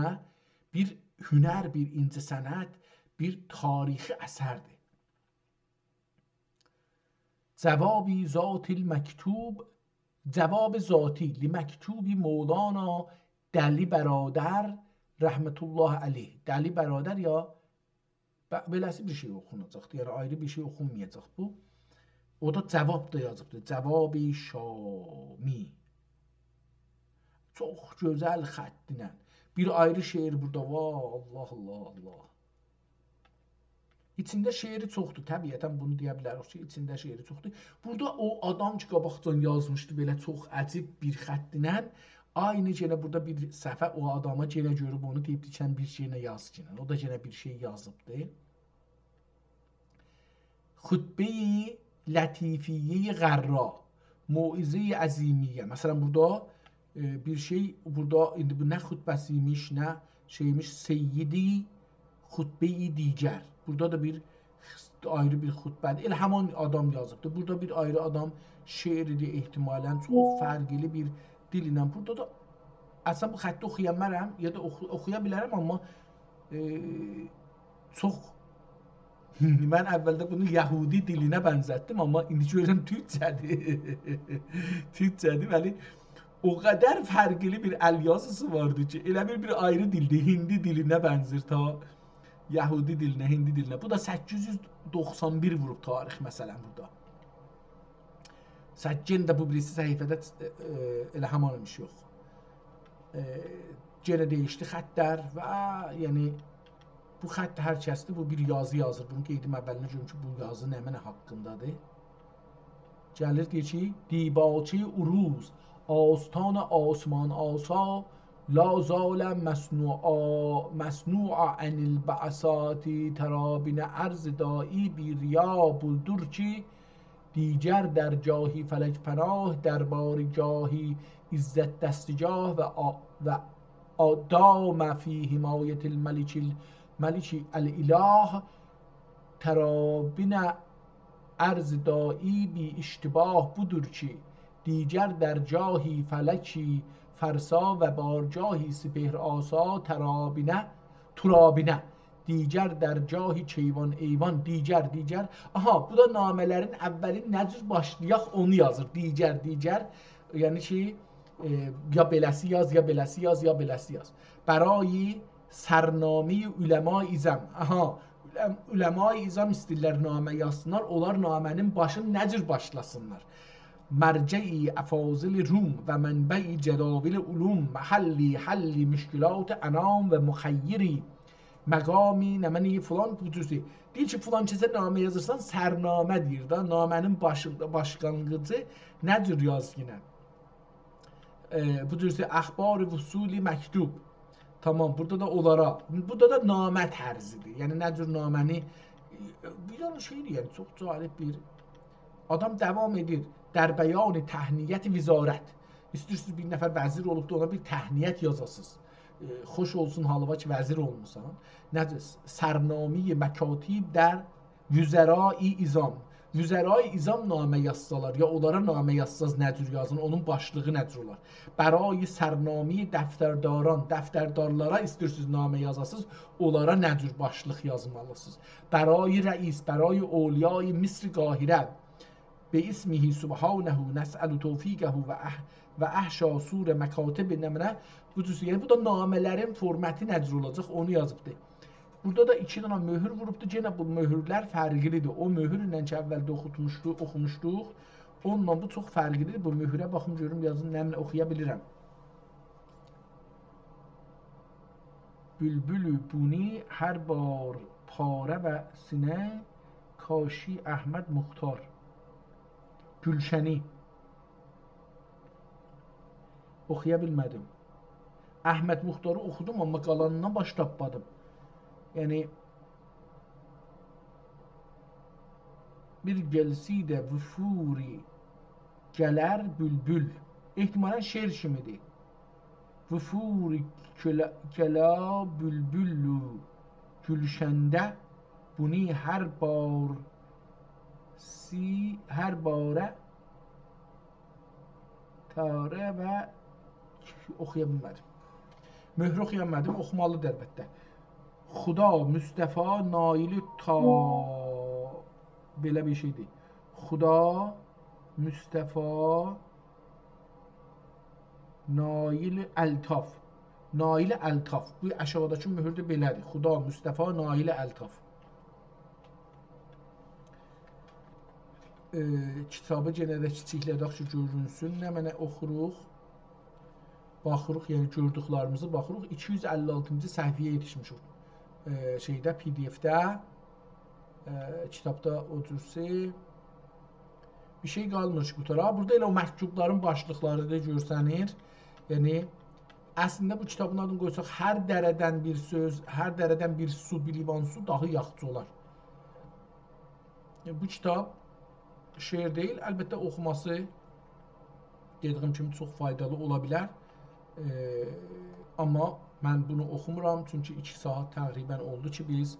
A: bir hünər, bir incəsənət, bir tarixi əsərdir. Cəvabi zatil məktub, cəvab zati li məktubi Mevlana Dəli Bərədər rəhmətullah əleyh. Dəli Bərədər ya beləsi bir şey oxunacaqdır. Yəni ayrı bir şey oxunmayacaq bu. O da cavab da yazıbdır. Cavab-ı Şami. Çox gözəl xəttinə. Bir ayrı şeir burada var. Allah Allah Allah. İçində şeiri çoxdur. Təbiətən bunu deyə bilərik ki, içində şeiri çoxdur. Burada o adam ki, qabaqdan yazmışdı belə çox əcib bir xəttinə. Aynı yenə burada bir səhvə o adama yenə görüb onu deyib dikən bir şeyinə yaz ki. O da yenə bir şey yazıbdı. Xutbe-i Latifiye Qərra, Mauize-i Əzimiyyə. Məsələn burada bir şey, burada indi bu nə xutbəsiymiş, nə şeymiş, Seyyidi Xutbe-i Digər. Burada da bir ayrı bir xutbədir. Elə həman adam yazıbdır. Burada bir ayrı adam şeiridir ehtimalən. Çox fərqli bir dil ilə. Burada da əslən bu xətti oxuya bilmərəm ya da oxuya bilərəm, amma çox mən əvvəldə bunu Yəhudi dilinə bənzətdim, amma indi görürəm türkçədir. Türkçədir, bəli. O qədər fərqli bir əl yazısı vardı ki, elə bir ayrı dildir. Hindi dilinə bənzir ta Yəhudi dilinə, Hindi dilinə. Bu da 891 vurub tarix məsələn burada. Səckin də bu birisi səhifədə elə hamanmış yox. Yenə değişdi xəttlər və yəni bu xətt hər kəsdir, bu bir yazı yazır. Bunu qeydim əvvəlinə görüm ki, bu yazı nə mənə haqqındadır. Gəlir deyir ki, Dibaçı uruz, آستان آسمان آسا لا زال مصنوع عن البعثات ترابین عرض دایی بی ریا بلدر چی دیگر در جاهی فلک پناه دربار جاهی عزت دستجاه و آدام فی حمایت الملک الاله ترابین عرض دایی بی اشتباه بودر چی دیگر در جاهی فلکی فرسا و بارجاهی سپهر آسا ترابینه دیگر در جاhi keyvan eyvan digər. Aha, bu da namələrin əvvəlin nə cür başlayaq onu yazır. Digər. Yəni ki, ya beləsi yaz, ya beləsi yaz, ya beləsi yaz. Bərai sərnami uləma izəm. Aha, uləma izəm istirlər namə yazsınlar. Onlar namənin başını nə cür başlasınlar. مرجعی افاضل روم و منبعی جداول علوم محلی حلی مشکلات انام و مخیری məqami, nə mənə filan xüsusi. Deyir ki, filan kəsə namə yazırsan, sərnamə deyir da, namənin başlanğıcı nə cür yaz yenə? Bu cürsə əxbar vusuli məktub. Tamam, burada da onlara, burada da namə tərzidir. Yəni nə cür naməni bir şeydir, yəni çox cəlib bir adam devam edir. Der beyan tehniyyət vizarət. İstəyirsiniz bir nəfər vəzir olub da ona bir tehniyyət yazasınız. Xoş olsun halıva ki vəzir olmusan. Necə sərnami məkatib der vüzərai izam. Vüzərai izam namə yazsalar ya onlara namə yazsaz nə cür yazın, onun başlığı nə cür olar? Bərai sərnami dəftərdaran, dəftərdarlara istəyirsiniz namə yazasınız, onlara nə cür başlıq yazmalısınız? Bərai rəis, bərai olyai Misr Qahirə به اسمه سبحانه نسأل توفیقه و احشا سور مکاتب nəmənə bu cüzü. Yəni bu da namələrin formatı necə olacaq onu yazıbdı. Burada da 2 dənə möhür vurubdu. Yenə bu möhürlər fərqlidir. O möhürlə ki əvvəldə oxumuşduq, onunla bu çox fərqlidir. Bu möhürə baxım görüm yazın nəmlə oxuya bilirəm. Bülbülü buni hər bar pare və sinə Kaşi Əhməd Muxtar Gülşəni oxuya bilmədim. Əhməd Muxtarı oxudum, amma qalanından baş tapmadım. Yəni bir gəlsidə vüfuri gələr bülbül. Ehtimalən şeir kimidir. Vüfuri gələ bülbüllü gülşəndə buni hər bar hər barə tarə və oxuya bilmədim. Möhrü oxuya bilmədim, oxumalıdır əlbəttə. Xuda Müstəfa Naili ta belə bir şeydir. Xuda Müstəfa Nail Əltaf. Nail Əltaf. Bu aşağıdakı möhür də belədir. Xuda Müstəfa Nail Əltaf. Kitabı yenə də kiçiklədək ki, görünsün. Nə mənə oxuruq, baxırıq, yəni gördüklərimizi baxırıq. 256-cı səhviyyə yetişmişik. Şeydə, PDF-də, kitabda o cürsə bir şey qalmır ki, qutara. Burada elə o məktubların başlıqları da görsənir. Yəni, əslində bu kitabın adını qoysaq, hər dərədən bir söz, hər dərədən bir su, bir ivan su daha yaxşı olar. Bu kitab şeir deyil, əlbəttə oxuması dediyim kimi çox faydalı ola bilər. Amma mən bunu oxumuram, çünki 2 saat təqribən oldu ki, biz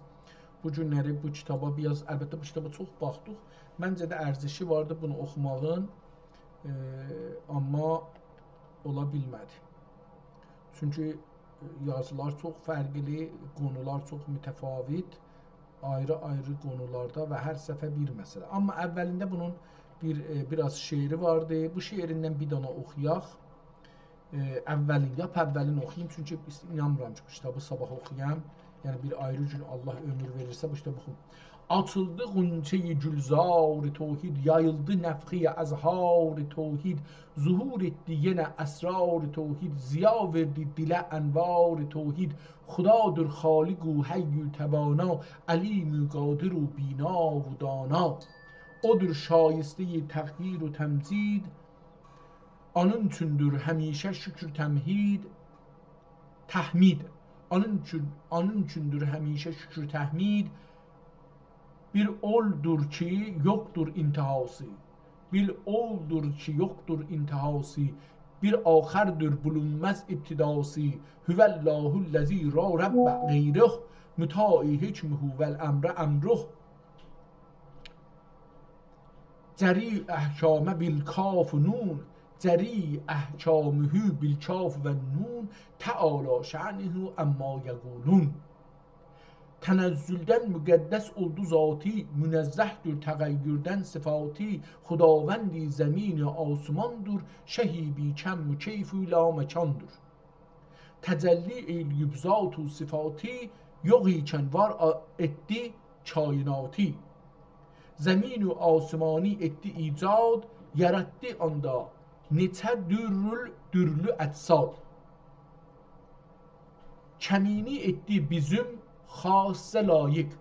A: bu günləri bu kitaba biraz, əlbəttə bu kitaba çox baxdıq. Məncə də ərzişi vardı bunu oxumağın, amma ola bilmədi. Çünki yazılar çox fərqli, qonular çox mütəfavit, ayrı-ayrı qonularda və hər səfər bir məsələ. Amma əvvəlində bunun biraz şeiri vardı. Bu şeirindən bir dana oxuyaq. Əvvəlin oxuyayım. Çünki inanmıram ki, bu kitabı sabah oxuyam. Yəni bir ayrı gün Allah ömür verirsə bu kitabı oxuyayım. Açıldı ğunçeyi gülzar-ı tevhid, yayıldı nəfxi əzhar-ı tevhid, zuhur etdi yenə əsrar-ı tevhid, ziya verdi dilə ənvar-ı tevhid, xudadır xaliq-u hayy-ü təvana, alim-ü qadir-u bina-u dana, odur şayiste-i təqdir و təmcid, onun üçündür həmişə şükür təmhid, təhmid, onun üçündür həmişə şükür təhmid, bir oldur ki yoktur intihası. Bir oldur ki yoktur intihası. Bir ahirdir bulunmaz ibtidası. Huvellahüllezî ra rabbe gayruh. Müta'i hikmuhu vel emre emruh. Ceri ahkame bil kaf nun. Ceri ahkamuhu bil kaf ve nun. Teala şa'nuhu amma yegulun. Tenezzülden müqəddəs oldu zati, münezzəhdir təğəyyürdən sifati, xudavendi zemini asumandır, şehibi kəmmü keyfü la məkandır. Təcəlli eyliyib zatu sifati, yox ikən var etdi kainati. Zemini asumani etdi icad, yaratdı onda neçə dürlü əcsad. Kəmini etdi bizim xasə layiq.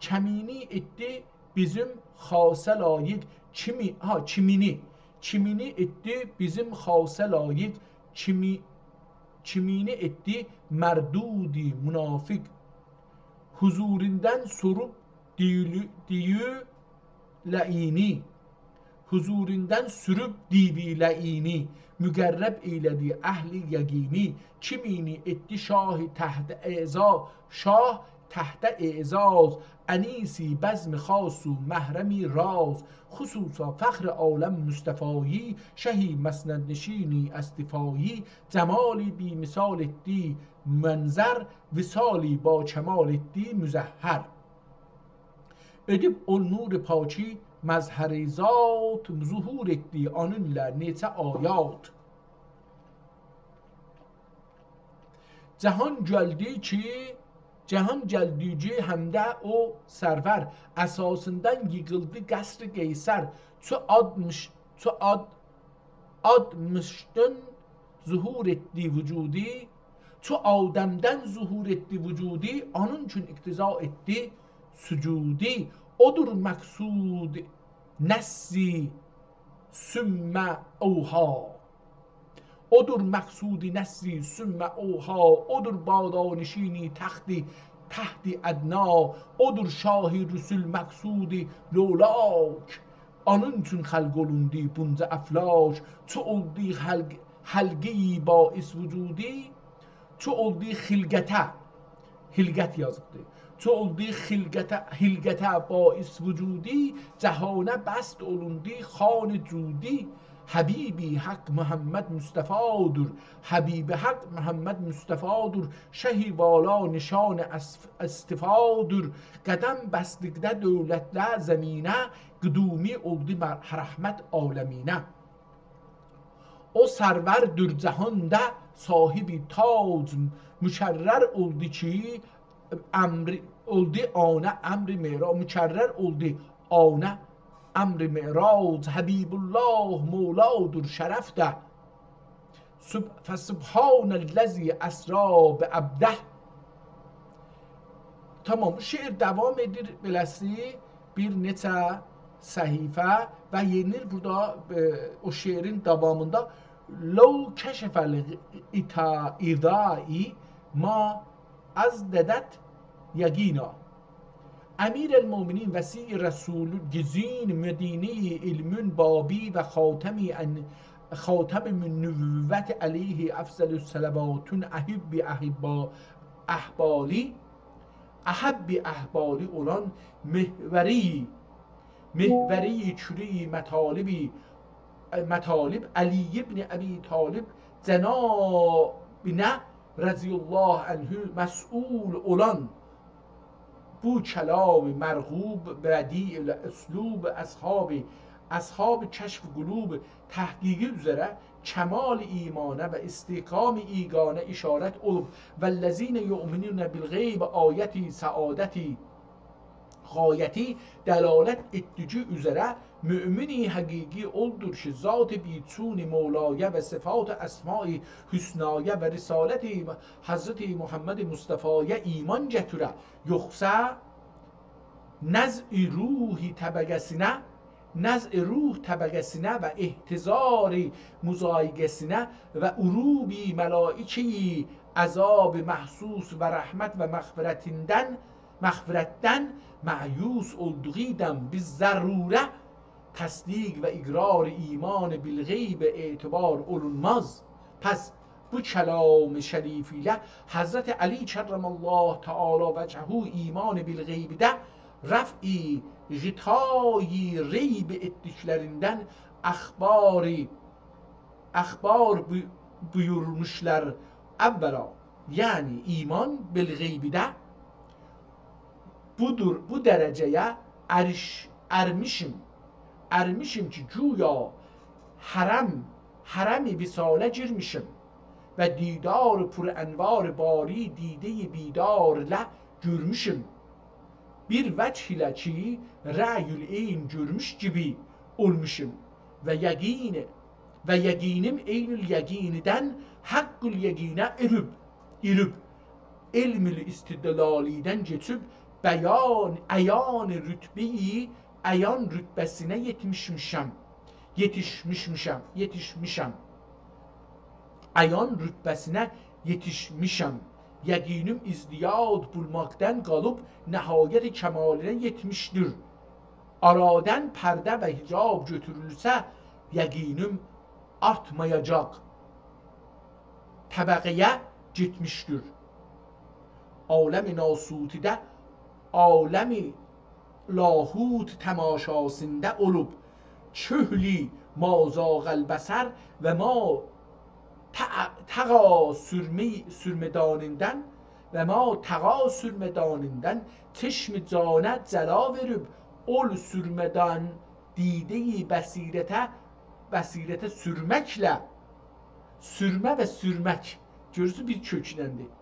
A: Kəmini etdi bizim xasə layiq. Çimini etdi bizim xasə layiq. Çimini etdi merdudi münafik. Huzurinden sorup diyu laini. Huzurinden sürüp divi laini. Müqərrəb eylədi əhli yəqini. Kimini etdi şahı təhtə ezaz. Şah təhtə ezaz. Ənisi bəzmi xasu məhrəmi raz. Xüsusa fəxr aləm müstəfایی. Şəhi məsnəd nişini əstifایی. Cəmali bi misal etdi mənzər. Visali ba کمال etdi müzəhhər. Edib o nur paki مظهر ذات ظهور etdi onunla neçə ayat. Cahan gəldi ki həmdə o sərvər əsasından yıkıldı qəsr qeysər. Çu admışdın zuhur etdi vücudi. Çu Adem'den zuhur etdi vücudi. Onun için iktiza etti sücudi. Odur maksud nessi sümme oha. Odur maksudi nessi sümme oha. Odur bağdanişini tahti adna. Odur şahi rüsül maksudi lolak. Onun için halq olundu bunca aflaş. Çu oldu halqi bais vücudi. Çu oldu hilgət yazıbdır. Çu oldu hilgətə bais vücudi. Cəhana bəst olundu xan cudi. Habibi Hak Muhammed Mustafa'dır. Habibi Hak Muhammed Mustafa'dır. Şehi vala nişan istifadır. Qədəm bəslikdə dövlətlə zəminə. Qüdumi oldu rəhmət aləminə. O sərvərdür cəhanda sahibi tac. Müşərrər oldu ki oldu ana əmri mera. Mükərrər oldu ana əmri merac. Habibullah mevladır şərəfdə. Fəsubhanəl-ləzi əsra bə'abdəh. Tamam, şiir devam edir beləsi bir neçə səhifə və yenir burada o şiirin davamında لو کشف الإدائی ما از ددت یقینا. امیر المؤمنین وسیع رسول گزین مدینه علم بابی و خاتم من نبوت علیه افضل الصلوات احب احبالی olan محوری چوری مطالب علی ابن ابی طالب cenab-ı Raziyallahu anhu مسئول olan bu kelam مرغوب بدیع الاسلوب اصحاب کشف قلوب تحقیقی üzere kemal imana ve istikam igane işaret olup vellezine yu'minune bil gayb ayeti saadeti gayeti delalet ettici üzere mümini hakiki oldur ki zat-ı biçun Mevlaya ve sıfat esma-i hüsnaya ve risaleti Hazreti Muhammed Mustafa'ya iman getire. Yoksa nez'i ruh tabakasına ve ihtizari muzayigesine ve urubi melaiki azab mahsus ve rahmet ve mağfiretten ma'yus olduğudan biz zarure tasdik ve ikrar iman bil gayb etibar olunmaz. Pes bu kelam şerifiyle Hazreti Ali kerremallahu teala vecehu iman bil gayb'de raf'i gıtayı reyb ettiklerinden akbar buyurmuşlar evvela. Yani iman bil gayb'de budur, bu dereceye ermişim ki güya harem-i visale girmişim ve didar pur envar bari دیده بیدارla görmüşüm. Bir vecih ile ki ra'yül eyn görmüş gibi olmuşum ve yeginim eynül yeginiden hakkul yegine irib elm-i istidlalidən keçib əyan rütbeyi, əyan rütbəsinə yetişmişəm. Əyan rütbəsinə yetişmişəm. Yəqinim izdiyad bulmaqdan qalıb nəhayət kəmalinə yetmişdir. Aradan pərdə və hicab götürülsə, yəqinim artmayacaq. Təbəqəyə getmişdir. Aləmi nasutidə, aləmi lahut təmaşasında olub, çöhli mazağəl bəsər və ma təqa sürmedanindən çeşmi canə cəla verib, ol sürmədən dideyi bəsirətə sürməklə, sürmə və sürmək görürsü bir kökləndir.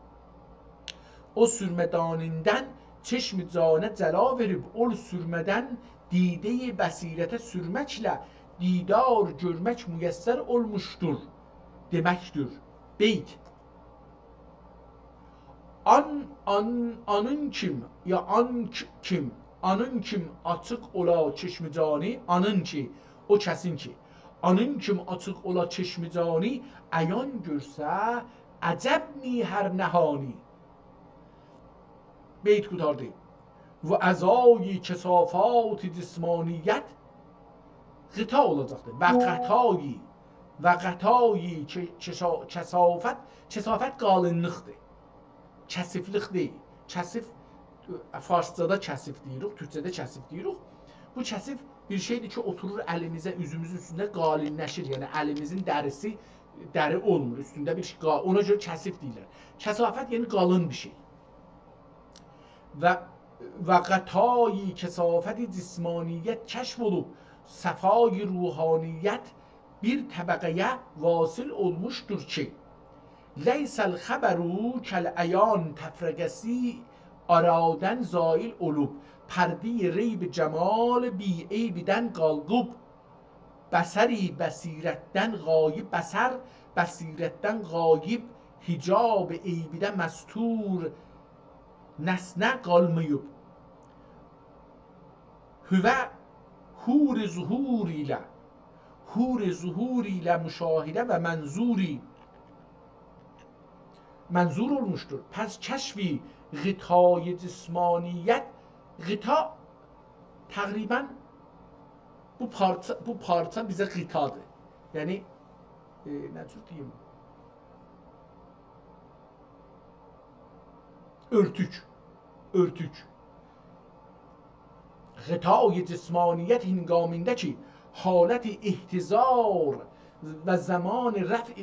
A: O sürmədanindən çeşmi canə cəla verib, ol sürmədən dideyi bəsirətə sürməklə didar görmək müyəssər olmuşdur deməkdir. Beyt. Anın kim açıq ola çeşmicani, anın ki, o kəsin ki, anın kim açıq ola çeşmicani, əyan görsə, əcəbni hər nəhani. Beyt qutardı. Və əzayi kəsafat cismaniyyət qıta olacaqdır. Və qətayı kəsafət qalınlıqdır. Kəsiflik deyil. Kəsif, farscada kəsif deyirik, türkçədə kəsif deyirik. Bu kəsif bir şeydir ki, oturur əlimizə, üzümüzün üstündə qalinləşir. Yəni əlimizin dərisi, dəri olmur. Üstündə bir şey, ona görə kəsif deyirlər. Kəsafət yəni qalın bir şey. Və qətayı kəsafət cismaniyyət kəşf olub, səfay ruhaniyyət bir təbəqəyə vasil olmuşdur ki, leysəl xəbəru kəl-əyan təfrəqəsi aradən zail olub, pərdi reyb cəmal bi eybidən qalqıb, bəsəri bəsirətdən qayib, bəsər bəsirətdən qayib, hicab eybidə məstur nəsnə qalmayıb. Hüvə hur zuhur ilə müşahidə və mənzur olmuşdur. Pəs kəşfi qitay cismaniyyət, qita təqribən bu parça bizə qitadır. Yəni nə cür deyim? Örtük. Qitay cismaniyyət hingamində ki, حالت احتضار و زمان رفع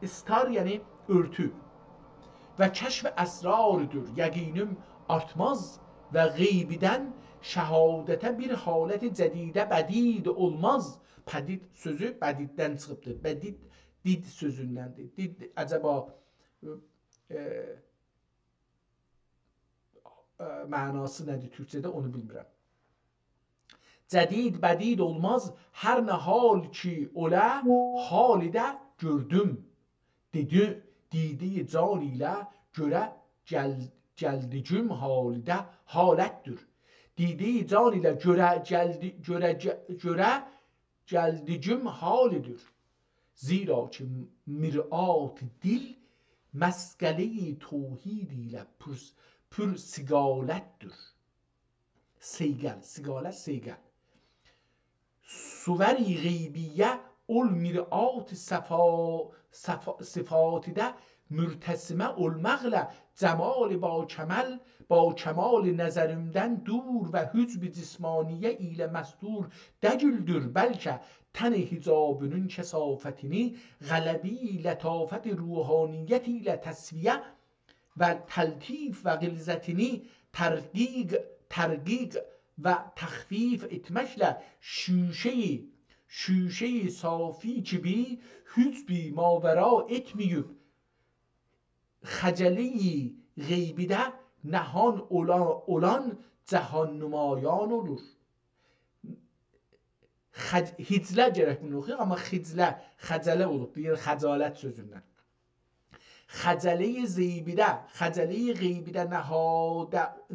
A: استار یعنی örtü ve keşf esrarıdır. Yəqinim artmaz ve gıybidən şəhadətə bir haleti cədide bədid olmaz. Pədid sözü bədiddən çıxıbdır. Bədid did sözündəndir. Did acaba mənası nədir Türkçədə onu bilmirəm. Cədid bədid olmaz, hər nə hal ki olə, halidə gördüm. Didiyi can ilə görə gəldicüm halidə halətdir. Didiyi can ilə görə gəldicüm halidir. Zira ki mir'at dil məsqələ-i توحید ilə pür sigalətdir. Sigalət, seygal. Suveri gıybiyə ol mir'at sıfatidə mürtəsimə olmaqla cəmal ba kəmal nəzərimdən dur və hücb cismaniyə ilə məstur degüldür. Bəlkə tən hicabının kəsafətini qələbi lətafət ruhaniyyət ilə təsviyə və təltif və qilzətini tərqiq və təxfif etməklə şüşeyi safi kimi hücbi mavera etməyib, xəcəli qeybidə nəhan olan cəhan nümayan olur. Hiclə gərək bunu oxuyaq, amma xəcələ olub, deyir xəcalət sözündən. خجله زیبیده، خجله غیبیده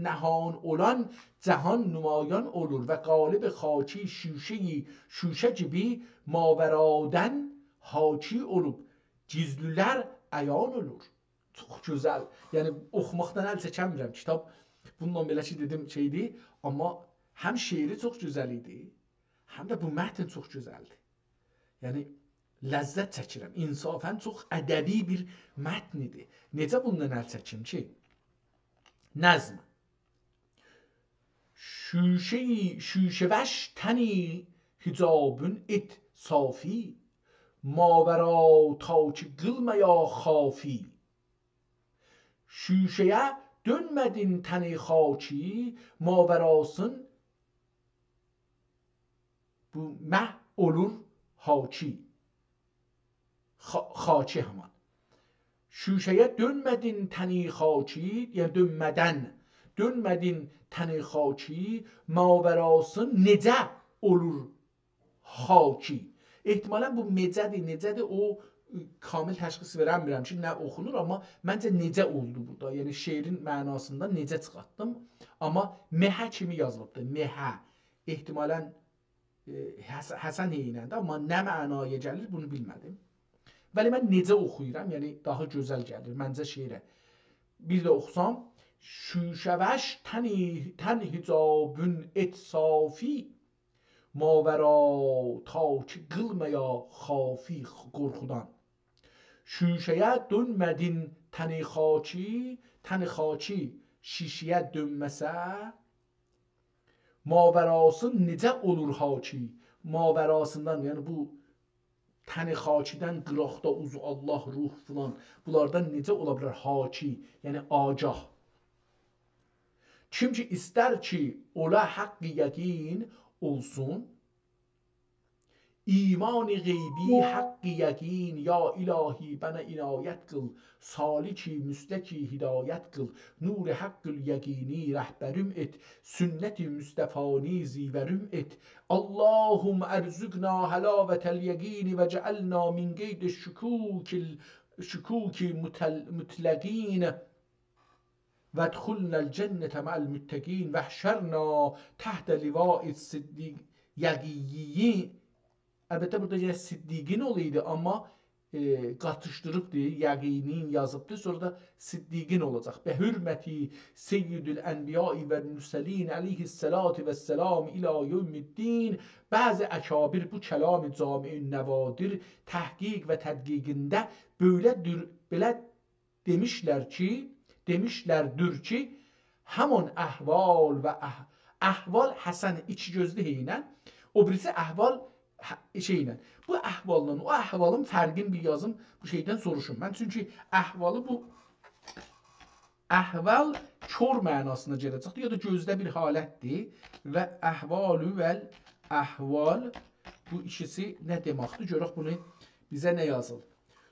A: نهان اولان جهان نمایان olur ve galib خاçی şuşeyi şuşe gibi maveradan haçi olup gizlüler ayan olur. Çox gözəl. Yəni oxumaqdan əl çəkmirəm. Kitab bununla belə ki dedim şeydi, amma həm şeiri çox gözəl idi, həm də bu mətn çox gözəldir. Yəni ləzzət çəkirəm. İnsafən çox ədəbi bir mətn idi. Necə bundan əl çəkim ki? Nəzm. Şüşəvəş təni hicabın et safi mavera ta ki qılmaya xafi. Şüşəyə dönmədin təni xaçi maverasın bu məh olur haçi. Xaçi hemen. Şüşeye dönmedin təni xaçi, yəni dönmədin təni xaçi, maverasın necə olur xaçi. Ehtimalən bu necədir o kamil təşxis verəmirəm ki, nə oxunur, amma məncə necə oldu burada. Yəni şeirin mənasından necə çıxartdım. Amma mehə kimi yazılıbdır. Mehə. Ehtimalən Həsən heynəndə, amma nə mənaya gəlir bunu bilmədim. Bəli, mən necə oxuyuram, yəni daha gözəl gəlir məncə şeirə. Bir də oxusam, şüşəvəş tən hicabün et safi mavera ta ki qılmaya xafi qorxudan. Şüşəyə dönmədin təni xaçi şişəyə dönməsə maverasın necə olur haçi. Maverasından, yəni bu təni xaçidən qıraqda uzu Allah, ruh filan, bunlardan necə ola bilər haçi, yəni agah. Kim ki istər ki ola haqqı yəqin olsun, İman-ı qeybi haqqı yəqin ya ilahi bənə inayət qıl, saliki müstəki hidayət qıl, nur haqqül yəqini rəhbərim et, sünnəti müstəfani zivərim et. Allahum ərzuqna həlavətəl yəqini və cəəlna min qeydi şükuki mütləqin və dxulnəl cənnətə mə'l müttəqin və hşərna təhtə livai yəqiyyin. Əlbəttə burada yenə siddiqin olaydı, amma qatışdırıbdı, yəqinin yazıbdı, sonra da siddiqin olacaq. Bə hürməti seyyidül ənbiyai və mürsəlin əleyhissalatu vəssalam ilə yevmiddin. Bəzi əkabir bu kəlam-ı cami-ün nəvadir təhqiq və tədqiqində belə demişlərdir ki, həman əhval və əhval Həsən iki gözlü heynən, o birisi əhval şeylə. Bu əhvaldan, o əhvalın fərqini bir yazım, bu şeydən soruşun. Mən çünki əhvalı bu əhval kör mənasına gələcəkdir, ya da gözdə bir halətdir və əhvalü vəl əhval bu ikisi nə deməkdir? Görək bunu bizə nə yazılır.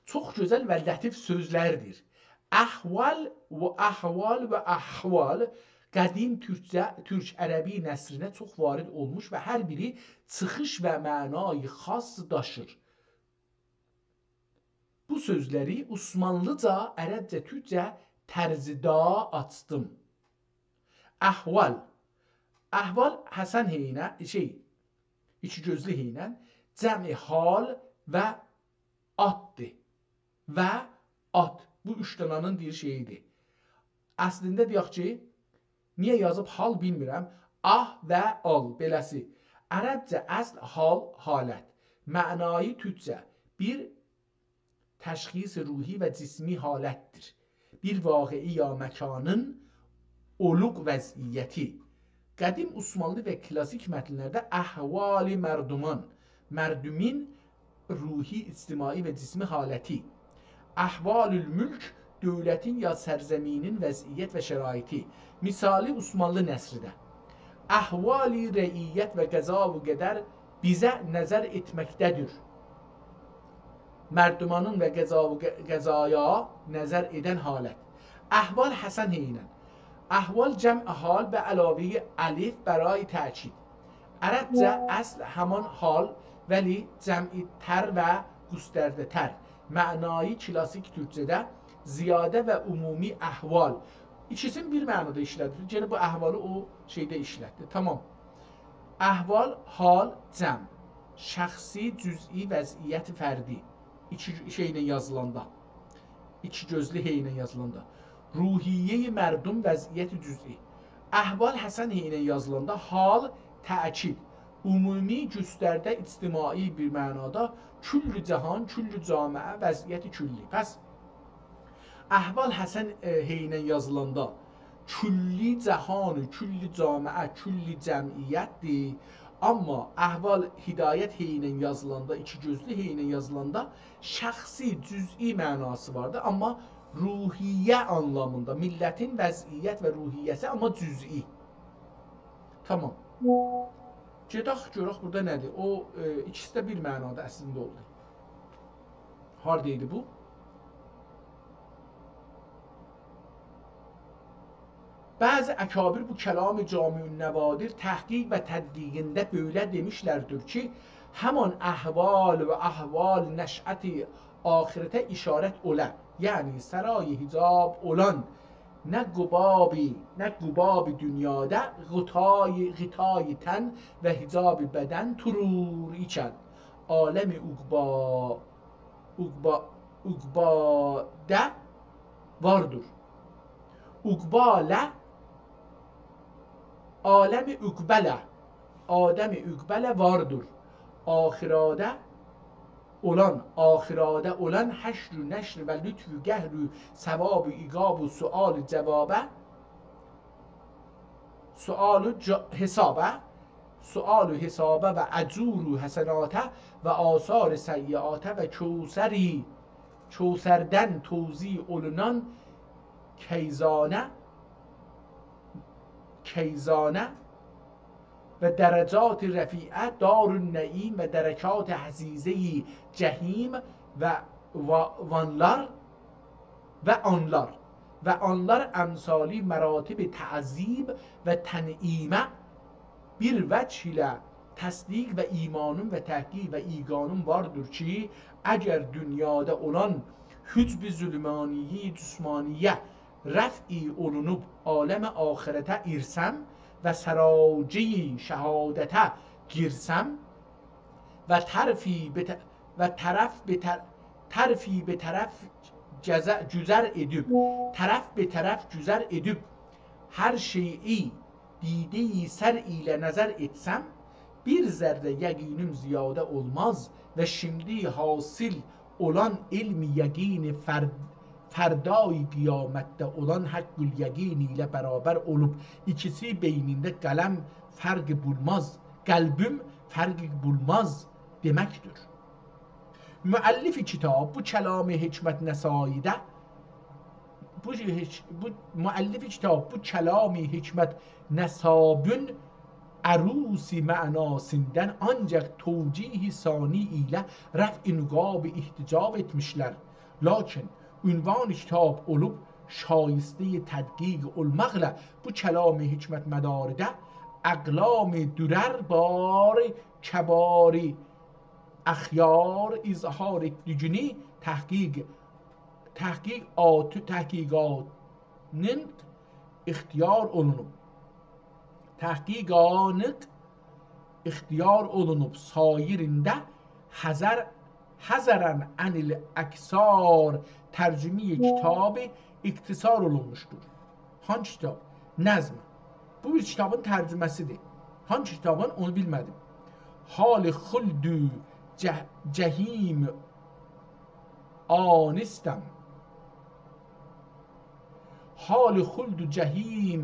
A: Çox gözəl və lətif sözlərdir. Əhval və əhval qədim türk ərəbi nəsrinə çox varid olmuş və hər biri çıxış və mənayı xas daşır. Bu sözləri Osmanlıca, ərəbcə, türkcə tərzida açdım. Əhval. Əhval Həsən heynə, iki gözlü heynə, cəmi hal və atdır. Və at. Bu üç dənanın bir şeyidir. Əslində deyək ki, niyə yazıb hal bilmirəm. Ah və al beləsi. Ərəbcə əsl hal halət. Mənayı türkcə bir təşxis ruhi və cismi halətdir. Bir vaqi'i ya məkanın oluq vəziyyəti. Qədim Osmanlı və klasik mətnlərdə əhvali mərduman, mərdümin ruhi, ictimai və cismi haləti. Əhvalül mülk, dövlətin ya sərzəminin vəziyyət və şəraiti. Misali Osmanlı nəsridə. Əhvali rəiyyət və qəza və qədər bizə nəzər etməkdədir. Mərdumanın və qəzaya nəzər edən halət. Əhval Həsən heynən. Əhval cəm hal və əlavəyi əlif bərai təkid. Ərəbcə əsl həman hal vəli cəmi tər və qüstərdə tər. Mənayı klasik türkcədə
B: ziyadə və ümumi əhval. İkisini bir mənada işlədir. Yenə bu əhvalı o şeydə işlətdi. Tamam. Əhval, hal, cəm. Şəxsi, cüz'i, vəziyyət, fərdi. İki şeylə yazılanda. İki gözlü hey ilə yazılanda. Ruhiyyə-i mərdum, vəziyyət-i cüz'i. Əhval Həsən hey ilə yazılanda hal, təkid. Ümumi güstərdə ictimai bir mənada küllü cahan, küllü camiə, vəziyyət-i külli. Bəs əhval Həsən hey ilə yazılanda külli cahan, külli camiə, külli cəmiyyətdir. Amma əhval hidayət hey ilə yazılanda, iki gözlü hey ilə yazılanda şəxsi, cüz'i mənası vardır. Amma ruhiyyə anlamında, millətin vəziyyət və ruhiyyəsi, amma cüz'i. Tamam. Gedək görək burada nədir? O ikisi də bir mənada əslində oldu. Harda idi bu? Bəzi əkabir bu kəlam-ı cami-ül nəvadir təhqiq və tədqiqində belə demişlərdir ki, həman əhval və əhval nəşəti axirətə işarət olə. Yəni saray hicab olan nə qubabi dünyada qitay tən və hicab bədən turur ikən alemi uqbada vardır. Uqbalə alemi uqbələ Adəmi uqbələ vardır. Axirada olan həşr-ü nəşr və lütf-ü gəhr-ü səvab-ü iqab-ü sual-ü cavabə sual-ü hesabə və əcur-ü həsənatə və asar-ı səyyiatə və kəvsərdən tozih olunan keyzانه و درجات رفیعه دار النعیم و درکات حزیزه جهیم و آنlar امثالی مراتب تعذیب و تنعیمه bir vəc ilə təsdiq və imanın və təhqiq və iqanın vardır ki, əgər dünyada olan hücb-i zülmaniyi cüsmaniyyə rəf'i olunub aləmə axirətə irsəm və səraciyi şəhadətə girsəm və tərfi be tərəf güzər edib hər şeyi dideyi sər ilə nəzər etsəm bir zərrə yəqinim ziyadə olmaz və şimdi hasil olan ilmi yəqini fərdai qiyamətdə olan haqqül yəqini ilə bərabər olub ikisi beynində qəlbim fərqi bulmaz deməkdir. Müəllifi kitab bu kəlam-ı hikmət nəsaidə müəllifi kitab bu kəlam-ı hikmət nəsabün ərusi mənasından ancaq tevcih sani ilə rəf-i nüqab ihticab etmişlər. Lakin ünvan kitab olub şayiste tədqiq olmaqla bu kəlam-ı hikmət mədaridə əqlam dürər bar kəbari əxyar izhar etdiyini təhqiqatın ixtiyar olunub. Təhqiqanıq ixtiyar olunub sayirində həzərən ənil əksar tərcümi kitabı iktisar olunmuşdur. Hangi kitab? Nəzm. Bu bir kitabın tərcüməsidir. Hangi kitabın? Onu bilmədim. Hal-i xüldü cəhim anistəm. Hal-i xüldü cəhim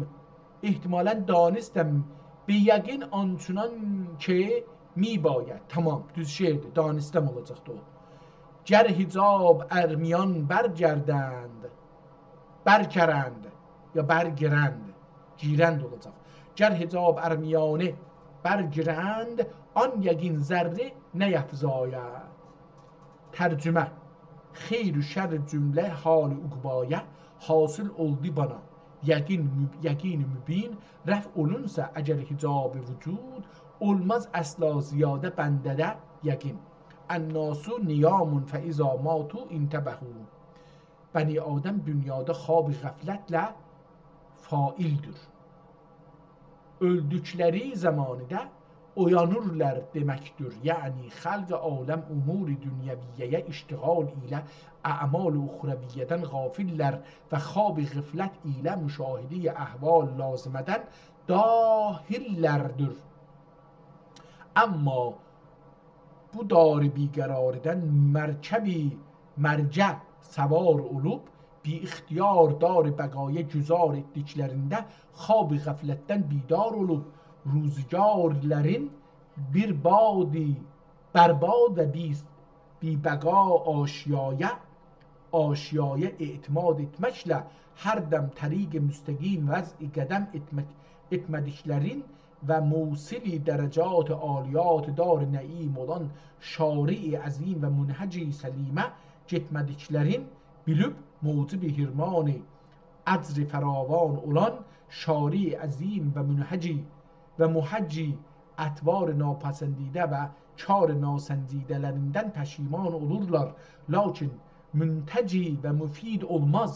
B: ihtimalən danistəm. Bir yəqin ançunan ki mi باید. Tamam, düz şeirdir. Danistəm olacaqdı o. Gər hicab ərmiyan bərkərənd ya bərgirənd, girənd olacaq. Gər hicab ərmiyanı bərgirənd, an yəqin zərri nə yəfzayət. Tərcümə. Xeyr-ü şər cümlə hal-i uqbaya hasıl oldu bana. Yəqin mübin rəf olunsa əgər hicab-ı vücud olmaz əsla ziyadə bəndədə yəqin. Ənnasu niyamun fəizə matu intəbəhu. Bəni Adəm dünyada xab-ı qəflətlə faildir. Öldükləri zamanıda oyanırlar deməkdir. Yəni xalq aləm umur dünyəviyyəyə iştiğal ilə əmal uxraviyyədən qafillər və xab-ı qəflət ilə müşahidə əhval lazımədən dahillərdir. Amma bu dar biqərardən mərkəbi mərcə səvar olub bi ixtiyar dar bəqaya güzar etdiklərində xab-ı qəflətdən bidar olub ruzgarlərin bir badi bərbad və bi bəqa aşiyaya etimad etməklə hər dəm təriq müstəqim vəz-i qədəm etmədiklərin və musili dərəcat aliyat dar nəim olan şari əzim və münhəci səlimə getmədiklərin bilib موجب هرمان əcr fəravan olan şari əzim və münhəci və muhəcci ətvar napəsəndidə və kar nasəndidələrindən pəşiman olurlar. Lakin müntəci və müfid olmaz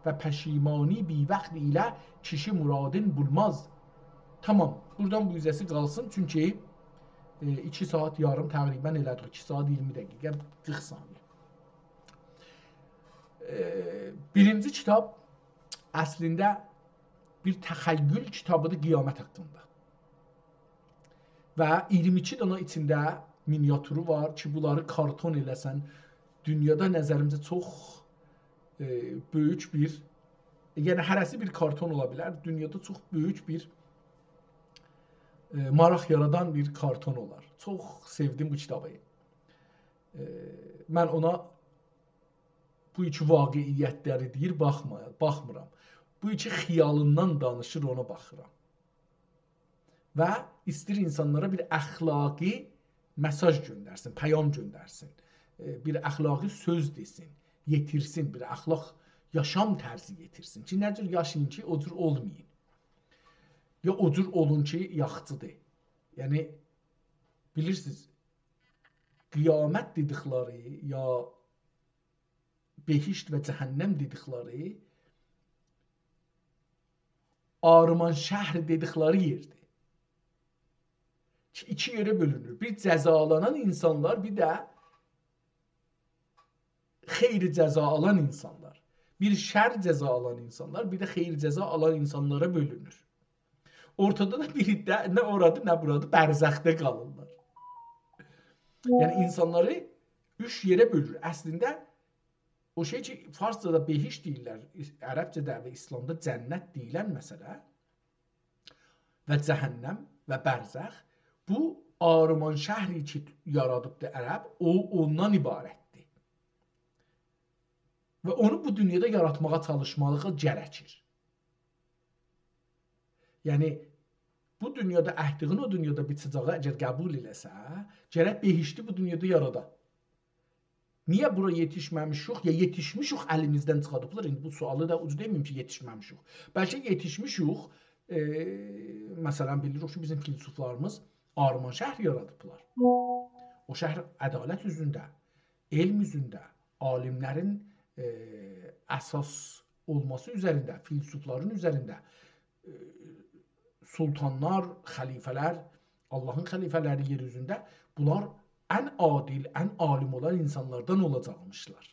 B: və pəşimani bir vaxt ilə kişi muradın bulmaz. Tamam, buradan bu yüzəsi qalsın çünki 2 saat yarım təqribən elədik. 2 saat 20 dəqiqə 40 saniyə. Birinci kitab əslində bir təxəyyül kitabıdır qiyamət haqqında. Və 22 dana içində miniatürü var ki, bunları karton eləsən, dünyada nəzərimcə çox böyük bir, yəni hərəsi bir karton ola bilər, dünyada çox böyük bir maraq yaradan bir karton olar. Çox sevdim bu kitabı. Mən ona bu iki vaqiiyyətləri deyir, baxmıram. Bu iki xiyalından danışır, ona baxıram. Və istir insanlara bir əxlaqi mesaj göndərsin, pəyam göndərsin. Bir əxlaqi söz desin, yetirsin, bir əxlaq yaşam tərzi yetirsin ki, nə cür yaşayın ki, o cür olmayın. Ya o cür olun ki, yaxçıdır. Yəni, bilirsiniz, qiyamət dedikləri, ya behişt və cəhənnəm dedikləri Arman şəhər dedikləri yerdir. Ki, 2 yerə bölünür. Bir cəzalanan insanlar, bir də xeyri cəza alan insanlar. Bir şər cəza alan insanlar, bir də xeyri cəza alan insanlara bölünür. Ortada da biri də nə oradı, nə buradı, bərzəxdə qalırlar. Yəni, insanları 3 yerə bölür. Əslində, o şey ki, Farscada behiş deyirlər, Ərəbcədə və İslamda cənnət deyilən məsələ və cəhənnəm və bərzəx, bu Arman şəhri ki, yaradıbdır Ərəb, o ondan ibarətdir. Və onu bu dünyada yaratmağa çalışmalığa gərəkir. Yəni, bu dünyada əhdiğin o dünyada biticağı əgər qəbul eləsə, gərək behişti bu dünyada yarada. Niyə bura yetişməmişik? Ya yetişmişik əlimizdən çıxadıblar. İndi bu sualı da ucu deməyim ki, yetişməmişik. Bəlkə yetişmişik, məsələn, bilirik ki, bizim filosoflarımız Arman şəhər yaradıblar. O şəhər ədalət üzündə, elm üzündə, alimlərin əsas olması üzərində, filosofların üzərində, sultanlar, xəlifələr, Allahın xəlifələri yer üzündə, bunlar ən adil, ən alim olan insanlardan olacaqmışlar.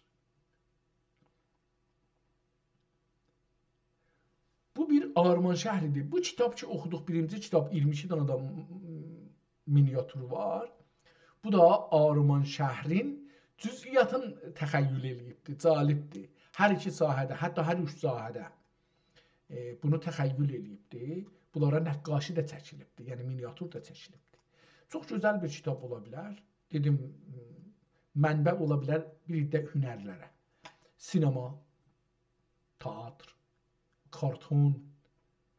B: Bu bir Arman şəhridir. Bu kitab ki, oxuduq, birinci kitab 22 dənə də miniatürü var. Bu da Arman şəhrin cüz'iyyatın təxəyyül eləyibdir, calibdir. Hər 2 sahədə, hətta hər 3 sahədə bunu təxəyyül eləyibdir. Bunlara nəqqaşi də çəkilibdir, yəni miniatür də çəkilibdir. Çox gözəl bir kitab ola bilər. Dedim, mənbə ola bilər bir də hünərlərə. Sinema, teatr, karton,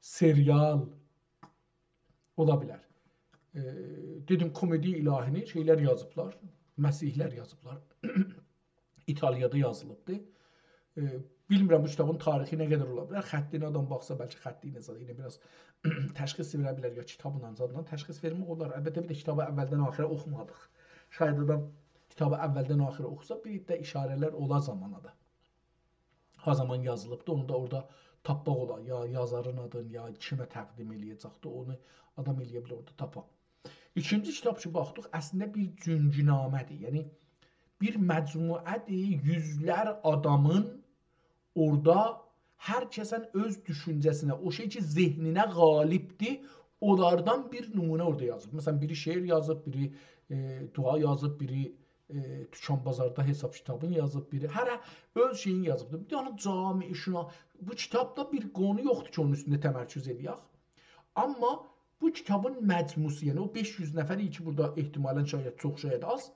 B: serial ola bilər. Dedim, komedi ilahini şeylər yazıblar, məsihlər yazıblar. İtaliyada yazılıbdır. Bilmirəm bu kitabın tarixi nə qədər ola bilər. Xəttinə adam baxsa, bəlkə xətti nəzərə ilə biraz təşxis verə bilər ya kitabla zadla təşxis vermək olar. Əlbəttə bir də kitabı əvvəldən axıra oxumadıq. Şayad adam kitabı əvvəldən axıra oxusa, bir də işarələr ola zamana da.
A: ha zaman yazılıbdı, onu da orada tapmaq olar. Ya yazarın adını, ya kimə təqdim eləyəcəkdi, onu adam eləyə bilər orada tapa. İkinci kitab ki, baxdıq, əslində bir cüncünamədir. Yəni bir məcmuədir, yüzlər adamın orada hər kəsən öz düşüncəsinə, o şey ki zehninə qalibdir, onlardan bir nümunə orada yazıb. Məsələn, biri şeir yazıb, biri dua yazıb, biri Tükan Bazarda hesab kitabını yazıb, biri hərə öz şeyini yazıbdır. Bir dənə cami şuna, bu kitabda bir qonu yoxdur ki, onun üstündə təmərküz eləyək. Amma bu kitabın məcmusu, yəni o 500 nəfər ki, burada ehtimalən şayət çox şayət az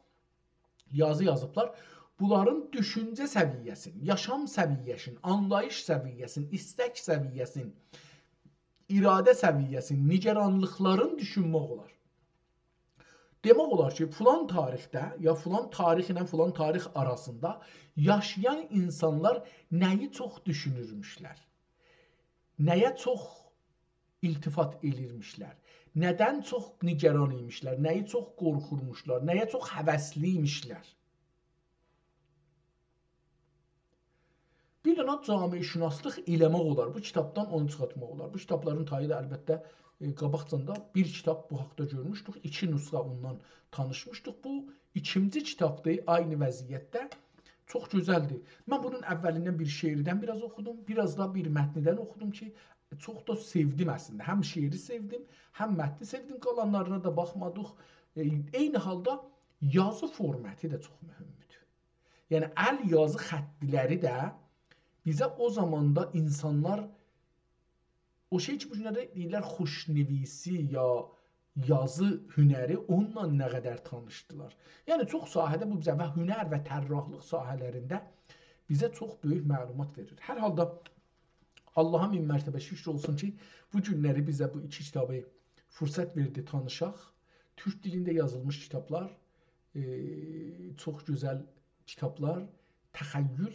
A: yazı yazıblar. Bunların düşüncə səviyyəsini, yaşam səviyyəsini, anlayış səviyyəsini, istək səviyyəsini, iradə səviyyəsini, nigeranlıqların düşünmək olar. Demək olar ki, filan tarixdə ya filan tarix ilə filan tarix arasında yaşayan insanlar nəyi çox düşünürmüşlər? Nəyə çox iltifat elirmişlər? Nədən çox nigeran imişlər? Nəyi çox qorxurmuşlar? Nəyə çox həvəsli imişlər? Bir dənə camişünaslıq eləmək olar. Bu kitabdan onu çıxartmaq olar. Bu kitabların tayı da əlbəttə qabaqcanda bir kitab bu haqda görmüşdük. 2 nüsxə ondan tanışmışdıq. Bu ikinci kitabdır, aynı vəziyyətdə. Çox gözəldir. Mən bunun əvvəlindən bir şeirdən biraz oxudum. Biraz da bir mətnidən oxudum ki, çox da sevdim əslində. Həm şeiri sevdim, həm mətni sevdim. Qalanlarına da baxmadıq. Eyni halda yazı formatı da çox mühümdür. Yəni, əl yazı xəttiləri də bizə o zamanda insanlar o şey ki, bu günlərdə deyirlər xoşnivisi ya yazı hünəri, onunla nə qədər tanışdılar. Yəni, çox sahədə bu bizə və hünər və tərrahlıq sahələrində bizə çox böyük məlumat verir. Hər halda Allaha min mərtəbə şükür olsun ki, bu günləri bizə bu 2 kitabı fürsət verdi, tanışaq. Türk dilində yazılmış kitablar, çox gözəl kitablar, təxəyyül.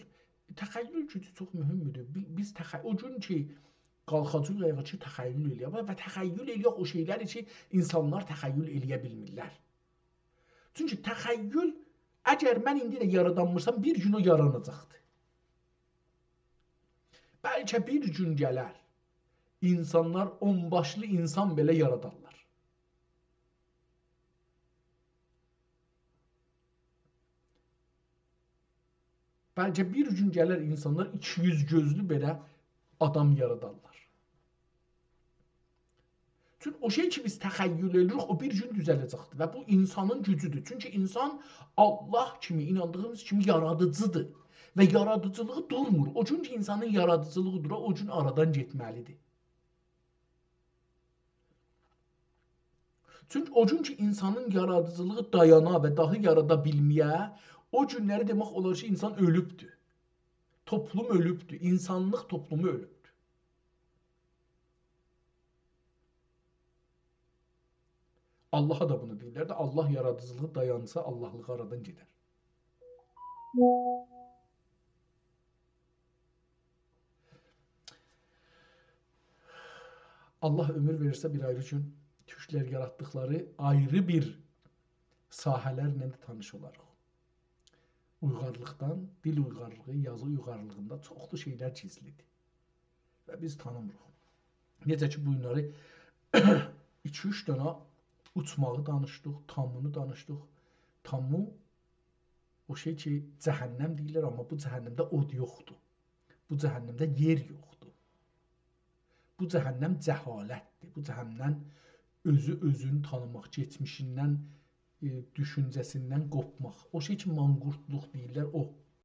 A: Təxəyyül gücü çox mühümdür. Biz o gün ki, qalxacaq ki, təxəyyül eləyək və təxəyyül eləyək o şeyləri ki, insanlar təxəyyül eləyə bilmirlər. Çünki təxəyyül, əgər mən indi də yaradanmırsam, bir gün o yaranacaqdır. Bəlkə bir gün gələr, insanlar 10 başlı insan belə yaradarlar. Bəlkə bir gün gələr insanlar 200 gözlü belə adam yaradarlar. Çünki o şey ki biz təxəyyül edirik, o bir gün düzələcəkdir və bu insanın gücüdür. Çünki insan Allah kimi, inandığımız kimi yaradıcıdır və yaradıcılığı durmur. O gün ki insanın yaradıcılığı durar, o gün aradan getməlidir. Çünki o gün ki insanın yaradıcılığı dayana və dahi yarada bilməyə, o günləri demək olar ki, insan ölübdür. Toplum ölübdür. İnsanlıq toplumu ölübdür. Allah'a da bunu deyirlər də, Allah yaradıcılığı dayansa, Allahlığı aradan gedər. Allah ömür verirsə bir ayrı gün türklər yaratdıkları ayrı bir sahələrlə də tanış olarıq. Uyğarlıqdan, dil uyğarlığı, yazı uyğarlığında çoxlu şeylər gizlidir. Və biz tanımırıq. Necə ki, bu günləri 2-3 dənə uçmağı danışdıq, tammunu danışdıq. Tammu o şey ki, cəhənnəm deyirlər, amma bu cəhənnəmdə od yoxdur. Bu cəhənnəmdə yer yoxdur. Bu cəhənnəm cəhalətdir. Bu cəhənnəm özünü tanımaq, geçmişindən, düşüncəsindən qopmaq. O şey ki, manqurtluq deyirlər, o.